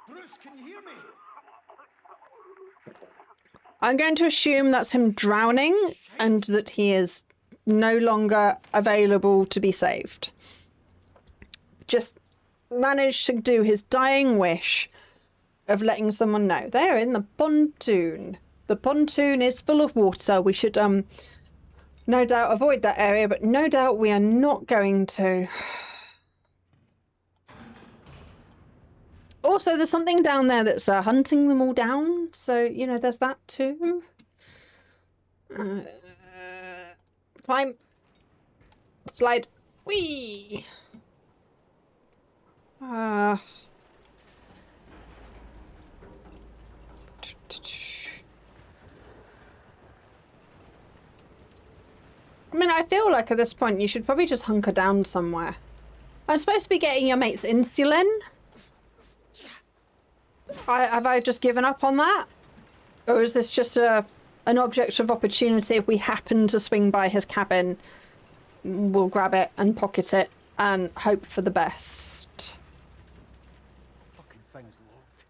Bruce, can you hear me? I'm going to assume that's him drowning and that he is no longer available to be saved. Just managed to do his dying wish of letting someone know. They're in the pontoon. The pontoon is full of water. We should, no doubt avoid that area, but no doubt we are not going to. Also, there's something down there that's hunting them all down. So, you know, there's that too. Climb. Slide. Whee! I mean, I feel like at this point you should probably just hunker down somewhere. I'm supposed to be getting your mate's insulin. Have I just given up on that? Or is this just an object of opportunity? If we happen to swing by his cabin, we'll grab it and pocket it and hope for the best. Fucking thing's locked.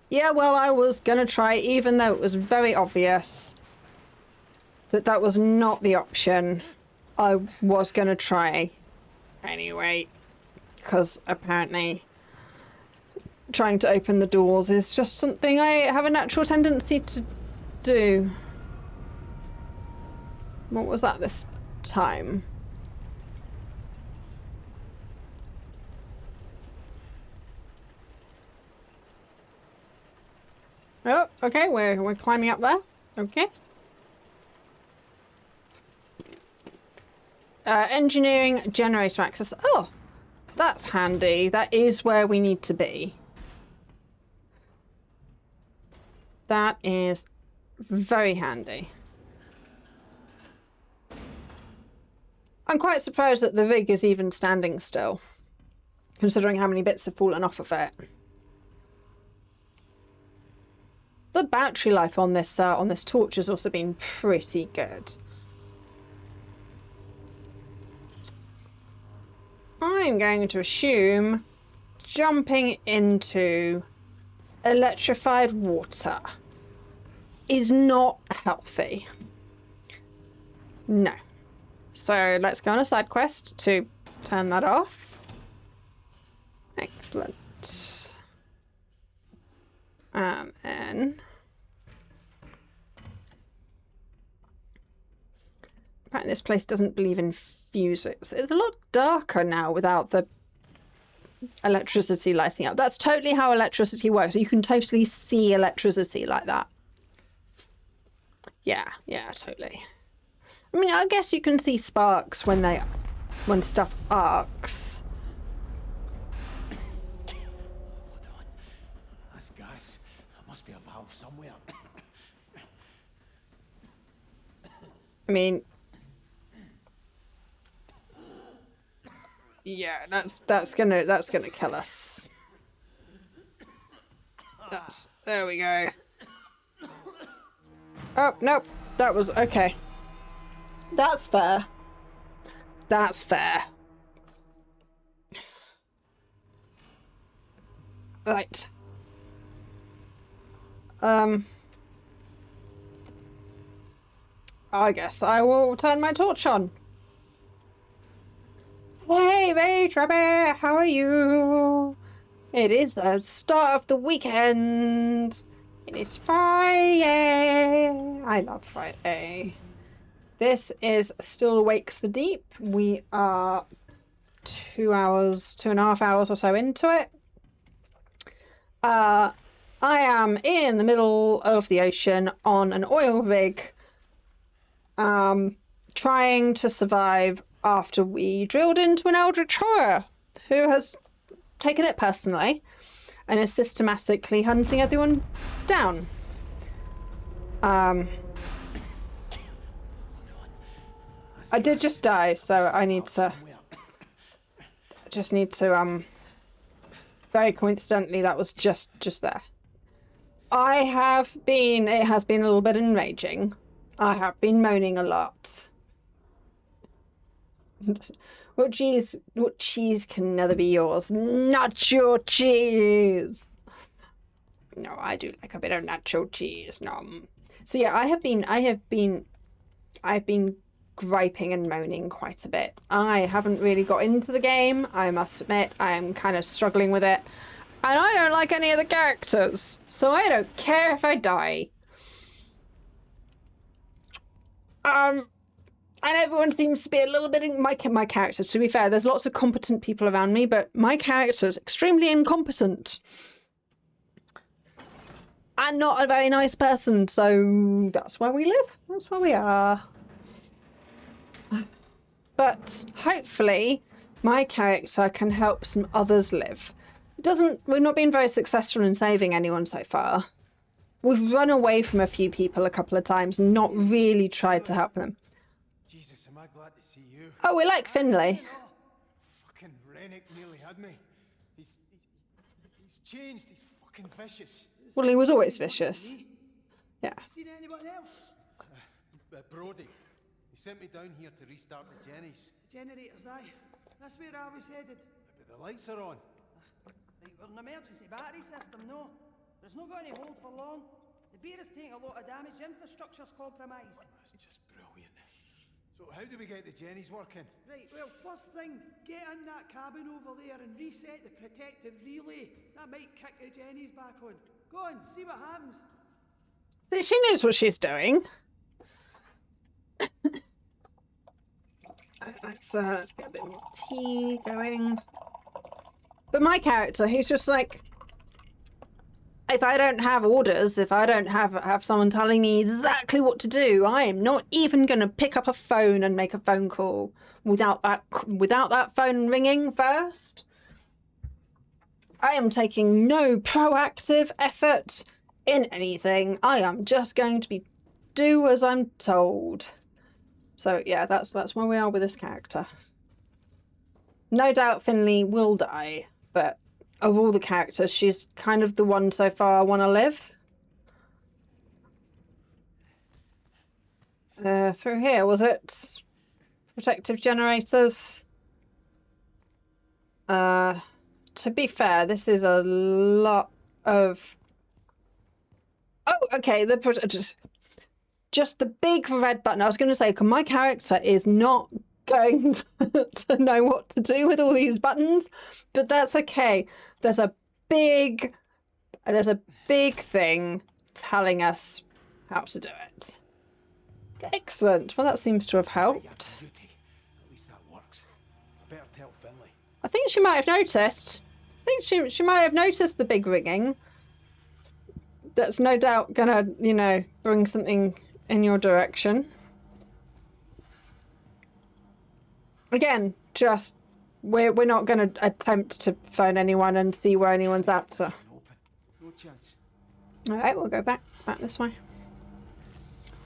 Yeah, well, I was gonna try, even though it was very obvious that that was not the option. I was gonna try anyway, because apparently trying to open the doors is just something I have a natural tendency to do. What was that this time? Oh, okay, we're climbing up there. Okay. Engineering generator access. Oh, that's handy. That is where we need to be. That is very handy. I'm quite surprised that the rig is even standing still, considering how many bits have fallen off of it. The battery life on this torch has also been pretty good. I'm going to assume jumping into electrified water is not healthy. No. So let's go on a side quest to turn that off. Excellent. And apparently this place doesn't believe in fuses. It's a lot darker now without the electricity lighting up. That's totally how electricity works. You can totally see electricity like that. Yeah, totally. I mean, I guess you can see sparks when stuff arcs. Hold on. That's gas. There must be a valve somewhere. I mean, Yeah, that's gonna kill us. There we go. Oh, nope. That was okay. That's fair. That's fair. Right. I guess I will turn my torch on. Hey, Trubby, how are you? It is the start of the weekend. It is Friday. I love Friday. This is Still Awakes the Deep. We are 2.5 hours or so into it. I am in the middle of the ocean on an oil rig, trying to survive after we drilled into an eldrich horror who has taken it personally and is systematically hunting everyone down. I did just die, so I need to very coincidentally that was just there. It has been a little bit enraging. I have been moaning a lot. What cheese can never be yours? Nacho cheese! No, I do like a bit of nacho cheese. Nom. So yeah, I have been griping and moaning quite a bit. I haven't really got into the game, I must admit. I am kind of struggling with it. And I don't like any of the characters, so I don't care if I die. And everyone seems to be a little bit in my character. To be fair, there's lots of competent people around me, but my character is extremely incompetent. And not a very nice person, so that's where we live. That's where we are. But hopefully my character can help some others live. We've not been very successful in saving anyone so far. We've run away from a few people a couple of times and not really tried to help them. Jesus, am I glad to see you. Oh, we like Finlay. Fucking Rennick nearly had me. He's changed. He's fucking vicious. Well, he was always vicious. Yeah. Seen anyone else? Brody. He sent me down here to restart the Jennies. Generators, aye. That's where I was headed. But the lights are on. Right, we're an emergency battery system, no. There's not going to hold for long. The beer is taking a lot of damage, infrastructure's compromised. That's just brilliant. So how do we get the Jennies working? Right, well, first thing, get in that cabin over there and reset the protective relay. That might kick the Jennies back on. Go on, see what happens. So she knows what she's doing. Let's get a bit more tea going. But my character, he's just like, if I don't have orders, if I don't have someone telling me exactly what to do, I am not even going to pick up a phone and make a phone call without that phone ringing first. I am taking no proactive effort in anything. I am just going to do as I'm told. So yeah, that's where we are with this character. No doubt Finlay will die, but of all the characters, she's kind of the one so far I want to live. Through here, was it? Protective generators. To be fair, this is a lot of... Oh, okay, just the big red button. I was going to say, my character is not going to know what to do with all these buttons, but that's okay. There's a big thing telling us how to do it. Excellent. Well, that seems to have helped. At least that works. I better tell Finlay. I think she might have noticed. I think she might have noticed the big ringing. That's no doubt gonna, bring something in your direction. Again, just we're not going to attempt to phone anyone and see where anyone's at. So, no chance. All right, we'll go back this way.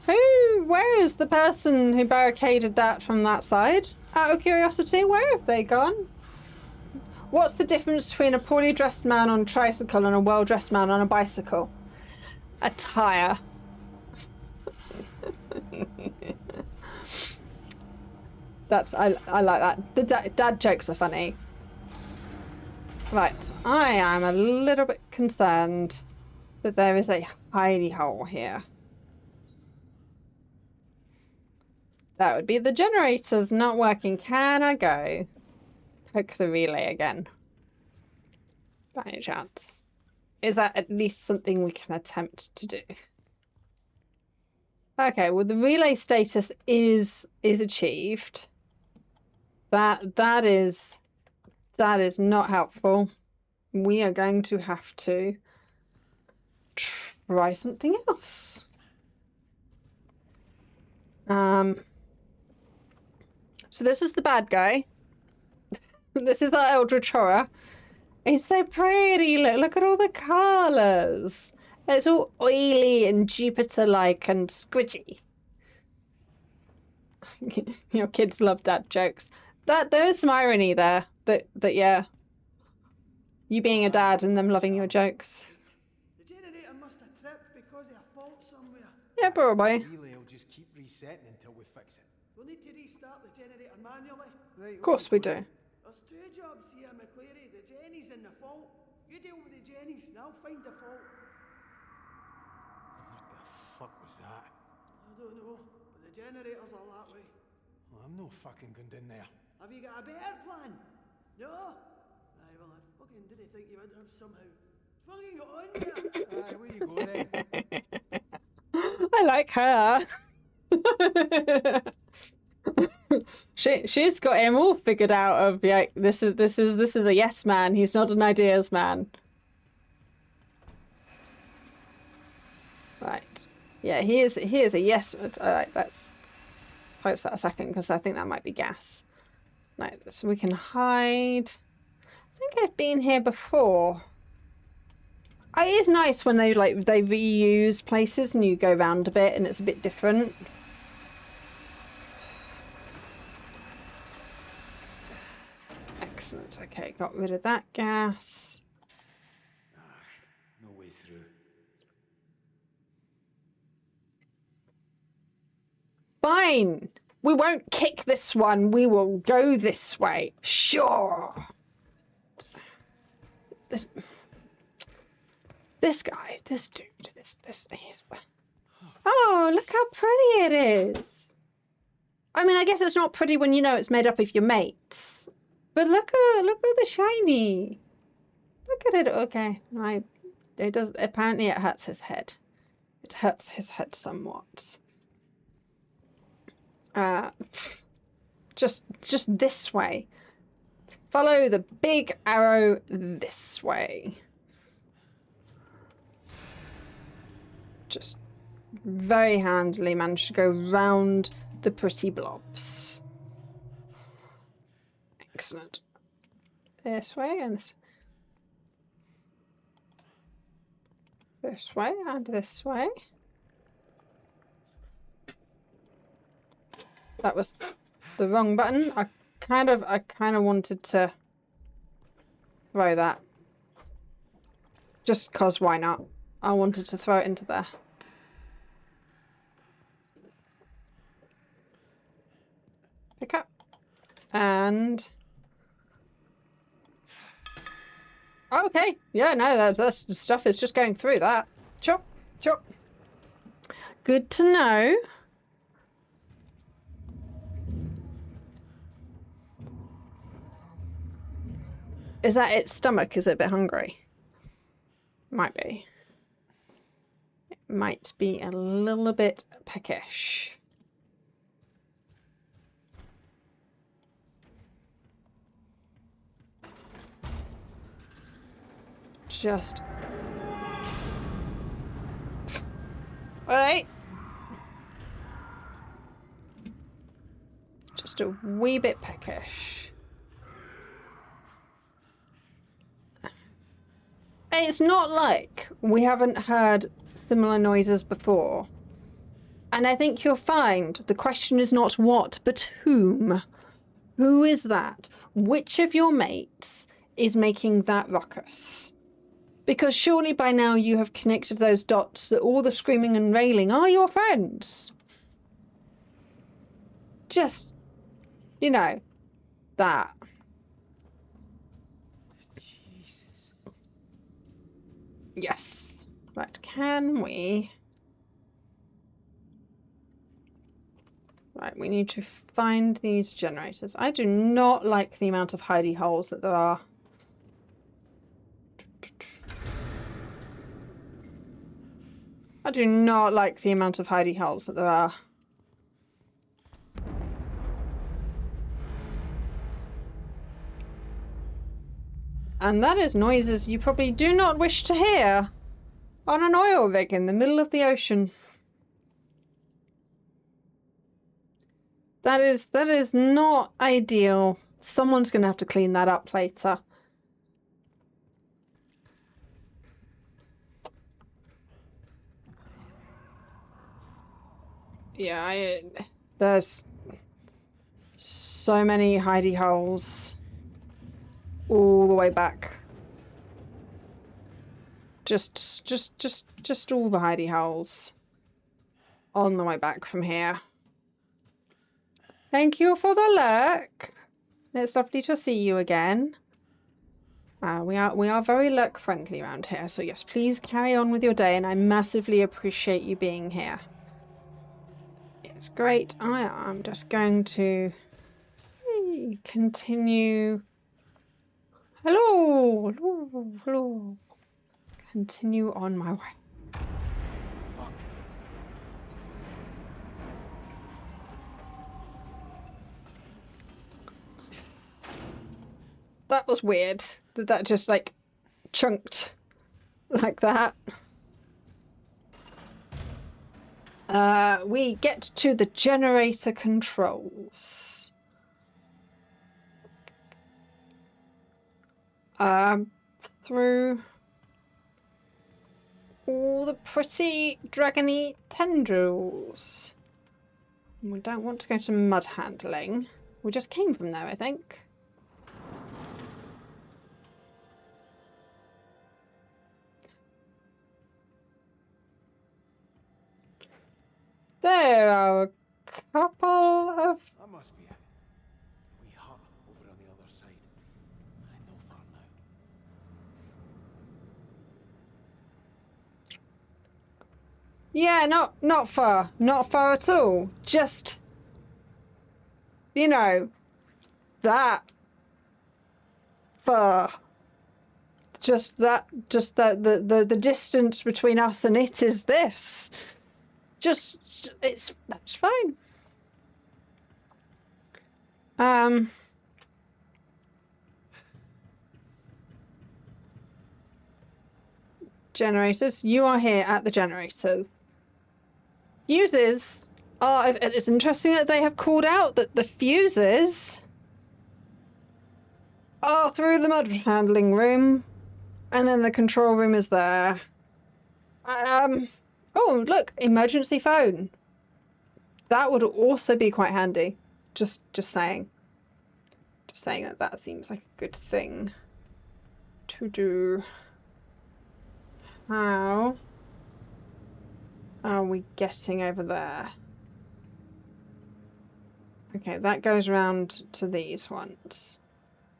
Where is the person who barricaded that from that side? Out of curiosity, where have they gone? What's the difference between a poorly dressed man on a tricycle and a well-dressed man on a bicycle? Attire. I like that. The dad jokes are funny. Right, I am a little bit concerned that there is a hidey hole here. That would be the generators not working. Can I go poke the relay again? By any chance? Is that at least something we can attempt to do? Okay, well the relay status is achieved. That is not helpful. We are going to have to try something else. So this is the bad guy. This is our eldritch horror. It's so pretty. Look at all the colours. It's all oily and Jupiter-like and squidgy. Your kids love dad jokes. There's some irony there. That yeah. You being a dad and them loving your jokes. The generator must have tripped because of a fault somewhere. Yeah, probably. The relay will just keep resetting until we fix it. We'll need to restart the generator manually. Right, Of course we do. There's two jobs here, McCleary. The Jenny's and the fault. You deal with the Jenny's and I'll find the fault. What the fuck was that? I don't know, but the generators are that way. Well, I'm no fucking going down there. Have you got a better plan? No? Aye, well, I fucking didn't think you would have somehow. Fucking got on there. Aye, where you go then? I like her. She's got him all figured out of yeah, this is a yes man. He's not an ideas man. Right. Yeah, he is a yes. Alright, let's close that a second because I think that might be gas. Right, so we can hide. I think I've been here before. It is nice when they reuse places and you go round a bit and it's a bit different. Excellent. Okay, got rid of that gas. No way through. Fine. We won't kick this one. We will go this way. Sure. This guy, this dude, he's... Oh, look how pretty it is. I mean, I guess it's not pretty when you know it's made up of your mates. But look at the shiny. Look at it. Okay, it does. Apparently, it hurts his head. It hurts his head somewhat. Just this way. Follow the big arrow this way. Just very handily managed to go round the pretty blobs. Excellent. This way and this way and this way. That was the wrong button. I kind of wanted to throw that. Just cause why not? I wanted to throw it into there. Pick up. And okay. Yeah, no, that's the stuff is just going through that. Chop, chop. Good to know. Is that its stomach? Is it a bit hungry? Might be. It might be a little bit peckish. Just... Alright. Just a wee bit peckish. It's not like we haven't heard similar noises before. And I think you'll find the question is not what, but whom. Who is that? Which of your mates is making that ruckus? Because surely by now you have connected those dots that all the screaming and railing are your friends. Just, you know, that. Jesus. Yes. Right, can we... Right, we need to find these generators. I do not like the amount of hidey holes that there are. I do not like the amount of hidey holes that there are. And that is noises you probably do not wish to hear on an oil rig in the middle of the ocean. That is not ideal. Someone's going to have to clean that up later. Yeah, there's so many hidey holes all the way back. Just all the hidey holes on the way back from here. Thank you for the lurk. It's lovely to see you again. We are very lurk friendly around here, so yes, please carry on with your day, and I massively appreciate you being here. It's great. I am just going to continue. Hello, hello, hello. Continue on my way. That was weird. That just like chunked like that. We get to the generator controls. Through all the pretty dragony tendrils. We don't want to go to mud handling. We just came from there, I think. There are a couple of... That must be it. A wee hut over on the other side. I know far now. Yeah, not far. Not far at all. Just, you know, that far. Just the distance between us and it is this. That's fine. Generators. You are here at the generators. Fuses are... It's interesting that they have called out that the fuses are through the mud handling room, and then the control room is there. Oh, look, emergency phone. That would also be quite handy. Just saying. Just saying that seems like a good thing to do. How are we getting over there? Okay, that goes around to these ones.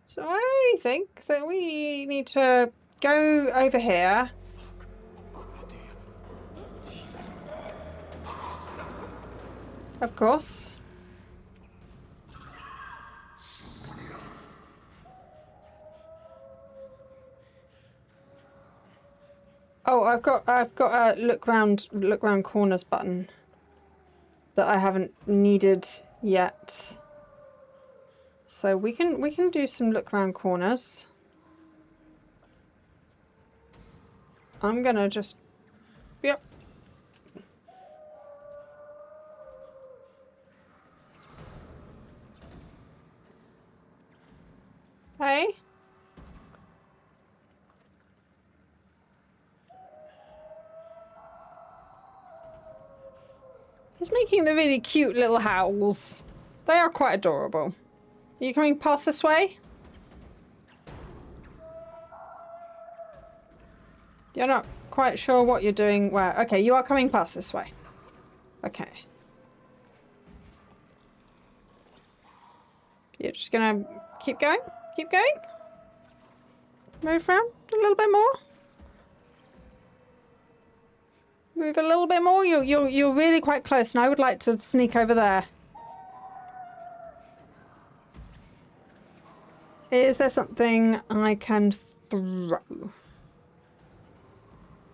So I think that we need to go over here. Of course. Oh, I've got a look round corners button that I haven't needed yet. So we can do some look round corners. I'm gonna just... Yep. Hey? He's making the really cute little howls. They are quite adorable. Are you coming past this way? You're not quite sure what you're doing where. Okay, you are coming past this way. Okay. You're just gonna keep going? Keep going? Move around a little bit more? Move a little bit more? You're really quite close, and I would like to sneak over there. Is there something I can throw?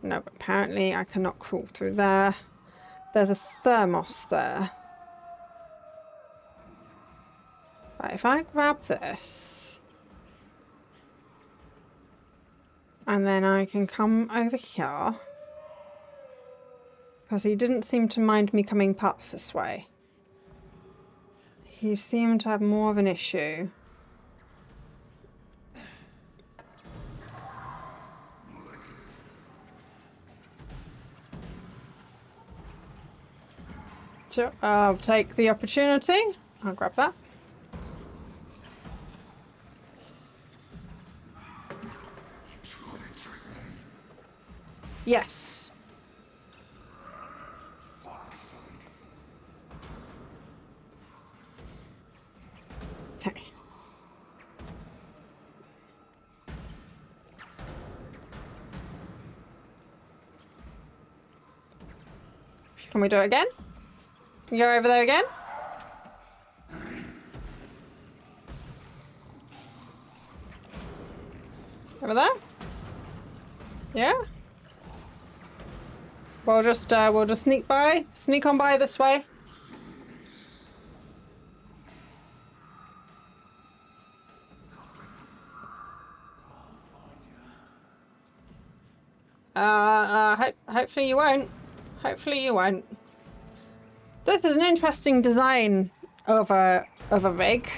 No, but apparently I cannot crawl through there. There's a thermos there. Right, if I grab this, and then I can come over here, because he didn't seem to mind me coming past this way. He seemed to have more of an issue. So I'll take the opportunity. I'll grab that. Yes. Okay. Can we do it again? Go over there again? Over there? Yeah? We'll just sneak on by this way. Hopefully you won't. Hopefully you won't. This is an interesting design of a rig.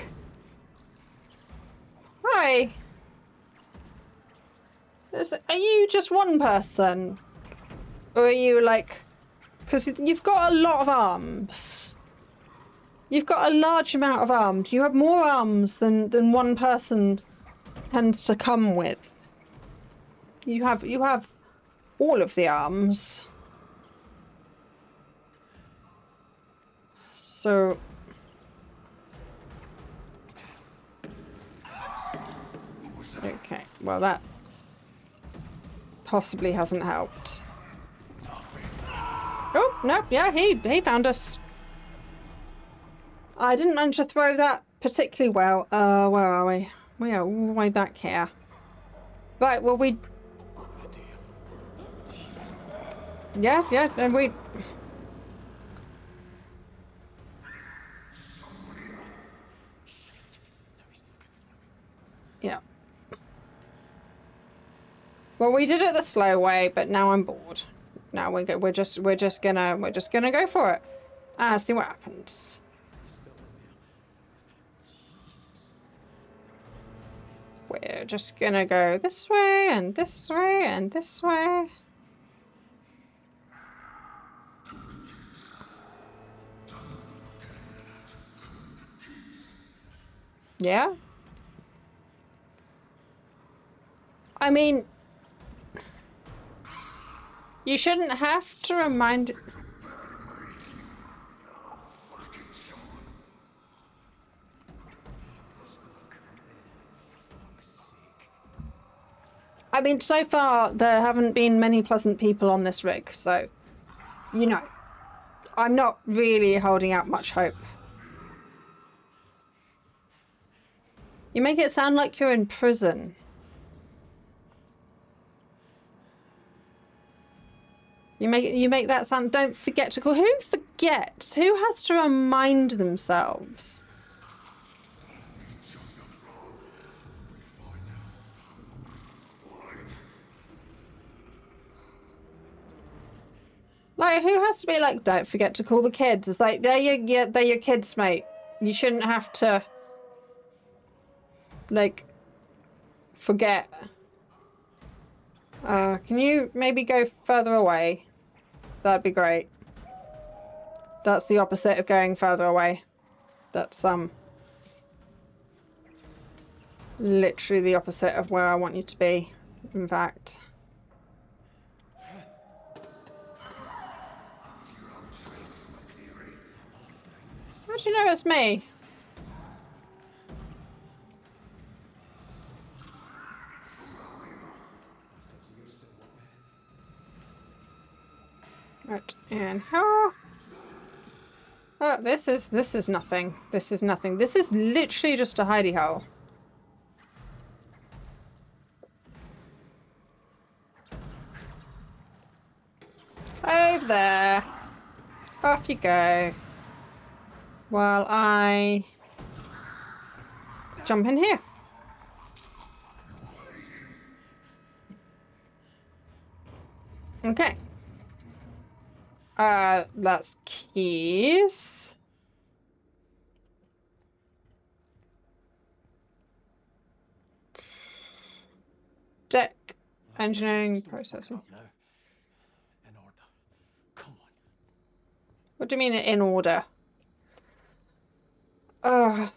Hi. Are you just one person? Or are you like... Because you've got a lot of arms. You've got a large amount of arms. You have more arms than one person tends to come with. You have all of the arms. So... Okay, well that possibly hasn't helped. Oh, nope, yeah, he found us. I didn't manage to throw that particularly well. Where are we? We are all the way back here. Right, well we... Yeah, and we... Yeah. Well, we did it the slow way, but now I'm bored. Now we're just gonna go for it. See what happens. We're just gonna go this way and this way and this way. Yeah? I mean, you shouldn't have to remind... I mean, so far, there haven't been many pleasant people on this rig, so, you know, I'm not really holding out much hope. You make it sound like you're in prison. You make that sound, don't forget to call. Who forgets? Who has to remind themselves? Like, who has to be like, don't forget to call the kids? It's like, they're your kids, mate. You shouldn't have to, like, forget. Can you maybe go further away? That'd be great. That's the opposite of going further away. That's, literally the opposite of where I want you to be, in fact. How do you know it's me? Right, and how? Oh, this is nothing. This is nothing. This is literally just a hidey hole. Over there. Off you go. While I jump in here. Okay. That's keys. Deck. Engineering, processing. In order. Come on. What do you mean in order? Right.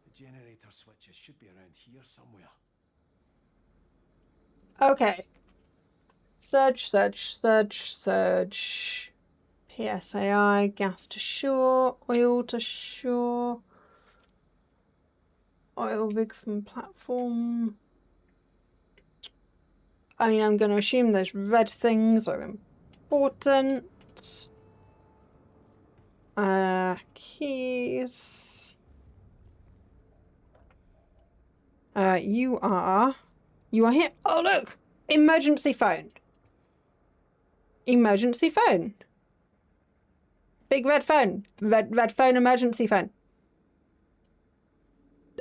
The generator switches should be around here somewhere. Okay. Surge, surge, surge, surge. PSAI, gas to shore, oil to shore. Oil rig from platform. I mean, I'm going to assume those red things are important. Keys. You are here. Oh, look! Emergency phone. Emergency phone. Big red phone. Red phone, emergency phone.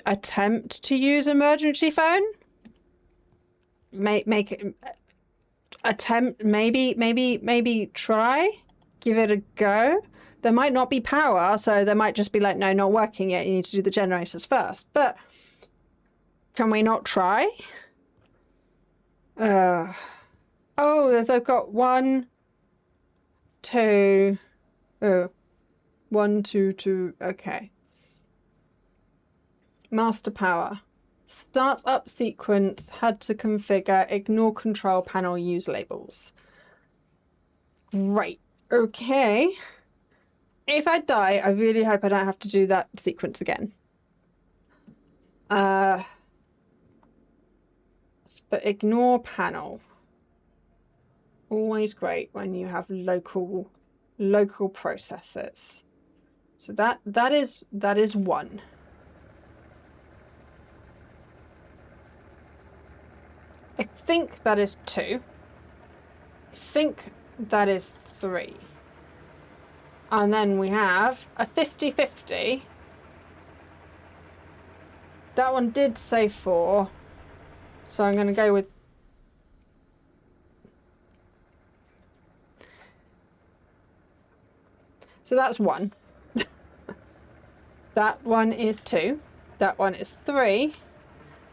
Attempt to use emergency phone? Make it... Attempt, maybe try? Give it a go? There might not be power, so they might just be like, no, not working yet. You need to do the generators first. But can we not try? Oh, they've got 1, 2. Oh, 1, 2, 2. Okay. Master power. Start up sequence. Had to configure. Ignore control panel. Use labels. Great. Okay. If I die, I really hope I don't have to do that sequence again. But ignore panel. Always great when you have local processes. So that is 1. I think that is 2. I think that is 3. And then we have a 50-50. That one did say 4. So I'm going to go with... So that's 1. That one is 2. That one is 3.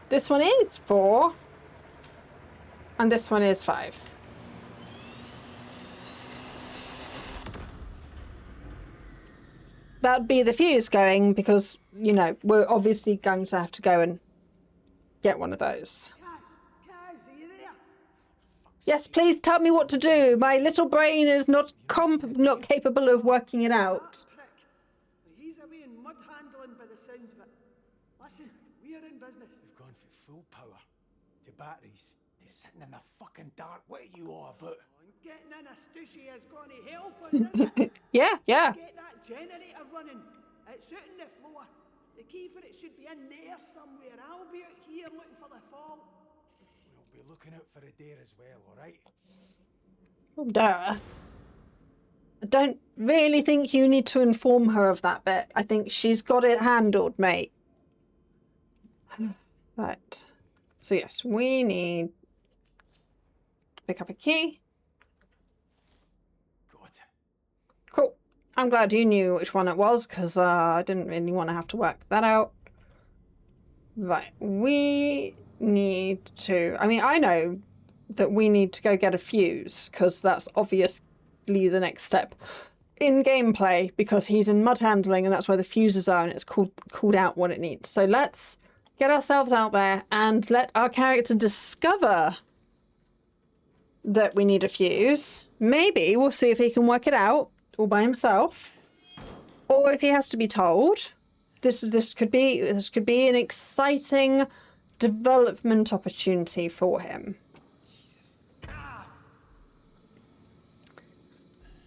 This one is 4. And this one is 5. That'd be the fuse going because, you know, we're obviously going to have to go and get one of those. Kaz, are you there? Yes, please tell me what to do. My little brain is not capable of working it out. Prick. He's away in mud handling by the sounds of it. Listen, we're in business. They've gone from full power to batteries to sitting in the fucking dark. What are you all about? Getting in a stushy is going to help us, isn't it? Yeah. Get that generator running. It's out on the floor. The key for it should be in there somewhere. I'll be out here looking for the fault. We'll be looking out for Adair as well, alright? Oh, duh. I don't really think you need to inform her of that bit. I think she's got it handled, mate. Right. So yes, we need to pick up a key. Cool. I'm glad you knew which one it was, because I didn't really want to have to work that out. Right. We need to... I mean, I know that we need to go get a fuse, because that's obviously the next step in gameplay, because he's in mud handling, and that's where the fuses are, and it's called out what it needs. So let's get ourselves out there and let our character discover that we need a fuse. Maybe we'll see if he can work it out. all by himself, or if he has to be told. This could be an exciting development opportunity for him.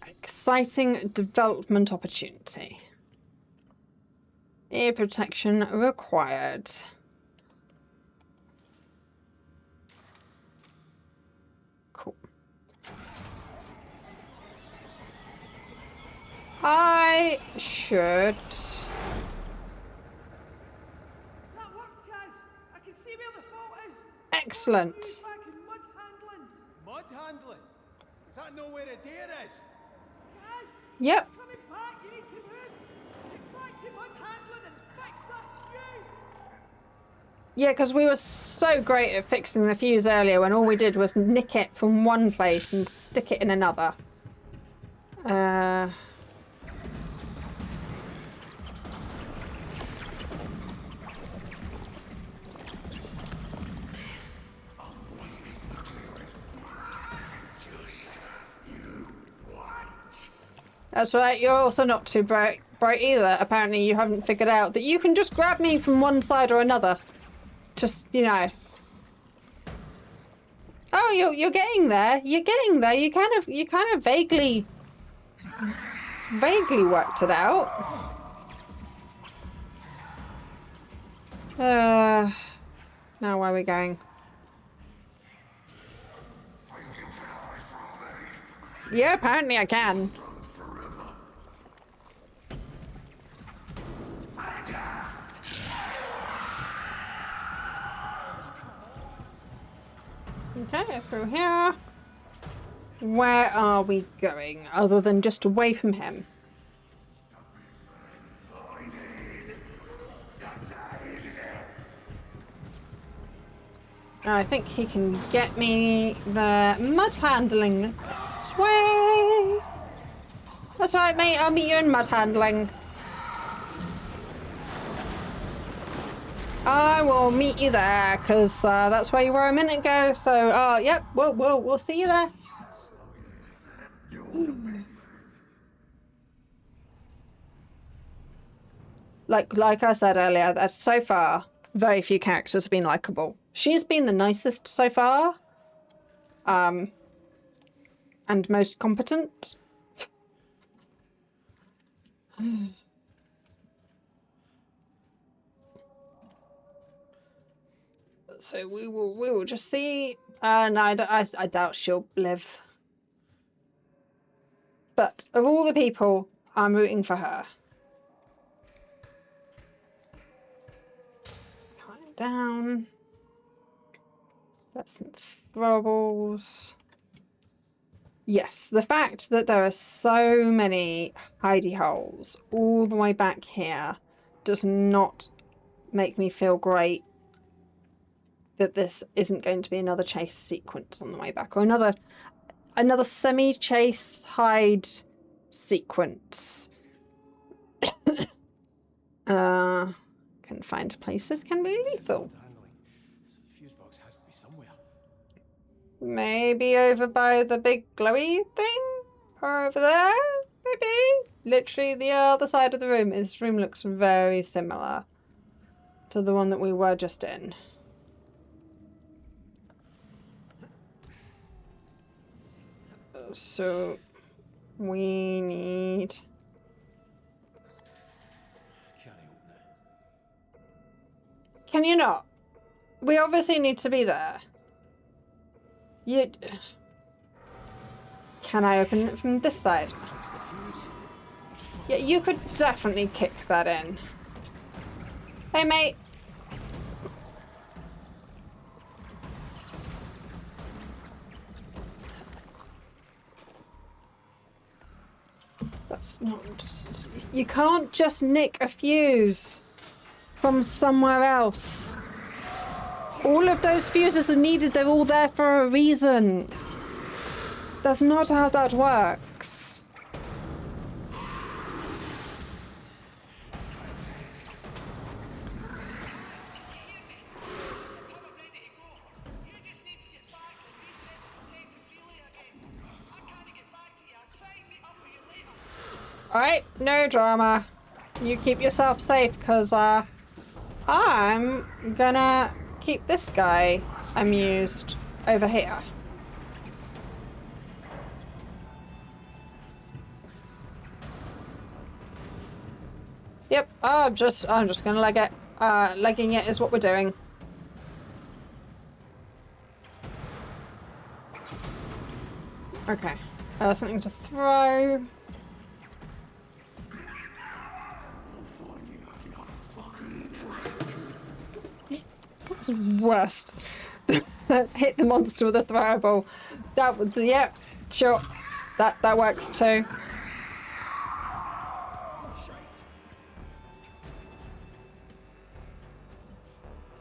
Exciting development opportunity. Ear protection required. Cool. I should. That worked, guys. I can see where the fault is. Excellent. Back in mud handling. Mud handling? Is that know where a deer is? Guys, Yep. it's coming back. You need to move. Get back to mud handling and fix that fuse. Yeah, because we were so great at fixing the fuse earlier when all we did was nick it from one place and stick it in another. That's right, you're also not too bright either. Apparently you haven't figured out that you can just grab me from one side or another. Just, you know. Oh, you're getting there. You're getting there. You kind of vaguely worked it out. Now where are we going? Yeah, apparently I can. Okay, through here. Where are we going, other than just away from him? I think he can get me the mud handling this way. That's right, mate. I'll meet you in mud handling. I will meet you there, because that's where you were a minute ago. So, yep, we'll see you there. Like I said earlier, that so far, very few characters have been likable. She's been the nicest so far. And most competent. So we will just see. No, I doubt she'll live. But of all the people, I'm rooting for her. Calm down. That's some throwables. Yes, the fact that there are so many hidey holes all the way back here does not make me feel great that this isn't going to be another chase sequence on the way back, or another semi-chase hide sequence. Confined places can be lethal. Fuse box has to be somewhere. Maybe over by the big glowy thing? Or over there? Maybe? Literally the other side of the room. This room looks very similar to the one that we were just in. So we need... Can't open it. Can you not? We obviously need to be there. Can I open it from this side? Fix the fuse. Yeah, you could definitely kick that in. Hey, mate. That's not just... You can't just nick a fuse from somewhere else. All of those fuses are needed. They're all there for a reason. That's not how that works. Alright, no drama. You keep yourself safe, because I'm gonna keep this guy amused over here. Yep, I'm just gonna leg it. Legging it is what we're doing. Okay, something to throw. That was worst. Hit the monster with a throwable. That would, yeah, sure. That works too.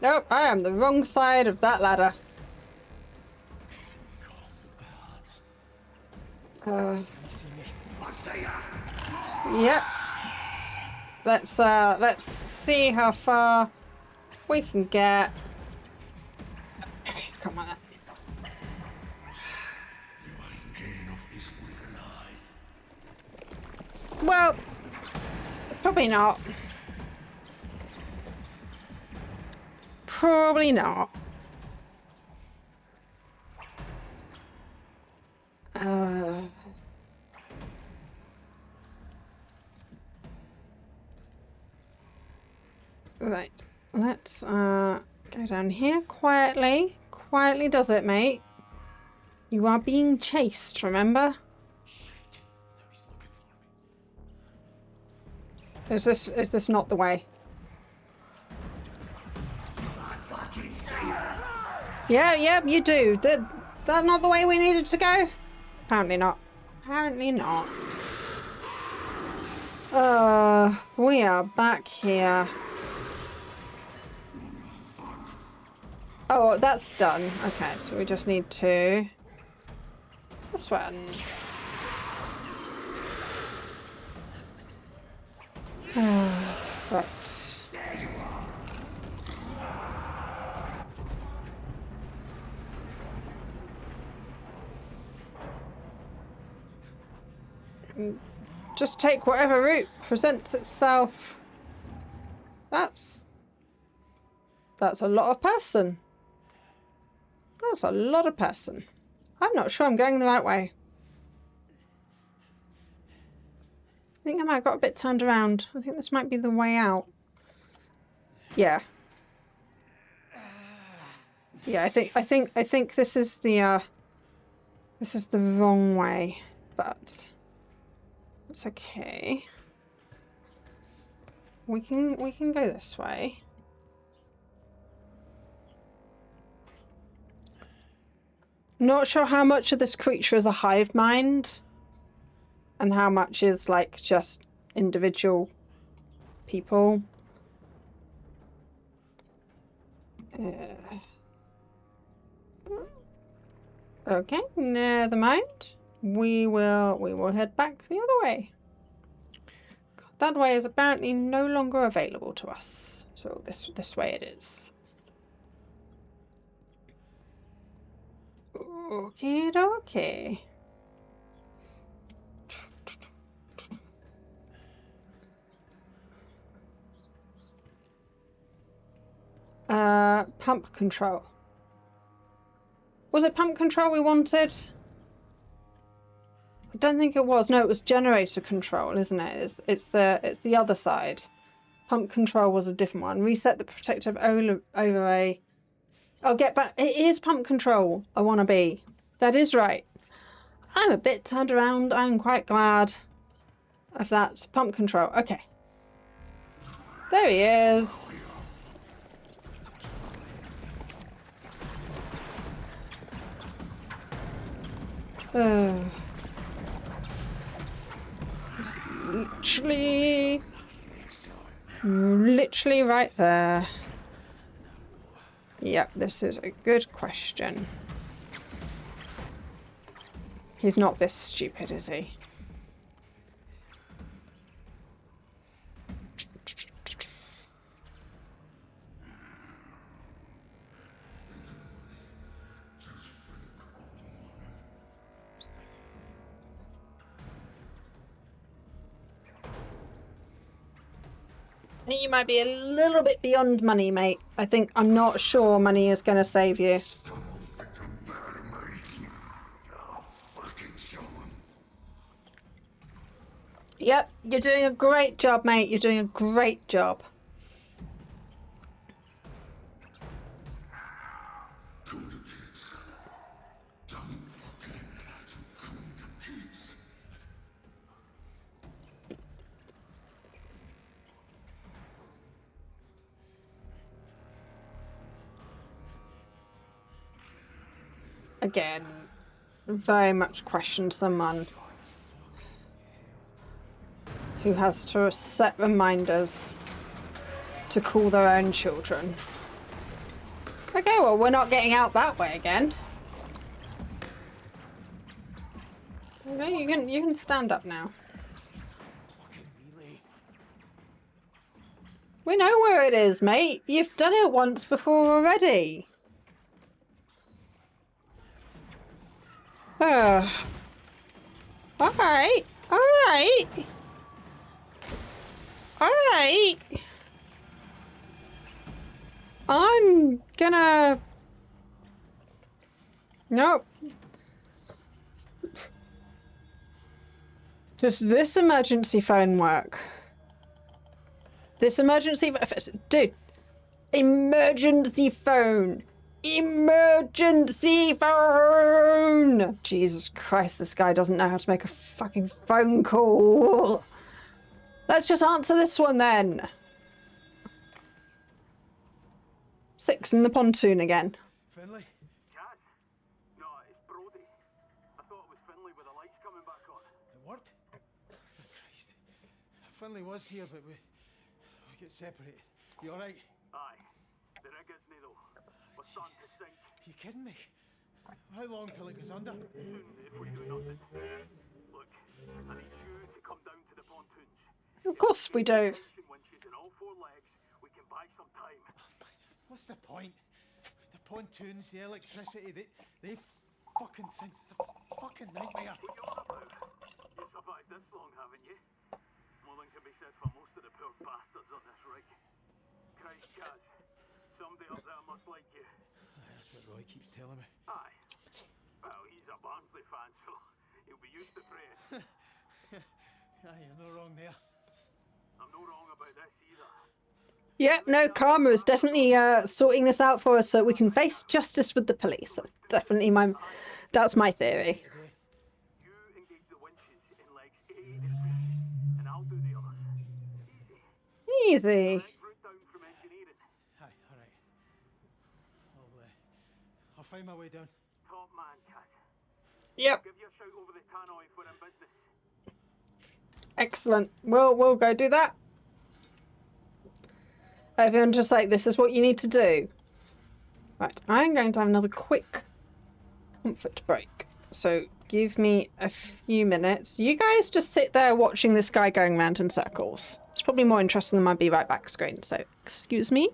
Nope, I am the wrong side of that ladder. Yep. Let's see how far we can get. Come on. Well, probably not. Probably not. Right. Let's go down here quietly. Quietly does it, mate. You are being chased, remember? Is this not the way? Yeah, you do. That not the way we needed to go? Apparently not. Apparently not. We are back here. Oh, that's done. Okay, so we just need to... This one. Right. Just take whatever route presents itself. That's a lot of person. That's a lot of person. I'm not sure I'm going the right way. I think I might have got a bit turned around. I think this might be the way out. Yeah. Yeah, I think this is the wrong way, but it's okay. We can go this way. Not sure how much of this creature is a hive mind and how much is like just individual people. Okay, never mind. We will head back the other way. That way is apparently no longer available to us. So this way it is. Okie dokie. Pump control. Was it pump control we wanted? I don't think it was. No, it was generator control, isn't it? It's the other side. Pump control was a different one. Reset the protective overlay. Oh, get back. It is pump control I want to be. That is right. I'm a bit turned around. I'm quite glad of that. Pump control. Okay. There he is. It's literally right there. Yep, this is a good question. He's not this stupid, is he? I think you might be a little bit beyond money, mate. I'm not sure money is going to save you. Yep, you're doing a great job, mate. You're doing a great job. Again, very much question someone who has to set reminders to call their own children. Okay, well, we're not getting out that way again. Okay, you can stand up now. We know where it is, mate. You've done it once before already. Alright. Alright. Alright. I'm gonna... Nope. Does this emergency phone work? This emergency... Dude. Emergency phone. Emergency phone! Jesus Christ, this guy doesn't know how to make a fucking phone call. Let's just answer this one then. 6 in the pontoon again. Finlay? Cat? No, it's Brody. I thought it was Finlay with the lights coming back on. It worked? Thank Christ. Finlay was here, but we get separated. You alright? Aye. The rig isn't though. We're starting to sink. You kidding me? How long till it goes under? Soon, if we do nothing. Look, I need you to come down to the pontoons. Of course we do. Winches and all 4 legs, we can buy some time. What's the point? The pontoons, the electricity, they fucking things. It's a fucking nightmare. What you on about? You survived this long, haven't you? More than can be said for most of the poor bastards on this rig. Christ, Kaz. Somebody up there must like you. That's what Roy keeps telling me. Aye. Well, he's a Barnsley fan, so he'll be used to praise. Aye, you're no wrong there. I'm no wrong about this either. Yep, no, Karma is definitely sorting this out for us so we can face justice with the police. That's definitely that's my theory. You engage the winches in legs A and B, and I'll do the others. Easy. Route down from engineering. Aye, alright. I'll find my way down. Top man, Cat. Yep. Give you a shout over the tannoy if we're in business. Excellent. We'll go do that. Everyone just like, this is what you need to do. Right, I'm going to have another quick comfort break. So give me a few minutes. You guys just sit there watching this guy going round in circles. It's probably more interesting than my be right back screen, so excuse me.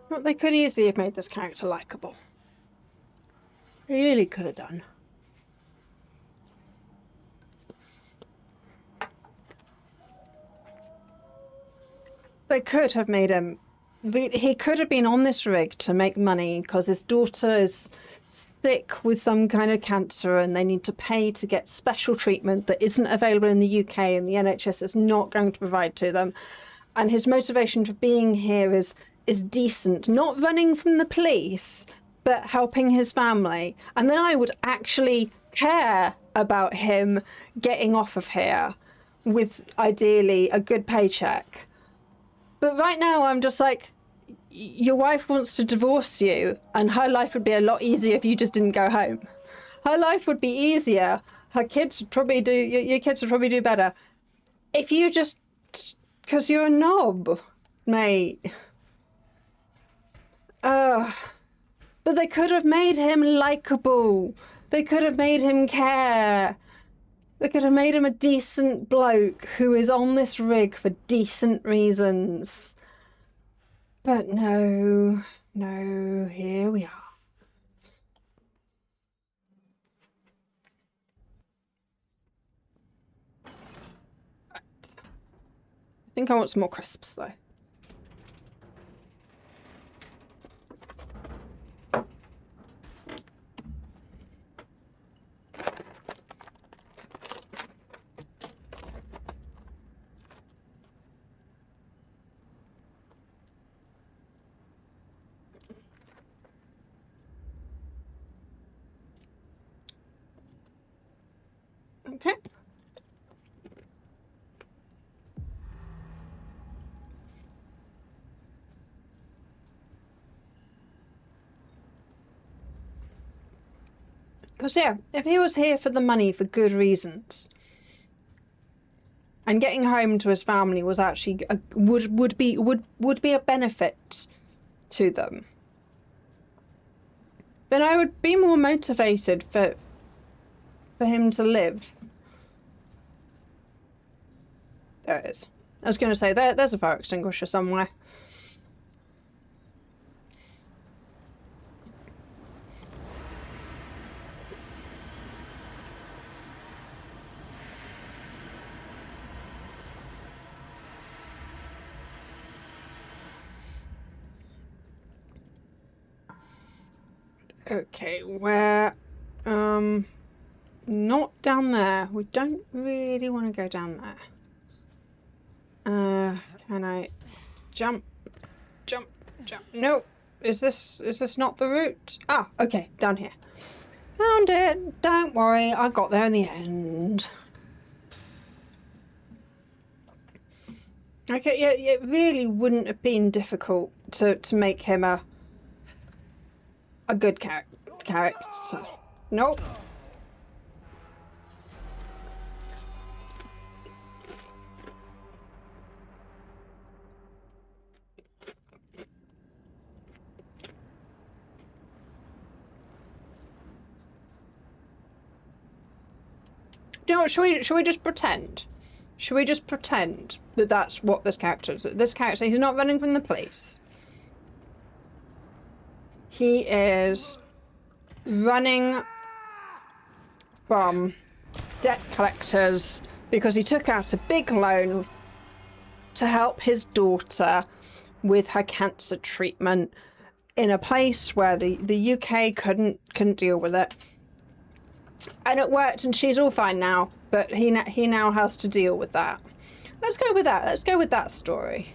Well, they could easily have made this character likable. Really could have done. They could have made him... He could have been on this rig to make money because his daughter is sick with some kind of cancer and they need to pay to get special treatment that isn't available in the UK and the NHS is not going to provide to them. And his motivation for being here is decent, not running from the police, but helping his family. And then I would actually care about him getting off of here with ideally a good paycheck. But right now I'm just like, your wife wants to divorce you and her life would be a lot easier if you just didn't go home. Her life would be easier. Her kids would probably do, your kids would probably do better if you just, because you're a knob, mate. But they could have made him likable. They could have made him care. They could have made him a decent bloke who is on this rig for decent reasons. But no, here we are. Right. I think I want some more crisps though. Okay. Because yeah, if he was here for the money for good reasons, and getting home to his family was actually would be a benefit to them, then I would be more motivated for him to live. There it is. I was going to say, there's a fire extinguisher somewhere. Okay, where... not down there. We don't really want to go down there. Can I jump? No. Is this not the route? Ah, okay, down here. Found it. Don't worry, I got there in the end. Okay, yeah, it really wouldn't have been difficult to make him a good character. Nope. Do you know what, should we just pretend? Should we just pretend that that's what this character is? This character, he's not running from the police. He is running from debt collectors because he took out a big loan to help his daughter with her cancer treatment in a place where the UK couldn't deal with it. And it worked and she's all fine now, but he now has to deal with that. Let's go with that. Let's go with that story.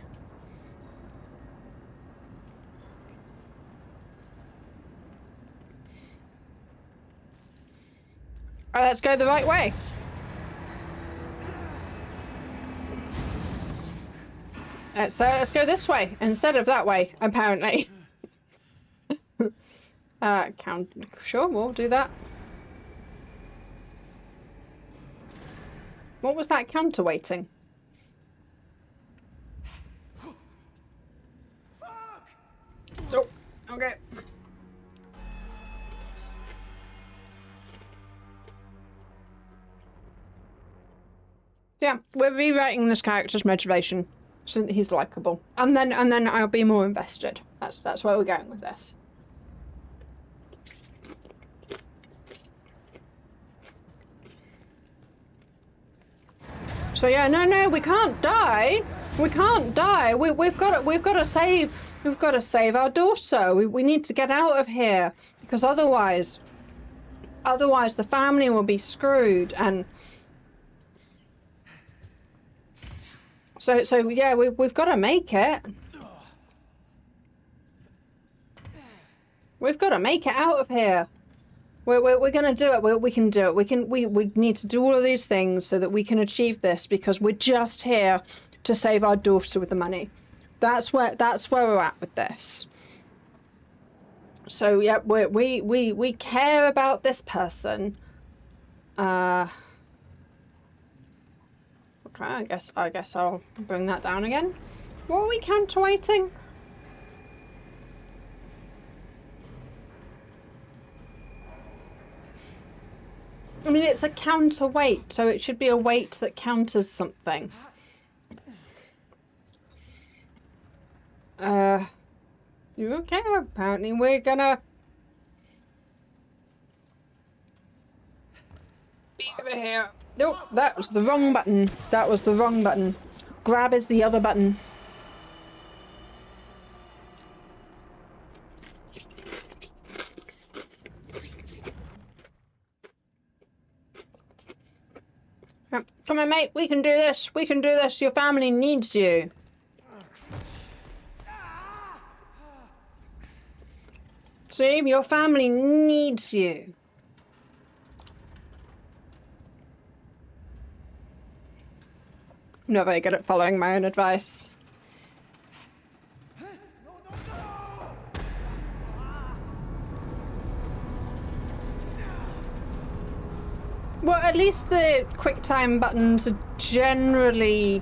Alright, let's go the right way. Let's go this way instead of that way, apparently. Sure, we'll do that. What was that counterweighting? Oh, okay. Yeah, we're rewriting this character's motivation. so that he's likable, and then I'll be more invested. That's where we're going with this. So yeah, no, we can't die. We can't die. We've got to save our daughter. We need to get out of here, because otherwise the family will be screwed. And so yeah, we've got to make it. We've got to make it out of here. We're gonna do it. We can do it. We need to do all of these things so that we can achieve this, because we're just here to save our daughter with the money. That's where we're at with this. So yeah, we care about this person. Okay, I guess I'll bring that down again. What are we counterweighting? I mean, it's a counterweight, so it should be a weight that counters something. You okay? Apparently we're gonna be over here. Nope, that was the wrong button. That was the wrong button. Grab is the other button. Come on, mate. We can do this. We can do this. Your family needs you. See, your family needs you. I'm not very good at following my own advice. Well, at least the QuickTime buttons are generally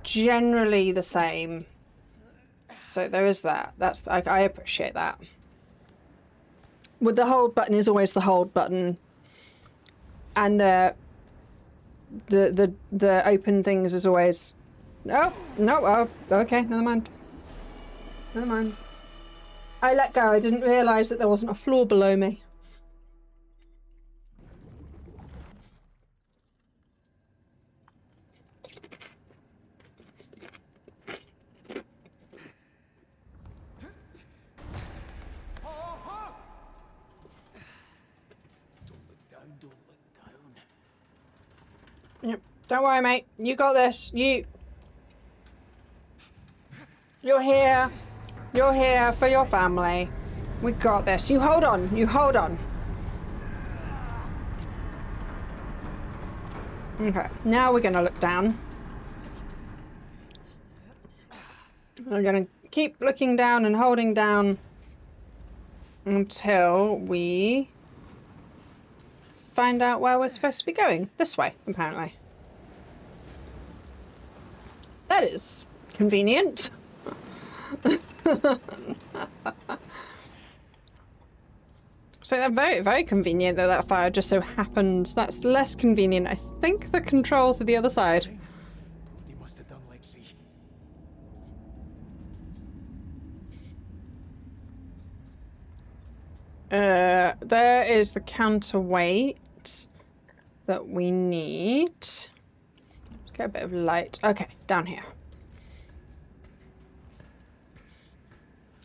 the same. So there is that. I appreciate that. With the hold button is always the hold button, and the open things is always no. Oh, okay, never mind. Never mind. I let go. I didn't realise that there wasn't a floor below me. Yep. Don't worry, mate. You got this. You're here. You're here for your family. We got this. You hold on. You hold on. Okay. Now we're gonna look down. We're gonna keep looking down and holding down until we find out where we're supposed to be going. This way, apparently. That is convenient. So they're very, very convenient that that fire just so happens. That's less convenient. I think the controls are the other side. Brody must have done like see. There is the counterweight that we need. Let's get a bit of light. Okay, down here.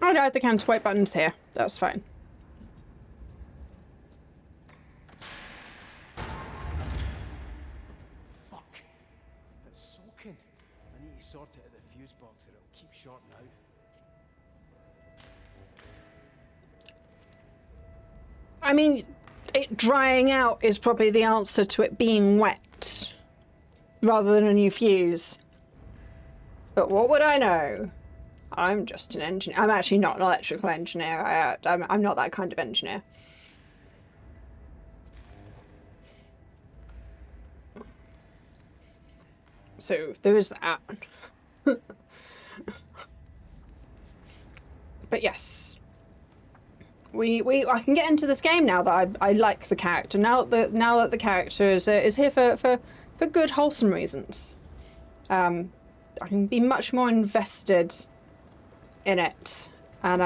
Oh no, the counterweight button's here. That's fine. Fuck. It's soaking. I need to sort it at the fuse box or it'll keep shorting out. I mean, it drying out is probably the answer to it being wet, rather than a new fuse. But what would I know? I'm just an engineer. I'm actually not an electrical engineer. I'm not that kind of engineer. So there is that. But yes. I can get into this game now that I like the character. Now that the character is here for good, wholesome reasons. I can be much more invested in it and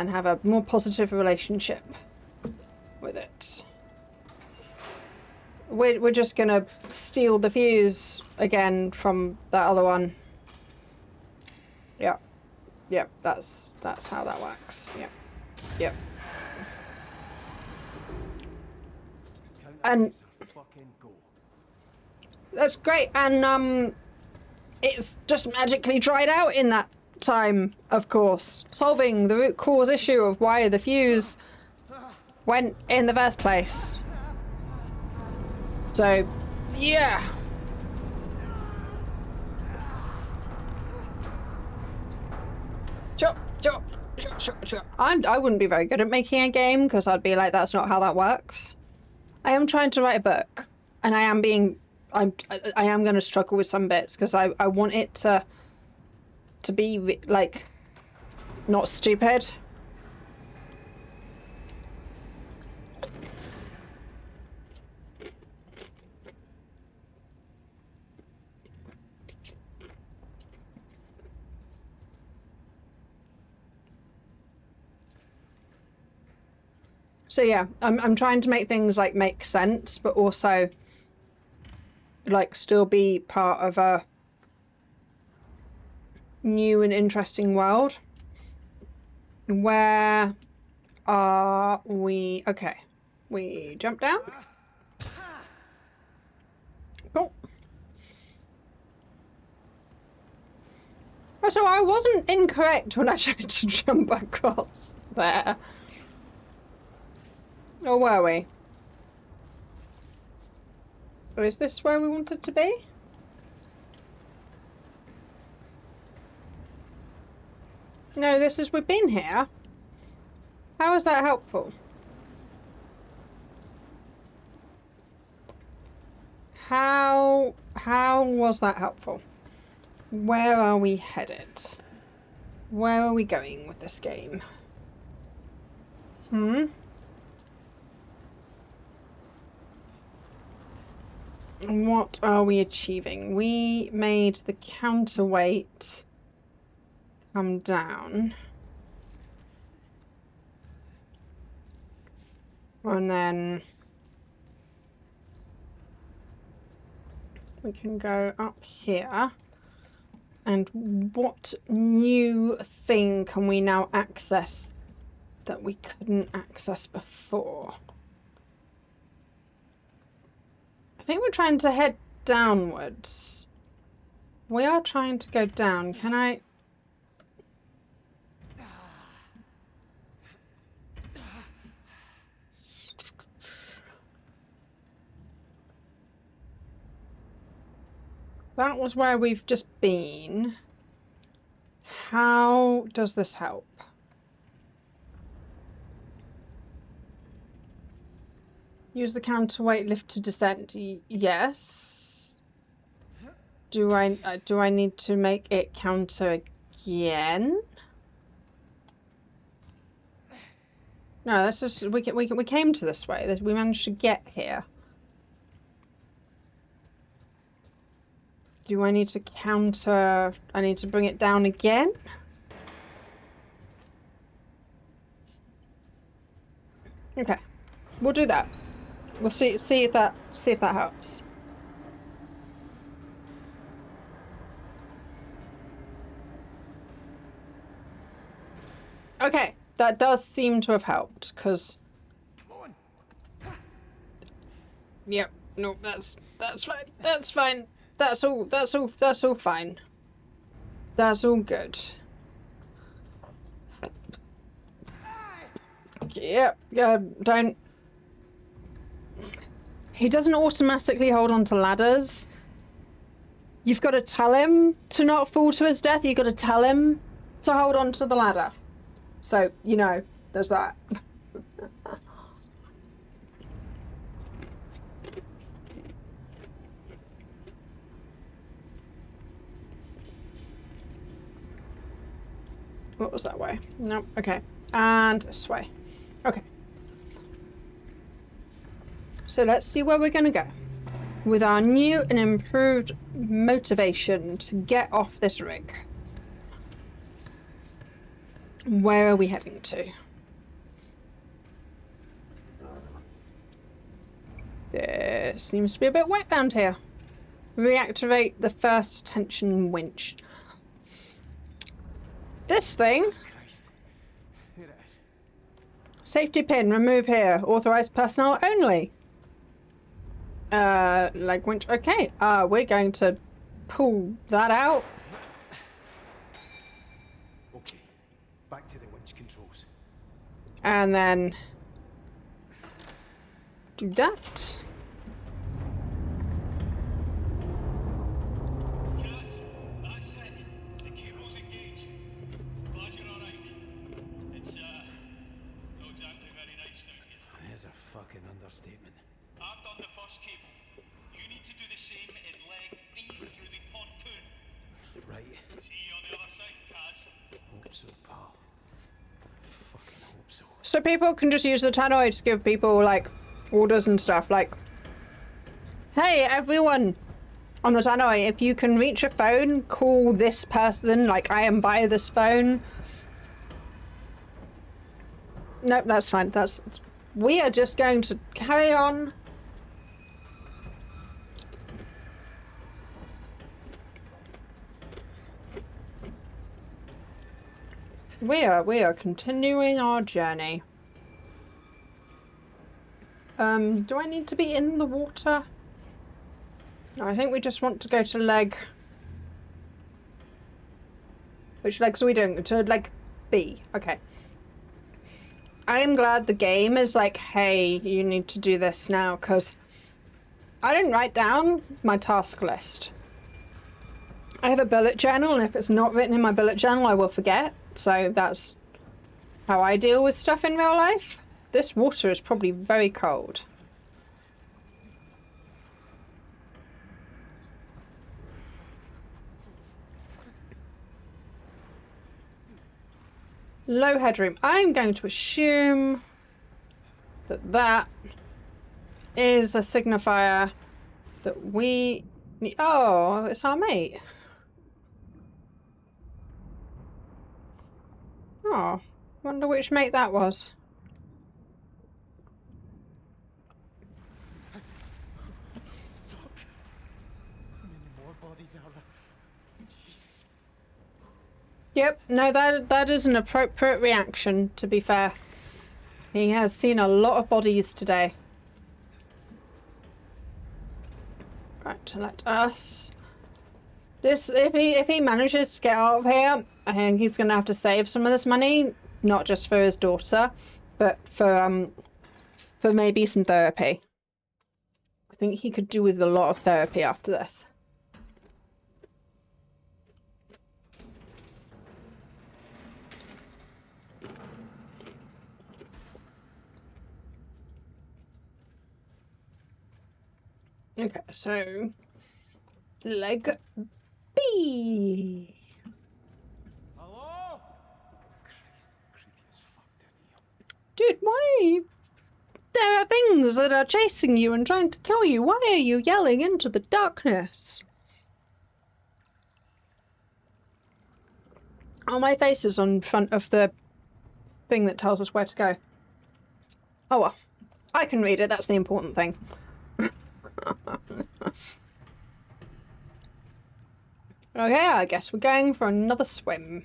have a more positive relationship with it. We're just gonna steal the fuse again from that other one. Yep. Yep, that's how that works. Yep. Yep. And that's great, and it's just magically dried out in that time, of course, solving the root cause issue of why the fuse went in the first place. So, yeah. Sure. I wouldn't be very good at making a game because I'd be like, that's not how that works. I am trying to write a book, and I am going to struggle with some bits because I want it to be like not stupid. So yeah, I'm trying to make things like make sense, but also like still be part of a new and interesting world. Where are we? Okay, we jump down. Cool. So I wasn't incorrect when I tried to jump across there. Or were we? Or is this where we wanted to be? No, this is, we've been here. How is that helpful? How was that helpful? Where are we headed? Where are we going with this game? What are we achieving? We made the counterweight come down. And then we can go up here. And what new thing can we now access that we couldn't access before? I think we're trying to head downwards. We are trying to go down. Can I... That was where we've just been. How does this help? Use the counterweight lift to descend. Yes. Do I need to make it counter again? No, this is we came to this way. We managed to get here. Do I need to counter? I need to bring it down again? Okay, we'll do that. We'll see if that helps. Okay, that does seem to have helped, because... Yep, no, that's fine. That's fine. That's all fine. That's all good. Yep, don't... He doesn't automatically hold on to ladders. You've got to tell him to not fall to his death. You've got to tell him to hold on to the ladder. So, you know, there's that. What was that way? No, okay. And this way. Okay. So let's see where we're gonna go. with our new and improved motivation to get off this rig. Where are we heading to? There seems to be a bit wet down here. Reactivate the first tension winch. This thing. Christ. Here it is. Safety pin, remove here. Authorized personnel only. Like winch. Okay, we're going to pull that out. Okay, back to the winch controls. And then do that. There's a fucking understatement. I've done the first cable. You need to do the same in leg B through the pontoon. Right. See you on the other side, Kaz. Hope so, pal. Fucking hope so. So people can just use the tannoy to give people, like, orders and stuff. Like, hey, everyone on the tannoy, if you can reach a phone, call this person. Like, I am by this phone. Nope, that's fine. We are just going to carry on. We are continuing our journey. Do I need to be in the water? No, I think we just want to go to leg. Which legs are we doing? To leg B. Okay. I am glad the game is like, hey, you need to do this now, because I didn't write down my task list. I have a bullet journal, and if it's not written in my bullet journal, I will forget. So that's how I deal with stuff in real life. This water is probably very cold. Low headroom. I'm going to assume that that is a signifier that we need. Oh, it's our mate. Oh, wonder which mate that was. Fuck. How many more bodies are there? Jesus. Yep, no, that is an appropriate reaction, to be fair. He has seen a lot of bodies today. Right, let us... if he manages to get out of here, I think he's going to have to save some of this money, not just for his daughter, but for maybe some therapy. I think he could do with a lot of therapy after this. Okay, so leg B. Hello? Christ, creepy as fuck down here. Dude, why are you... There are things that are chasing you and trying to kill you. Why are you yelling into the darkness? Oh, my face is on front of the thing that tells us where to go. Oh well, I can read it, that's the important thing. Okay, I guess we're going for another swim.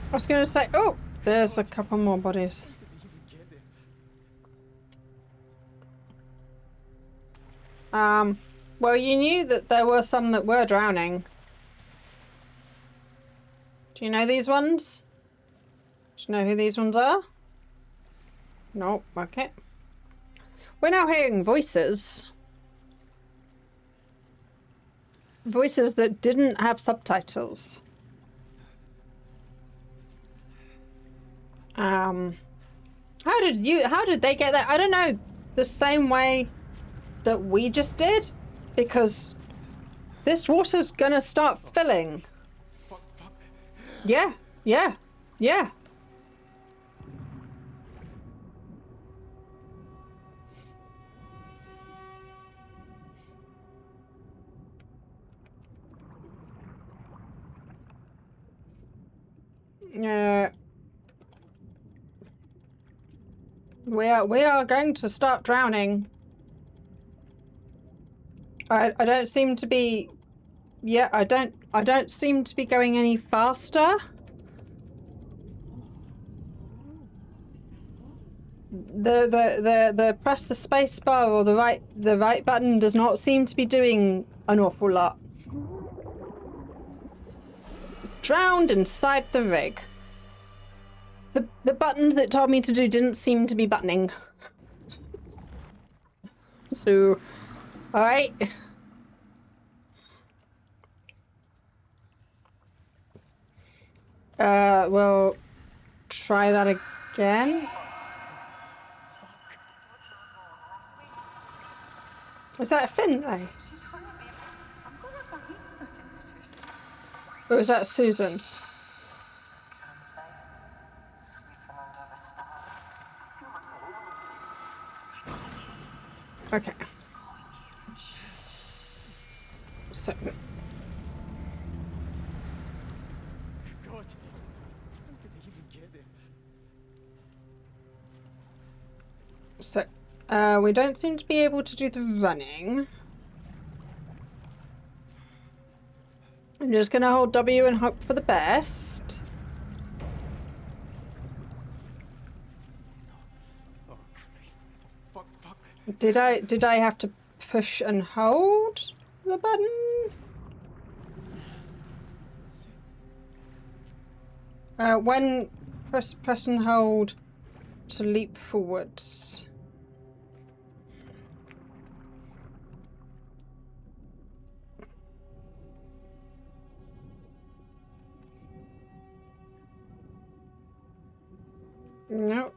I was going to say, oh, there's a couple more bodies. Well, you knew that there were some that were drowning. Do you know these ones? Do you know who these ones are? Nope, okay. We're now hearing voices. voices that didn't have subtitles. How did they get that? I don't know. The same way that we just did, because this water's gonna start filling. Yeah, yeah, yeah. We are going to start drowning. I don't seem to be. Yeah, I don't seem to be going any faster. The press the space bar or the right button does not seem to be doing an awful lot. Drowned inside the rig. The buttons that told me to do didn't seem to be buttoning. So, alright. We'll try that again. Is that Finlay? Or is that Susan? Okay. So. God, how did they even get there? So, we don't seem to be able to do the running. I'm just gonna hold W and hope for the best. Oh Christ! Fuck! Did I have to push and hold the button? When press and hold to leap forwards. No.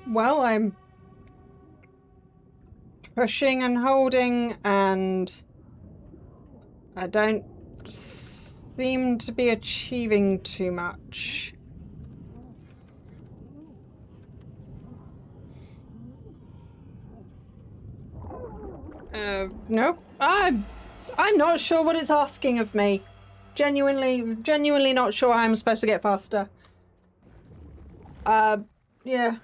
Well, I'm pushing and holding, and I don't seem to be achieving too much. Nope. I'm not sure what it's asking of me. Genuinely not sure how I'm supposed to get faster. Yeah.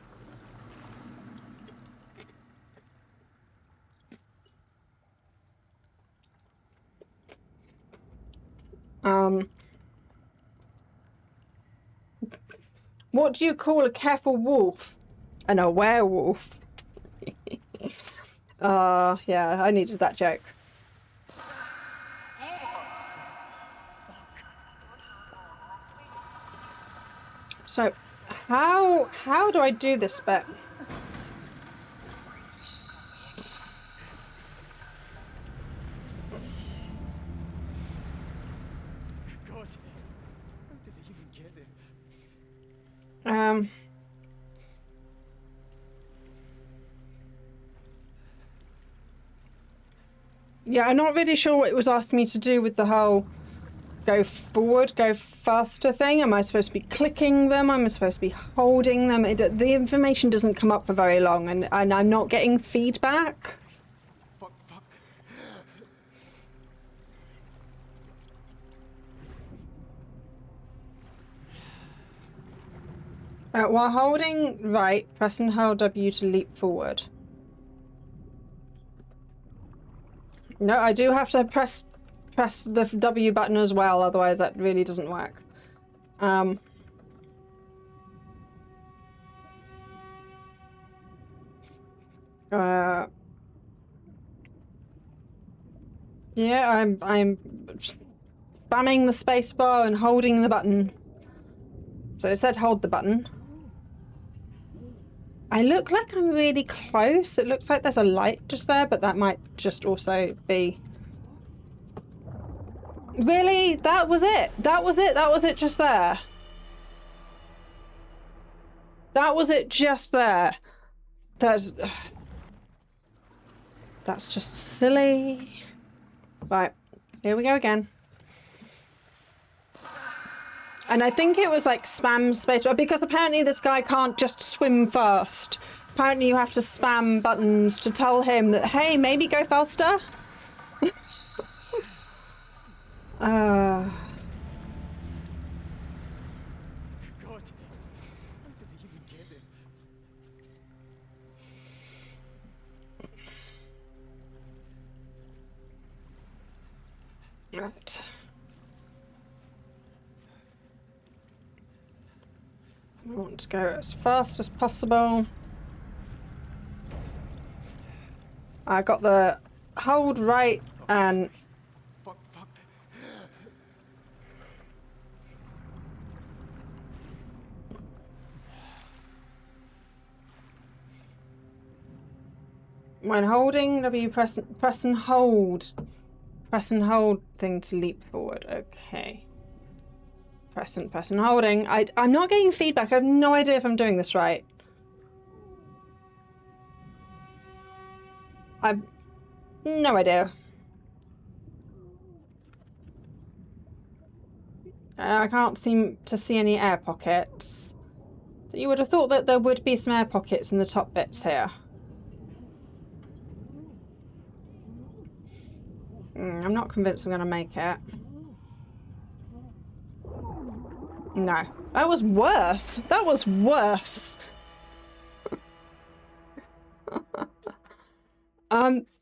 What do you call a careful wolf? And a werewolf. Yeah, I needed that joke. So, how do I do this bit? God, how did they even get there? Yeah, I'm not really sure what it was asking me to do with the whole go forward, go faster thing. Am I supposed to be clicking them? Am I supposed to be holding them? The information doesn't come up for very long, and I'm not getting feedback. Fuck. While holding right, press and hold W to leap forward. No, I do have to press the W button as well, otherwise that really doesn't work. Yeah, I'm spamming the space bar and holding the button. So it said hold the button. I look like I'm really close. It looks like there's a light just there, but that might just also be Really? That was it? That was it? That was it just there? That was it just there? That's just silly. Right, here we go again. And I think it was like spam spacebar, because apparently this guy can't just swim fast. Apparently you have to spam buttons to tell him that, hey, maybe go faster. God, how did they even get there? Right. I want to go as fast as possible. I got the hold right and... Fuck. When holding W, press and hold. Press and hold thing to leap forward. Okay. Press and holding. I'm not getting feedback. I have no idea if I'm doing this right. I've no idea. I can't seem to see any air pockets. You would have thought that there would be some air pockets in the top bits here. I'm not convinced I'm going to make it. No. That was worse. That was worse.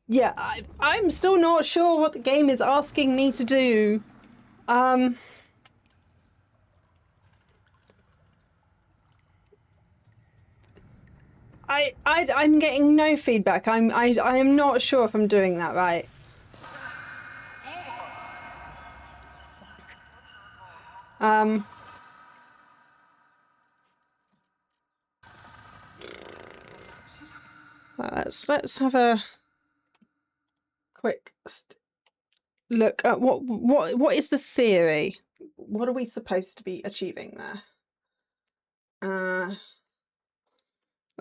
Yeah, I'm still not sure what the game is asking me to do. I'm getting no feedback. I am not sure if I'm doing that right. Let's have a quick look at what is the theory? What are we supposed to be achieving there?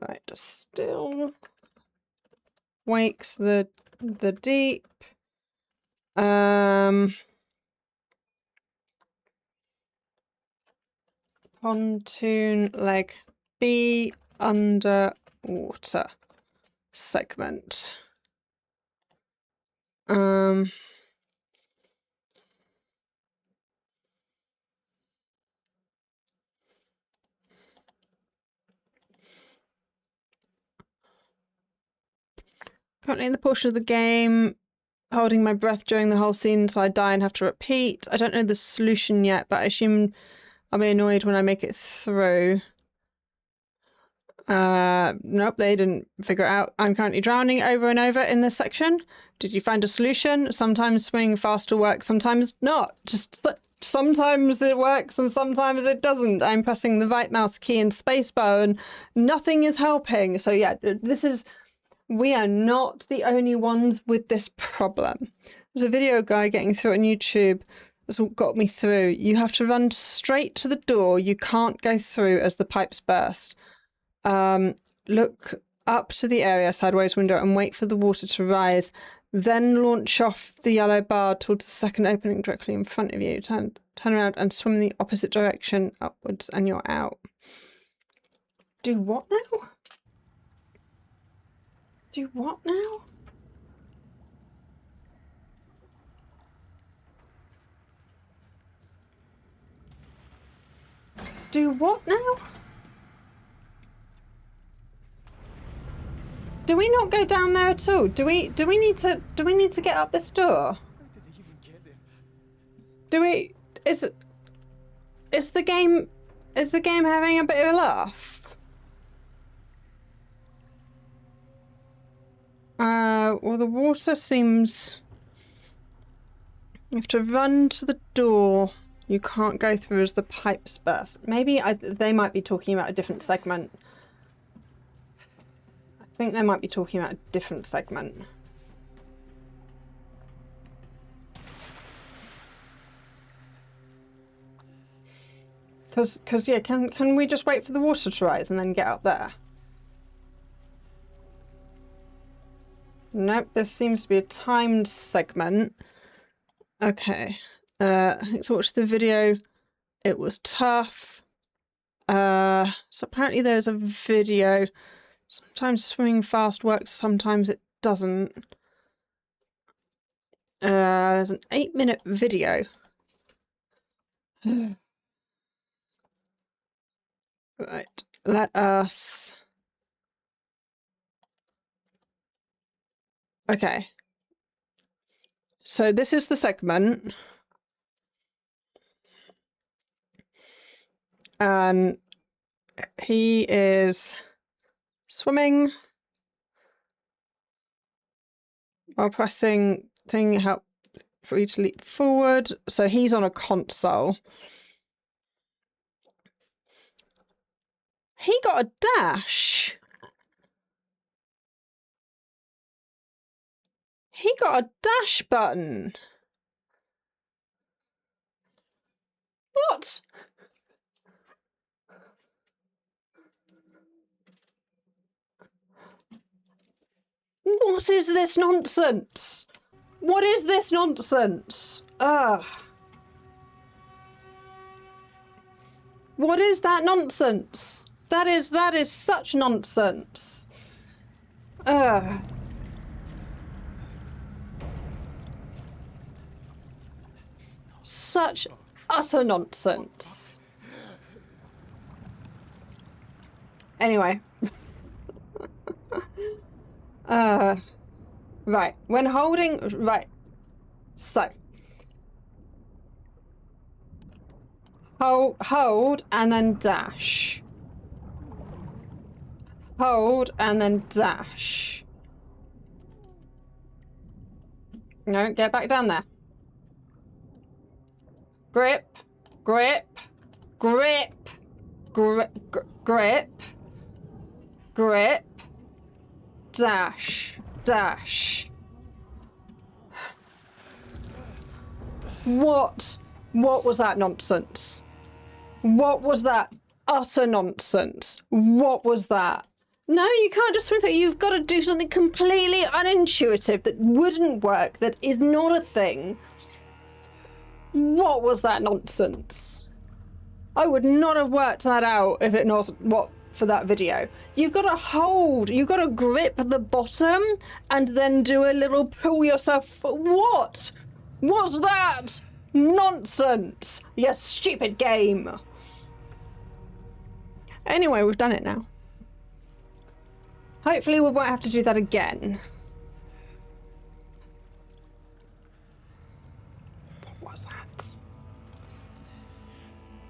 Right, still wakes the deep. Pontoon leg B underwater segment. Currently in the portion of the game, holding my breath during the whole scene until I die and have to repeat. I don't know the solution yet, but I assume I'll be annoyed when I make it through. Nope, they didn't figure it out. I'm currently drowning over and over in this section. Did you find a solution? Sometimes swimming faster works, sometimes not. Just sometimes it works and sometimes it doesn't. I'm pressing the right mouse key and spacebar and nothing is helping. So yeah, we are not the only ones with this problem. There's a video guy getting through it on YouTube. That's what got me through. You have to run straight to the door. You can't go through as the pipes burst. Look up to the area sideways window and wait for the water to rise. Then launch off the yellow bar towards the second opening directly in front of you. Turn around and swim in the opposite direction upwards and you're out. Do what now? Do what now? Do what now? Do we not go down there at all? Do we need to get up this door? How did they even get there? Do we is the game having a bit of a laugh? Well, the water seems... You have to run to the door. You can't go through as the pipes burst. Maybe they might be talking about a different segment. I think they might be talking about a different segment. Cause yeah, can we just wait for the water to rise and then get up there? Nope, this seems to be a timed segment. Okay. Let's watch the video. It was tough. So apparently there's a video. Sometimes swimming fast works, sometimes it doesn't. There's an 8-minute video. Right, let us... Okay. So this is the segment. And he is swimming while pressing thing help for you to leap forward. So he's on a console. He got a dash. He got a dash button. What? What is this nonsense? What is this nonsense? Ugh. What is that nonsense? That is such nonsense. Ugh. Such utter nonsense. Anyway. Right. When holding... Right. So. Hold and then dash. Hold and then dash. No, get back down there. Grip. Grip. Grip. Grip. Grip. Grip. Dash. Dash. What was that nonsense? What was that utter nonsense? What was that? No, you can't just swim through. You've got to do something completely unintuitive that wouldn't work, that is not a thing. What was that nonsense? I would not have worked that out if it was what for that video. You've got to hold, you've got to grip the bottom and then do a little pull yourself. What? What's that? Nonsense! You stupid game! Anyway, we've done it now. Hopefully we won't have to do that again. What was that?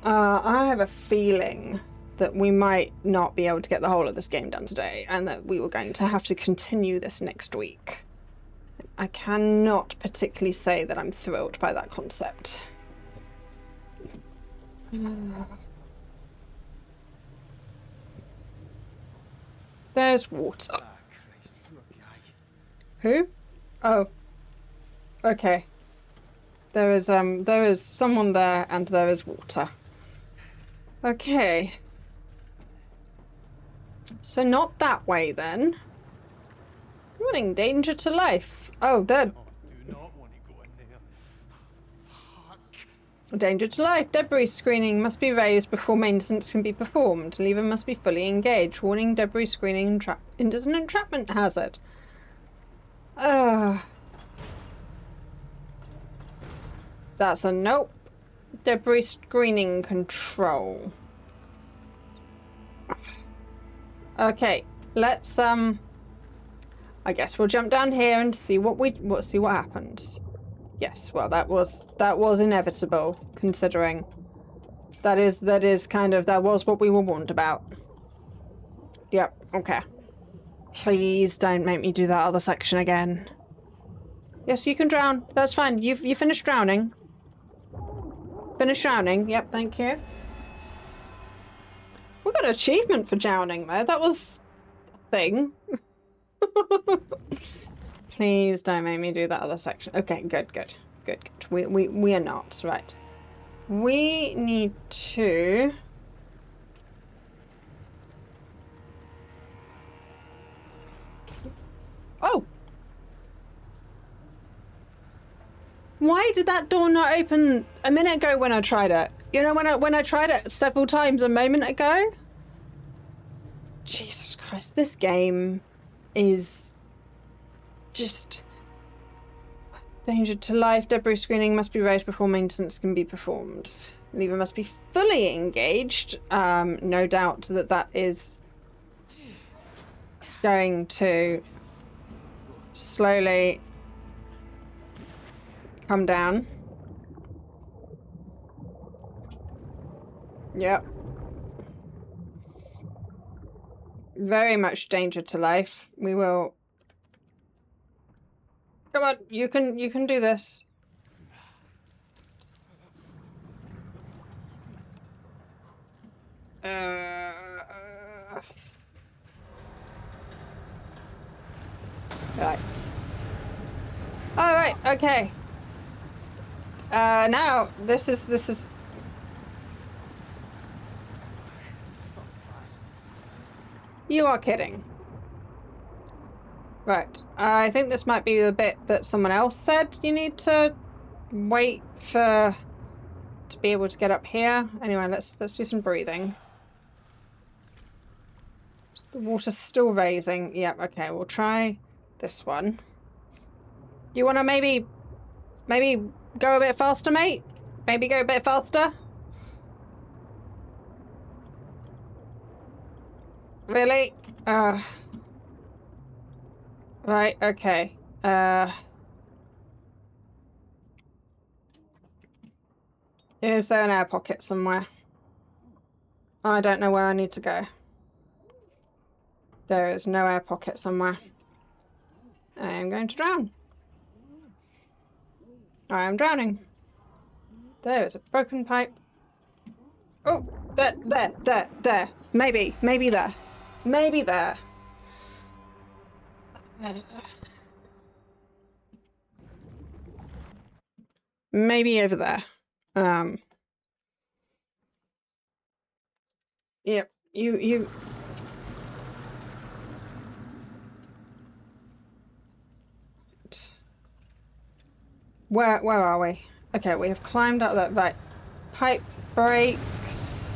I have a feeling that we might not be able to get the whole of this game done today and that we were going to have to continue this next week. I cannot particularly say that I'm thrilled by that concept. There's water. Who? Oh. Okay. There is someone there and there is water. Okay. So not that way then. Running danger to life. Oh, there. Danger to life. Debris screening must be raised before maintenance can be performed. Lever must be fully engaged. Warning, debris screening is an entrapment hazard. That's a nope. Debris screening control. Okay, let's I guess we'll jump down here and see what happens. Yes, well that was inevitable, considering that was what we were warned about. Yep, okay. Please don't make me do that other section again. Yes, you can drown. That's fine. You finished drowning. Finished drowning. Yep, thank you. We got an achievement for drowning though. That was a thing. Please don't make me do that other section. Okay, good. We are not. Right. We need to... Oh! Why did that door not open a minute ago when I tried it? You know, when I tried it several times a moment ago? Jesus Christ, this game is just... Danger to life. Debris screening must be raised before maintenance can be performed. Lever must be fully engaged. No doubt that that is going to slowly come down. Yep. Very much danger to life. We will... Come on, you can do this. Right. All right. Okay. Now this is. You are kidding. Right. I think this might be the bit that someone else said you need to wait for to be able to get up here. Anyway, let's do some breathing. The water's still raising. Yep, okay, we'll try this one. Do you want to maybe go a bit faster, mate? Maybe go a bit faster? Really? Right, okay. Is there an air pocket somewhere? I don't know where I need to go. There is no air pocket somewhere. I am going to drown. I am drowning. There is a broken pipe. Oh, there. Maybe there. Maybe there. Maybe over there. Yep, you... Where are we? Okay, we have climbed up that, right. Pipe breaks.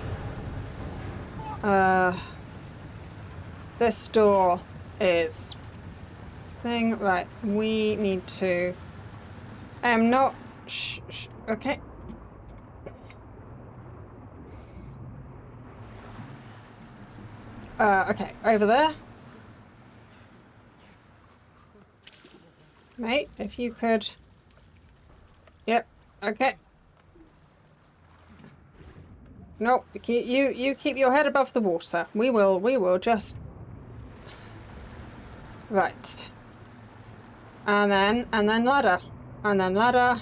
This door is... thing. Right, we need to... I am not... okay. Okay, over there. Mate, if you could... Yep, okay. Nope, you keep your head above the water. We will just... Right. And then ladder. And then ladder.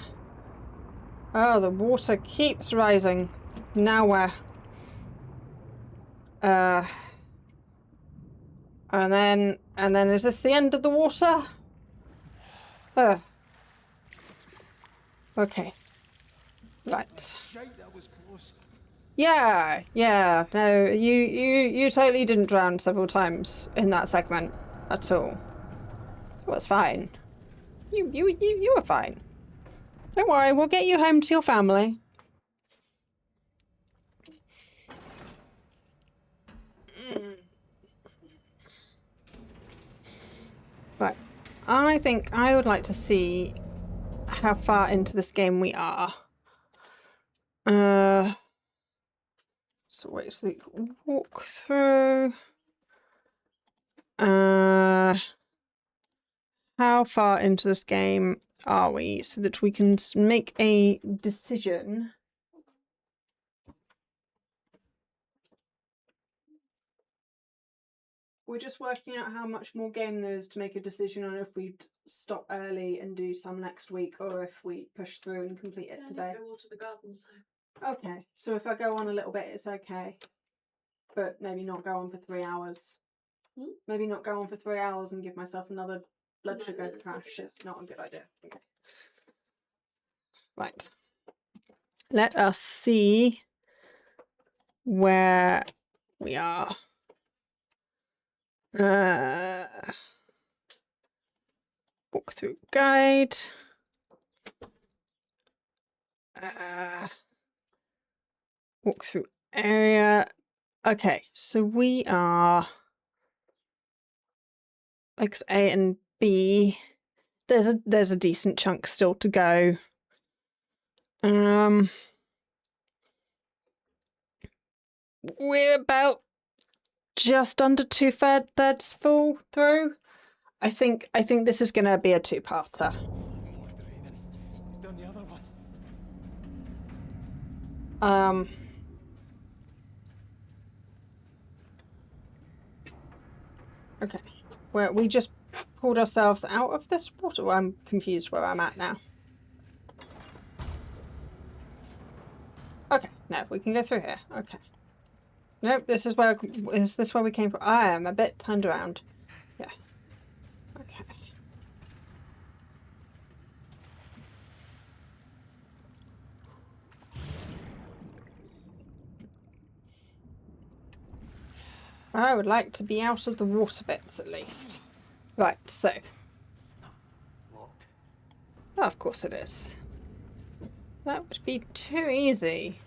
Oh, the water keeps rising. Now where? And then is this the end of the water? Okay. Right. Yeah. No, you totally didn't drown several times in that segment at all. It was fine. You were fine. Don't worry, we'll get you home to your family. Right. I think I would like to see how far into this game we are. So wait, so walk through. How far into this game are we so that we can make a decision? We're just working out how much more game there is to make a decision on if we'd stop early and do some next week or if we push through and complete it today. I need to go water the garden, so. Okay, so if I go on a little bit, it's okay. But maybe not go on for 3 hours. Maybe not go on for 3 hours and give myself another blood sugar crash. It's not a good idea. Okay. Right. Let us see where we are. Walkthrough guide. Walkthrough area. Okay, so we are like A and B. There's a decent chunk still to go. We're about just under 2/3 full through. I think this is gonna be a two-parter. More draining. He's done the other one. Okay. We just pulled ourselves out of this water. Well, I'm confused where I'm at now. Okay, no, we can go through here. Okay. Nope, is this where we came from? I am a bit turned around. Yeah. Okay. I would like to be out of the water bits at least. Right, so. Locked. Oh, of course it is. That would be too easy.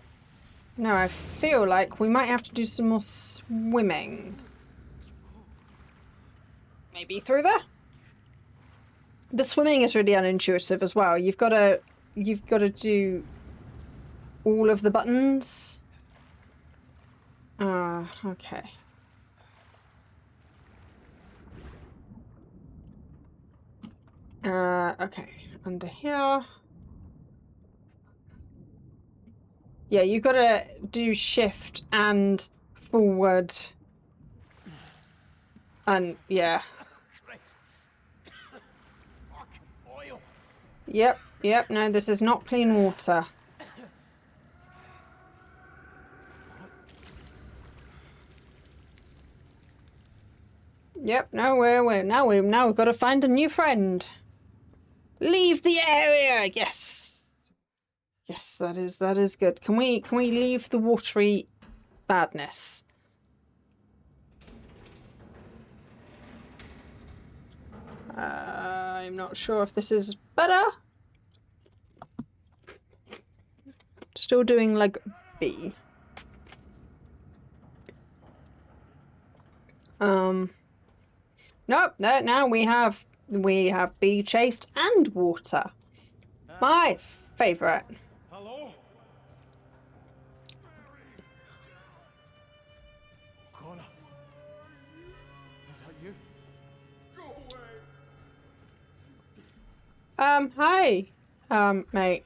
No, I feel like we might have to do some more swimming. Maybe through there? The swimming is really unintuitive as well. You've got to do all of the buttons. Okay. Okay, under here. Yeah, you've got to do shift and forward. And, yeah. Fucking oil. Yep, no, this is not clean water. Yep, no, now we've got to find a new friend. Leave the area. Yes, that is good. Can we leave the watery badness? I'm not sure if this is better. Still doing like B. Nope. Now we have bee chased and water. My favorite. Hello? Connor. Is that you? Go away. Hi. Mate.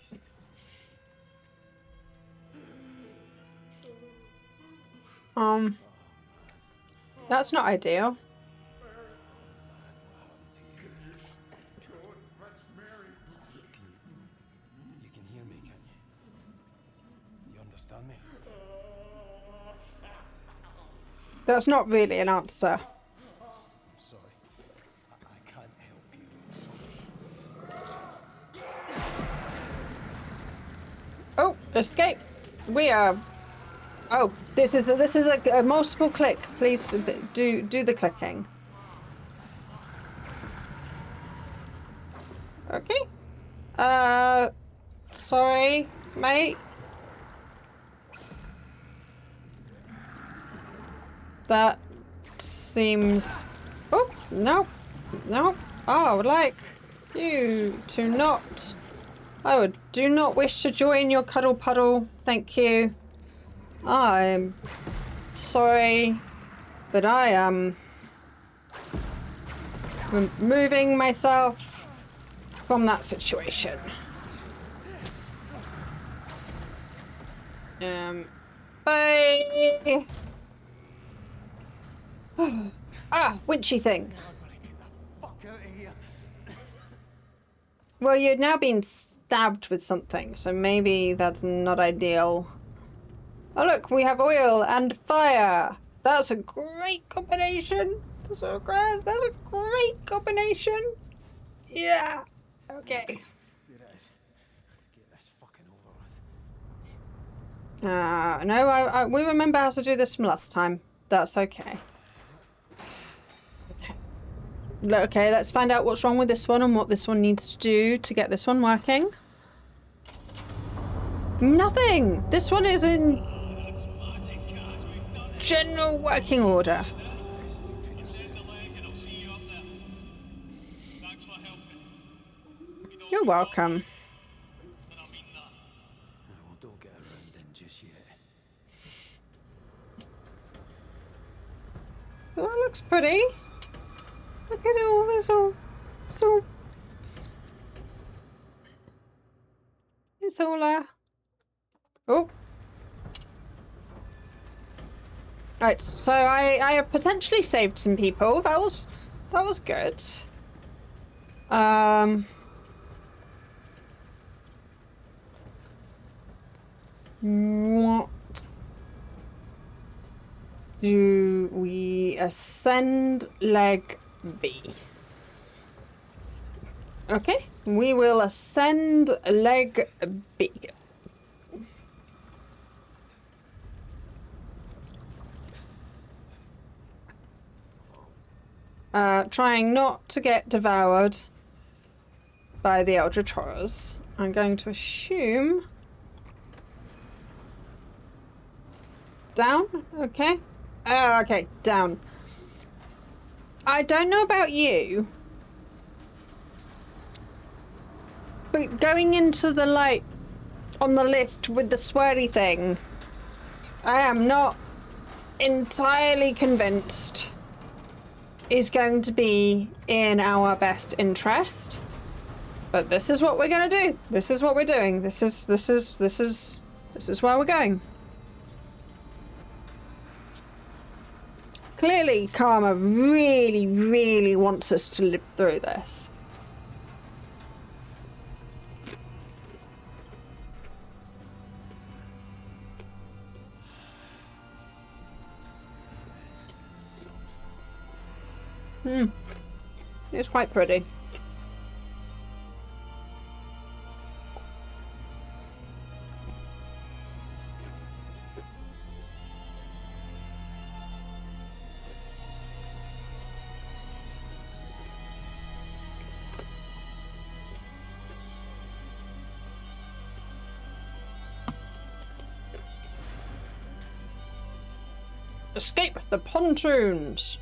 That's not ideal. You can hear me, can you? You understand me? That's not really an answer. I'm sorry. I can't help you. I'm sorry. Oh, escape. We are. Oh, this is a multiple click. Please do the clicking. Okay. Sorry, mate. That seems. Oh, no. I would like you to not. I do not wish to join your cuddle puddle. Thank you. I'm sorry, but I am removing myself from that situation. Bye. Winchy thing. Fuck out of here. Well, you've now been stabbed with something, so maybe that's not ideal. Oh look, we have oil and fire. That's a great combination. That's a great combination. Yeah. Okay. There it is. Get this fucking over with. No, we remember how to do this from last time. That's okay. Okay. Okay, let's find out what's wrong with this one and what this one needs to do to get this one working. Nothing! This one is in general working order. You're welcome. Well, don't get around in just yet. Well, that looks pretty. Look at it all. It's all. Oh. Right. So I have potentially saved some people. That was good. What do we ascend leg B? Okay, we will ascend leg B. Trying not to get devoured by the eldritch horrors. I'm going to assume down. Okay. Okay, down. I don't know about you, but going into the light on the lift with the sweary thing, I am not entirely convinced is going to be in our best interest. But this is what we're gonna do. This is what we're doing. This is where we're going. Clearly, Karma really, really wants us to live through this. It's quite pretty. Escape the pontoons.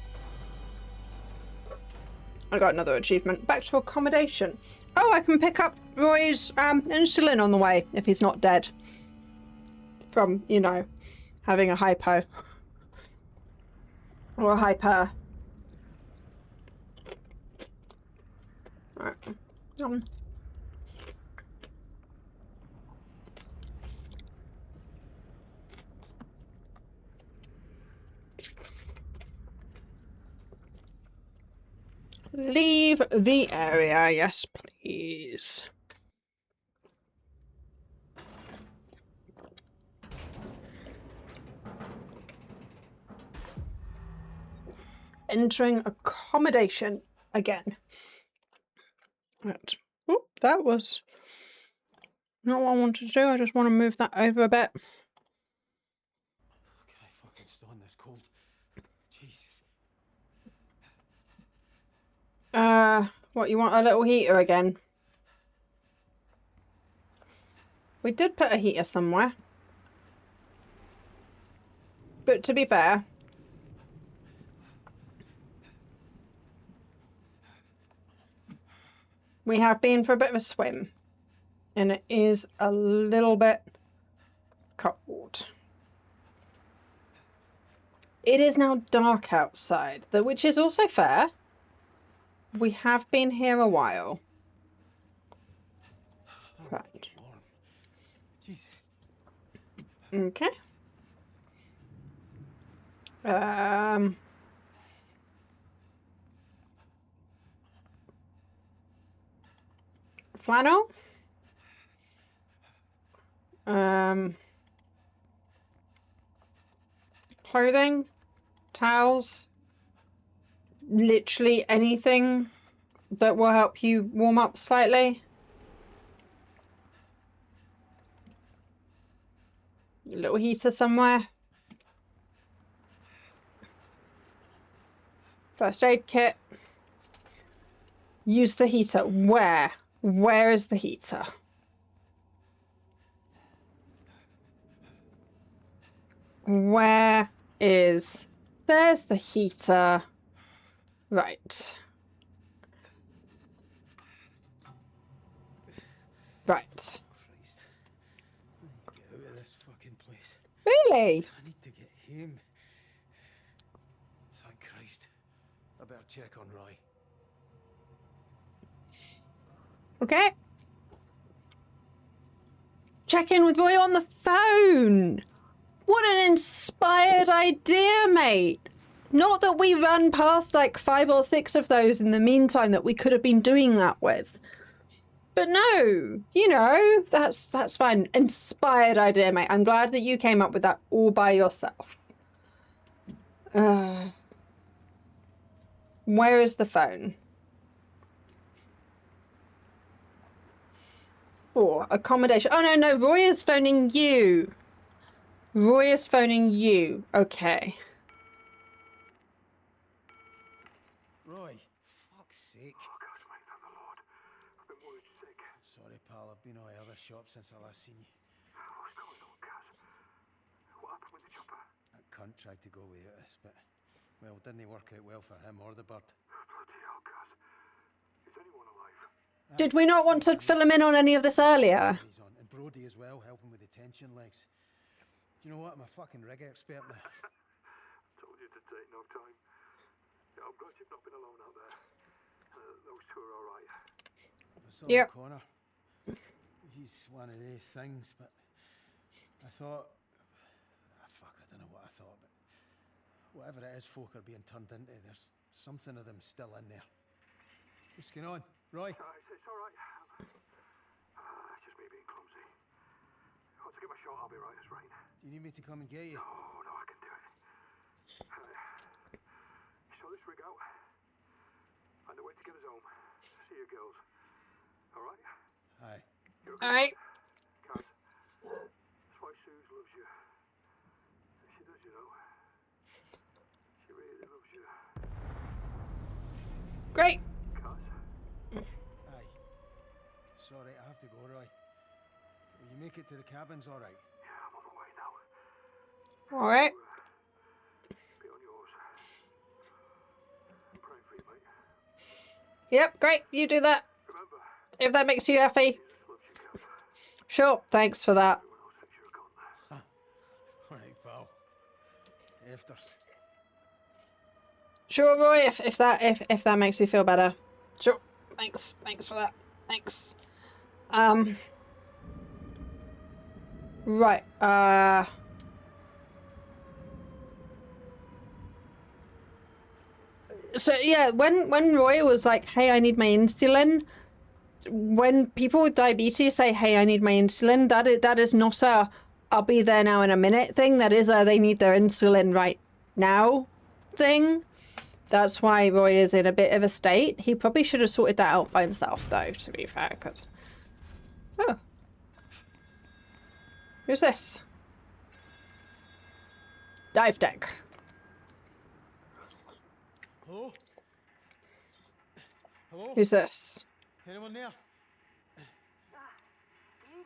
I got another achievement. Back to accommodation. Oh, I can pick up Roy's insulin on the way if he's not dead from, you know, having a hypo or a hyper. All right. Leave the area, yes, please. Entering accommodation again. Right. Oh, that was not what I wanted to do. I just want to move that over a bit. Can I fucking stand this cold? Jesus. What, you want a little heater again? We did put a heater somewhere. But to be fair, we have been for a bit of a swim. And it is a little bit cold. It is now dark outside, which is also fair. We have been here a while. Right. Jesus. Okay. Flannel. Clothing. Towels. Literally anything that will help you warm up slightly. Little heater somewhere. First aid kit. Use the heater. Where? Where is the heater? Where is... There's the heater. Right. Right. Christ. I need to get out of this fucking place. Really? I need to get home. Thank Christ. I better check on Roy. Okay. Check in with Roy on the phone. What an inspired idea, mate. Not that we ran past like 5 or 6 of those in the meantime that we could have been doing that with. But no, you know, that's fine. Inspired idea, mate. I'm glad that you came up with that all by yourself. Where is the phone? Oh, accommodation. Oh, no, Roy is phoning you. Roy is phoning you. Okay. Roy, fuck's sake. Oh, God, thank the Lord. I've been worried sick. Sorry, pal. I've been away out of the shop since I last seen you. What's going on, Kaz? What happened with the chopper? That cunt tried to go without us, but, well, didn't work out well for him or the bird. Bloody hell, Kaz. Is anyone alive? Did we not want to fill him in on any of this earlier? He's on. And Brody as well, helping with the tension legs. Do you know what? I'm a fucking rig expert now. Told you to take no time. Yeah, I'm glad you've not been alone out there. Those two are all right. I saw Connor. He's one of these things, but I thought... fuck, I don't know what I thought, but whatever it is folk are being turned into, there's something of them still in there. What's going on? Roy? It's all right. It's just me being clumsy. Once I get my shot, I'll be right as rain. Do you need me to come and get you? No, I can do it. So this rig out. And the way to get us home. See you girls. All right? Aye. All right. Kaz, that's why Suze loves you. She does, you know. She really loves you. Great. Kaz? Aye. Sorry, I have to go, Roy. Will you make it to the cabins all right? Yeah, I'm on the way now. All right. Be on yours. I'm praying for you, mate. Yep, great. You do that. Remember, If that makes you happy. Jesus loves you, Kaz. Sure. Thanks for that. Everyone else thinks you're gone. All right, pal. Afters. Sure, Roy. If that makes you feel better. Sure. Thanks. Thanks for that. Thanks. Right. So yeah, when Roy was like, "Hey, I need my insulin," when people with diabetes say, "Hey, I need my insulin," that is not a "I'll be there now in a minute" thing. That is a they need their insulin right now thing. That's why Roy is in a bit of a state. He probably should have sorted that out by himself, though, to be fair, because... Oh. Who's this? Dive deck. Hello? Hello? Who's this? Anyone there? Here he is.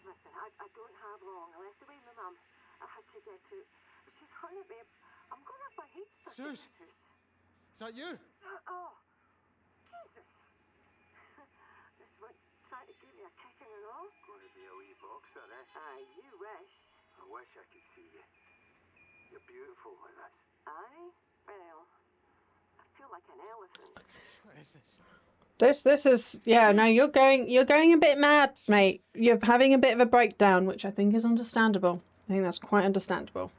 Listen, I don't have long. I left away my mum. I had to get to... She's hurting me. I'm going off my head stuck. Suze? Is that you? Oh, Jesus. This one's trying to give me a kicking and all. Going to be a wee boxer, eh? Aye, you wish. I wish I could see you. You're beautiful like this. Aye? Well, I feel like an elephant. What is this? This is... Yeah, no, you're going a bit mad, mate. You're having a bit of a breakdown, which I think is understandable. I think that's quite understandable.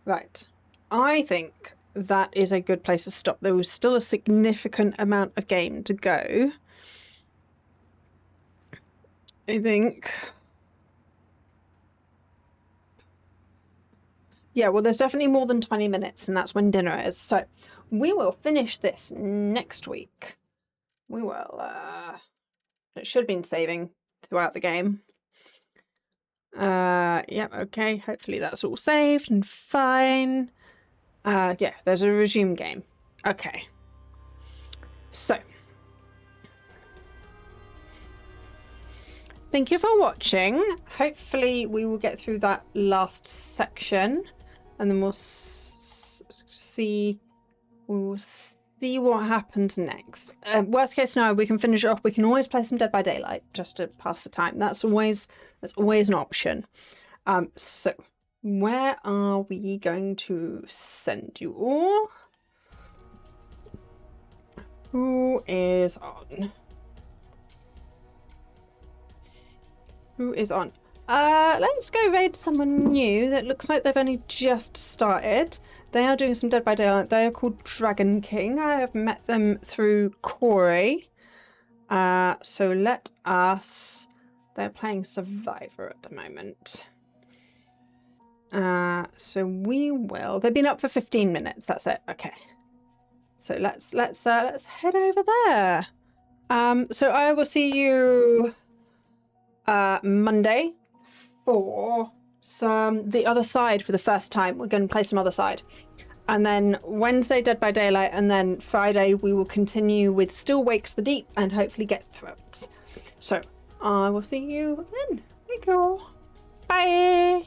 Right. I think that is a good place to stop. There was still a significant amount of game to go. I think... Yeah, well, there's definitely more than 20 minutes, and that's when dinner is. So we will finish this next week. We will, it should have been saving throughout the game. Yeah, okay. Hopefully that's all saved and fine. Yeah, there's a resume game. Okay. So. Thank you for watching. Hopefully we will get through that last section and then we'll see what happens next. Worst case scenario, we can finish it off. We can always play some Dead by Daylight just to pass the time. That's always an option. So where are we going to send you all? Who is on? Who is on? Let's go raid someone new that looks like they've only just started. They are doing some Dead by Daylight. They are called Dragon King. I have met them through Corey. So let us... They're playing Survivor at the moment. So we will... They've been up for 15 minutes. That's it. Okay. So let's head over there. So I will see you Monday for the other side for the first time. We're going to play some other side. And then Wednesday, Dead by Daylight, and then Friday we will continue with Still Wakes the Deep and hopefully get through it. So I will see you then. Thank you. Bye.